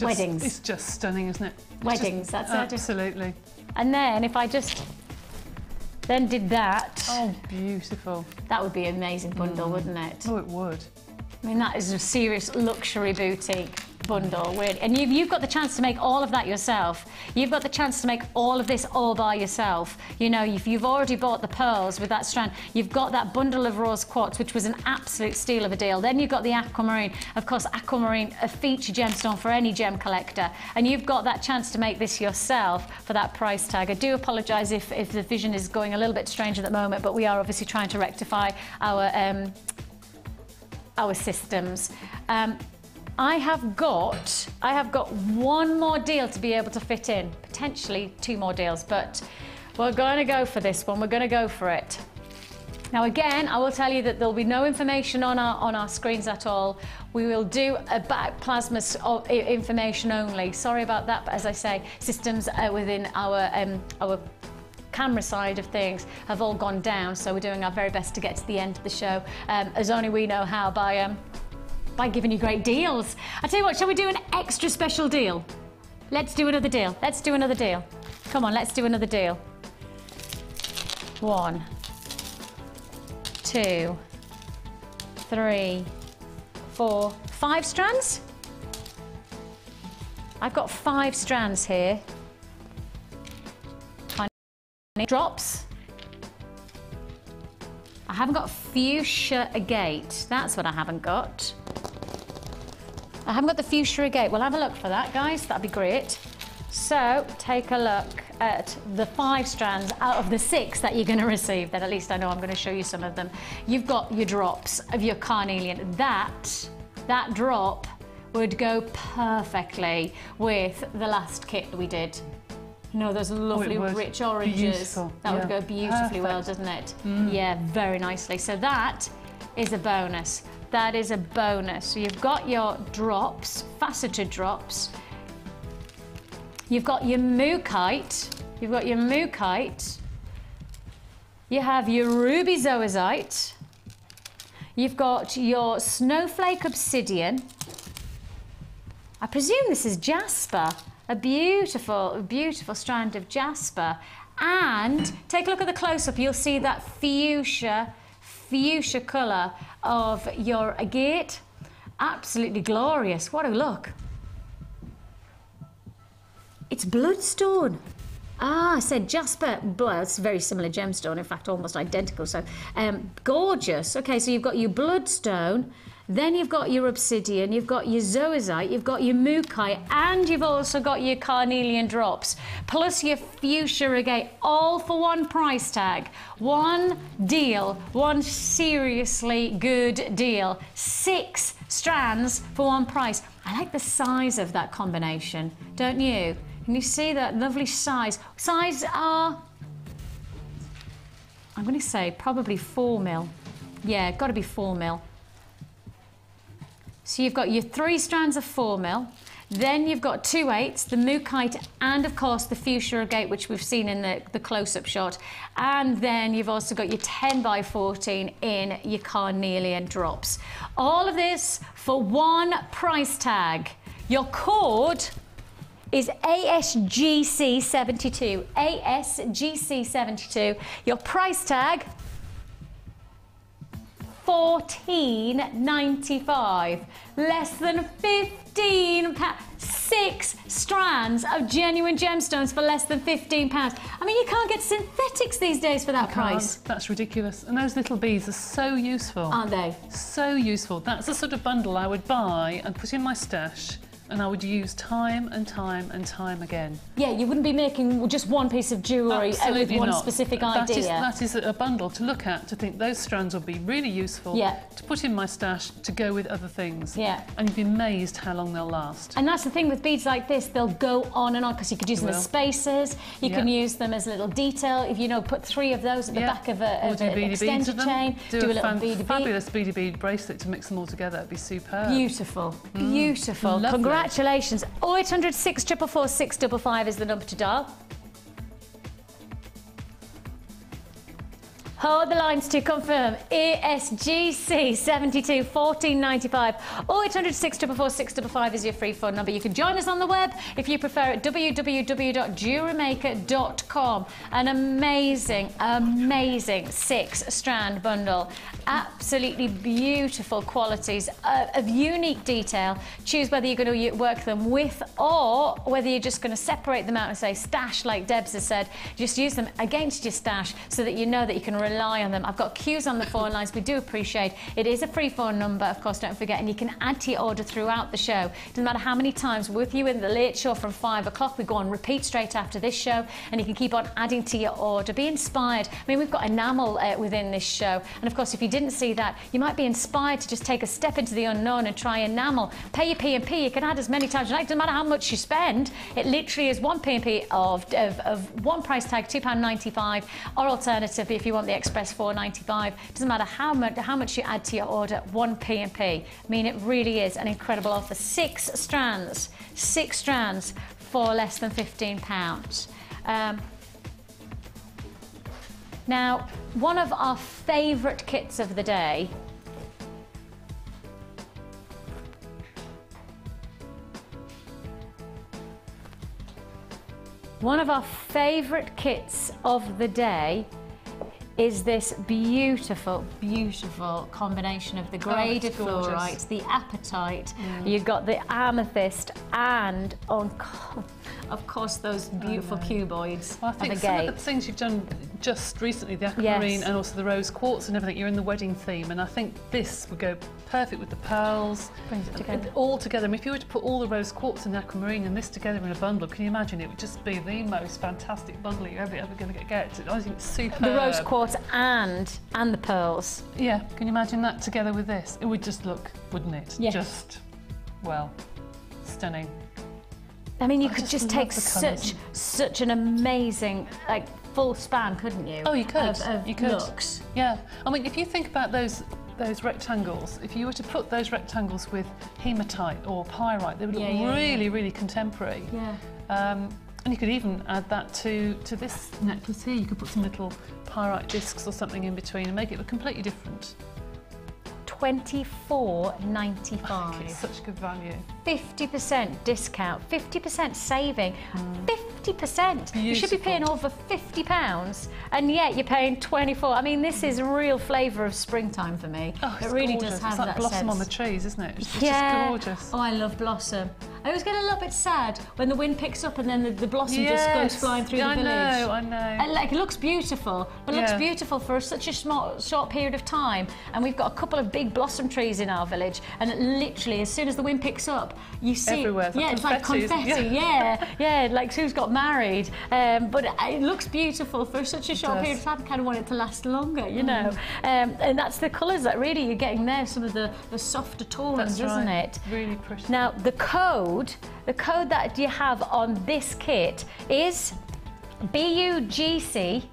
Weddings. It's just stunning, isn't it? Weddings, that's it. Absolutely. And then if I just then did that. Oh, beautiful. That would be an amazing bundle, wouldn't it? Oh, it would. I mean, that is a serious luxury boutique bundle, really. And you've got the chance to make all of that yourself. You've got the chance to make all of this all by yourself. You know, if you've already bought the pearls with that strand, you've got that bundle of rose quartz, which was an absolute steal of a deal. Then you've got the aquamarine. Of course, aquamarine, a feature gemstone for any gem collector. And you've got that chance to make this yourself for that price tag. I do apologise if the vision is going a little bit strange at the moment, but we are obviously trying to rectify our systems. I have got one more deal to be able to fit in, potentially two more deals, but we're going to go for this one. We're going to go for it. Now again, I will tell you that there'll be no information on our screens at all. We will do about plasma information only. Sorry about that, but as I say, systems within our camera side of things have all gone down, so we're doing our very best to get to the end of the show, as only we know how, by giving you great deals. I tell you what, shall we do an extra special deal? Let's do another deal. Let's do another deal. Come on, let's do another deal. 1, 2, 3, 4, 5 strands. I've got 5 strands here. Drops. I haven't got fuchsia agate. That's what I haven't got. I haven't got the fuchsia agate. We'll have a look for that, guys. That'd be great. So take a look at the 5 strands out of the 6 that you're going to receive. Then at least I know I'm going to show you some of them. You've got your drops of your carnelian. That drop would go perfectly with the last kit that we did. You know, those lovely rich oranges. Beautiful. That would go beautifully well, doesn't it? Yeah, very nicely. So that is a bonus. That is a bonus. So you've got your drops, faceted drops. You've got your mookaite. You've got your mookaite. You have your ruby zoisite. You've got your snowflake obsidian. I presume this is jasper. A beautiful, beautiful strand of jasper. And take a look at the close-up. You'll see that fuchsia colour of your agate. Absolutely glorious. What a look. It's bloodstone. Ah, I said jasper. Well, it's a very similar gemstone, in fact, almost identical. So, gorgeous. Okay, so you've got your bloodstone, Then you've got your obsidian, you've got your zoisite, you've got your mookaite, and you've also got your carnelian drops, plus your fuchsia agate, all for one price tag. One deal, one seriously good deal. 6 strands for one price. I like the size of that combination, don't you? Can you see that lovely size? Size are, I'm going to say probably 4 mil. Yeah, got to be 4 mil. So you've got your 3 strands of 4 mil, then you've got 2 8s, the mookaite, and of course the fuchsia agate, which we've seen in the close-up shot. And then you've also got your 10 by 14 in your carnelian drops. All of this for one price tag. Your code is ASGC72. ASGC72. Your price tag, $14.95, less than £15. 6 strands of genuine gemstones for less than £15. I mean, you can't get synthetics these days for that price. That's ridiculous. And those little beads are so useful. Aren't they? So useful. That's the sort of bundle I would buy and put in my stash, and I would use time and time and time again. Yeah, you wouldn't be making just one piece of jewellery with one specific idea. That is a bundle to look at, to think those strands will be really useful, to put in my stash, to go with other things. Yeah. And you'd be amazed how long they'll last. And that's the thing with beads like this, they'll go on and on, because you could use them as spaces, you can use them as a little detail. If you know, put 3 of those at the back of an extended chain, do a little beady fabulous beady bead bracelet to mix them all together. It'd be superb. Beautiful, beautiful. Lovely. Congratulations. 0800 644 655 is the number to dial. Hold the lines to confirm. ASGC 72 14.95. 0800 644 655 is your free phone number. You can join us on the web if you prefer at www.jewellerymaker.com. An amazing, amazing 6 strand bundle. Absolutely beautiful qualities of unique detail. Choose whether you're going to work them with, or whether you're just going to separate them out and say stash, like Debs has said. Just use them against your stash so that you know that you can rely on them. I've got cues on the phone lines. We do appreciate it. Is a free phone number, of course, don't forget, and you can add to your order throughout the show. Doesn't matter how many times we're with you in the late show from 5 o'clock. We go on repeat straight after this show, and you can keep on adding to your order. Be inspired. I mean, we've got enamel within this show, and of course, if you didn't see that, you might be inspired to just take a step into the unknown and try enamel. Pay your P&P. You can add as many times as you like. Doesn't matter how much you spend. It literally is one P&P of one price tag, £2.95, or alternatively, if you want the express, $4.95. Doesn't matter how much you add to your order, one P&P. I mean, it really is an incredible offer. 6 strands for less than £15. Now, one of our favourite kits of the day is this beautiful, beautiful combination of the graded fluorite, the apatite, you've got the amethyst, and of course those beautiful cuboids. Well, I think some of the things you've done just recently, the aquamarine and also the rose quartz and everything, you're in the wedding theme, and I think this would go perfect with the pearls. Brings it together. All together. I mean, if you were to put all the rose quartz and the aquamarine and this together in a bundle, can you imagine? It would just be the most fantastic bundle you're ever going to get. I think it's superb. The rose quartz and the pearls. Yeah, can you imagine that together with this? It would just look, wouldn't it? Yeah. Just, well, stunning. I mean, you could just take such an amazing, like, full span, couldn't you? Oh, you could. You could. Looks. Yeah. I mean, if you think about those rectangles, if you were to put those rectangles with hematite or pyrite, they would look really, really contemporary. Yeah. And you could even add that to this necklace here. You could put some little pyrite discs or something in between and make it look completely different. $24.95. It's such good value. 50% discount, 50% saving, 50%. You should be paying over £50, and yet you're paying $24. I mean, this is a real flavour of springtime for me. Oh, it really gorgeous. does have it's like that blossom sense. on the trees, isn't it? It's Yeah. just gorgeous. Oh, I love blossom. I always get a little bit sad when the wind picks up and then the blossom just goes flying through the village. I know. And, like, it looks beautiful, but it looks beautiful for such a short period of time. And we've got a couple of big blossom trees in our village, and literally, as soon as the wind picks up, you see... Everywhere. It's like confetti. Yeah, like Sue's got married. But it looks beautiful for such a short period of time. I kind of want it to last longer, you know. And that's the colours that really you're getting there, some of the softer tones, isn't it? Really pretty. Now, the code that you have on this kit is BUGC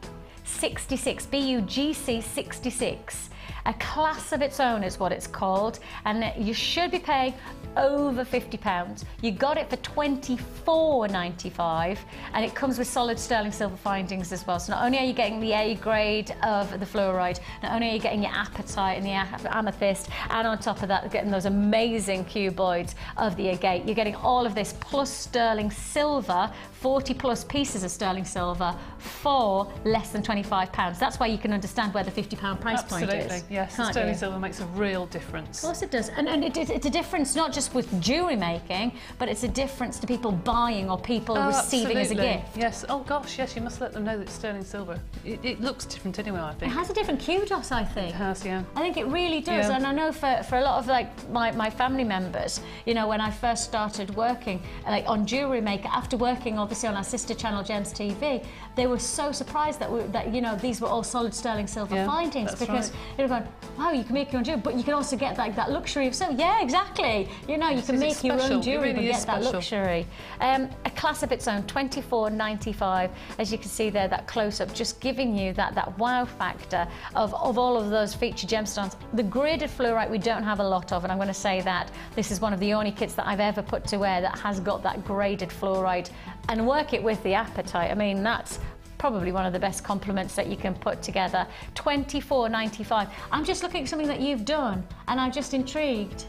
66, BUGC 66. A class of its own is what it's called, and you should be paying over £50. You got it for £24.95, and it comes with solid sterling silver findings as well. So not only are you getting the A grade of the fluorite, not only are you getting your apatite and the amethyst, and on top of that, getting those amazing cuboids of the agate. You're getting all of this plus sterling silver, 40 plus pieces of sterling silver for less than £25. That's why you can understand where the £50 price point is. Yes, sterling silver makes a real difference. Of course it does. And it's a difference not just with jewellery making, but it's a difference to people buying or people receiving as a gift. Yes, oh gosh, yes, you must let them know that it's sterling silver. It looks different anyway, I think. It has a different kudos, I think. It has, yeah. I think it really does. And I know for a lot of like my family members, you know, when I first started working like on Jewellery Maker, after working obviously on our sister channel Gems TV, they were so surprised that you know, these were all solid sterling silver findings, because they were going, wow, you can make your own jewellery, but you can also get like that luxury of silver. Yeah, exactly. You know, you can make your own jewellery and get that luxury. A class of its own, £24.95. As you can see there, that close-up, just giving you that wow factor of all of those featured gemstones. The graded fluorite we don't have a lot of, and I'm going to say that this is one of the only kits that I've ever put to wear that has got that graded fluorite, and work it with the apatite. I mean, that's probably one of the best complements that you can put together. £24.95. I'm just looking at something that you've done, and I'm just intrigued.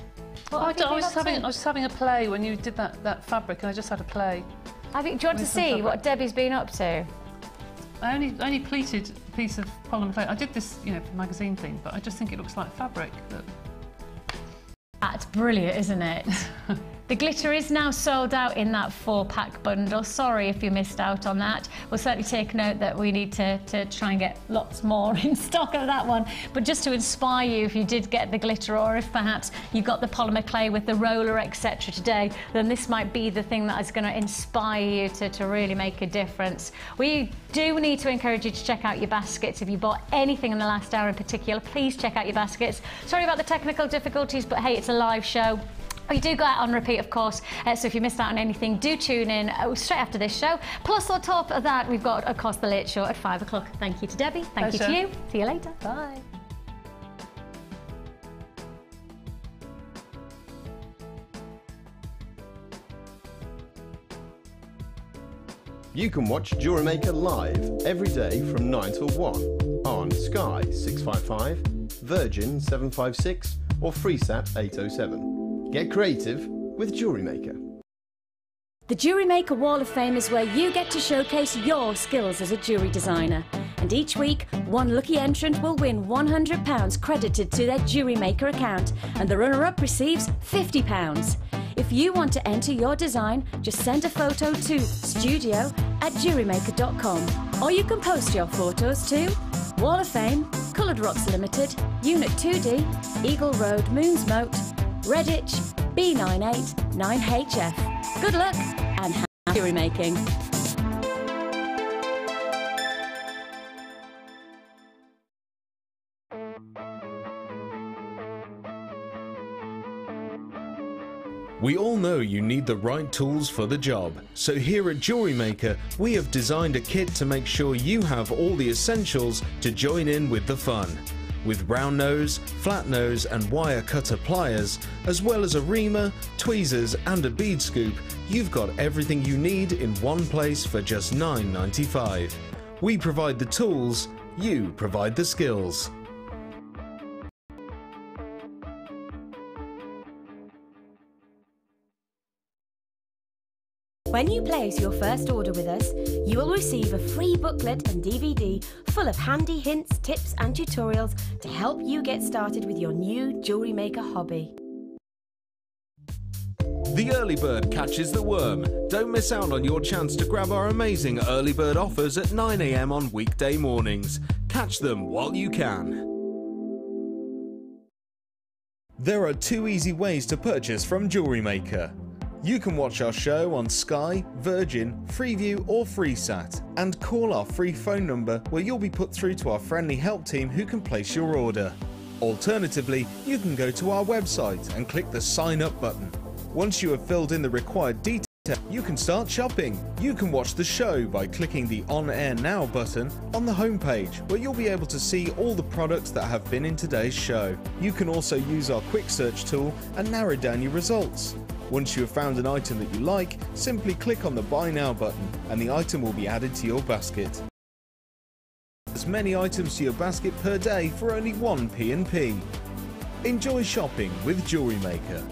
I was just having a play when you did that fabric, and I just had a play. Do you want to see what Debbie's been up to? I only pleated a piece of polymer clay. I did this, you know, for the magazine thing, but I just think it looks like fabric. That's brilliant, isn't it? The glitter is now sold out in that 4-pack bundle. Sorry if you missed out on that. We'll certainly take note that we need to try and get lots more in stock of that one. But just to inspire you, if you did get the glitter, or if perhaps you got the polymer clay with the roller, etc. today, then this might be the thing that is going to inspire you to really make a difference. We do need to encourage you to check out your baskets. If you bought anything in the last hour in particular, please check out your baskets. Sorry about the technical difficulties, but hey, it's a live show. We do go out on repeat, of course, so if you missed out on anything, do tune in straight after this show. Plus, on top of that, we've got, of course, the late show at 5 o'clock. Thank you to Debbie. Thank you to you. See you later. Bye. You can watch Jewellery Maker live every day from 9 till 1 on Sky 655, Virgin 756 or FreeSat 807. Get creative with Jewellery Maker. The Jewellery Maker Wall of Fame is where you get to showcase your skills as a jewellery designer. And each week, one lucky entrant will win £100 credited to their Jewellery Maker account, and the runner-up receives £50. If you want to enter your design, just send a photo to studio@jewellerymaker.com, or you can post your photos to Wall of Fame, Coloured Rocks Limited, Unit 2D, Eagle Road, Moonsmote, Redditch, B98 9HF. Good luck and happy jewellery making. We all know you need the right tools for the job, so here at Jewellery Maker we have designed a kit to make sure you have all the essentials to join in with the fun. With round nose, flat nose and wire cutter pliers, as well as a reamer, tweezers and a bead scoop, you've got everything you need in one place for just £9.95. We provide the tools, you provide the skills. When you place your first order with us, you will receive a free booklet and DVD full of handy hints, tips and tutorials to help you get started with your new Jewellery Maker hobby. The The early bird catches the worm. Don't miss out on your chance to grab our amazing early bird offers at 9 AM on weekday mornings. Catch them while you can. There are 2 easy ways to purchase from Jewellery Maker. You can watch our show on Sky, Virgin, Freeview or FreeSat and call our free phone number where you'll be put through to our friendly help team who can place your order. Alternatively, you can go to our website and click the sign up button. Once you have filled in the required details, you can start shopping. You can watch the show by clicking the On Air Now button on the homepage where you'll be able to see all the products that have been in today's show. You can also use our quick search tool and narrow down your results. Once you have found an item that you like, simply click on the Buy Now button and the item will be added to your basket. As many items to your basket per day for only 1p&p. Enjoy shopping with Jewellery Maker.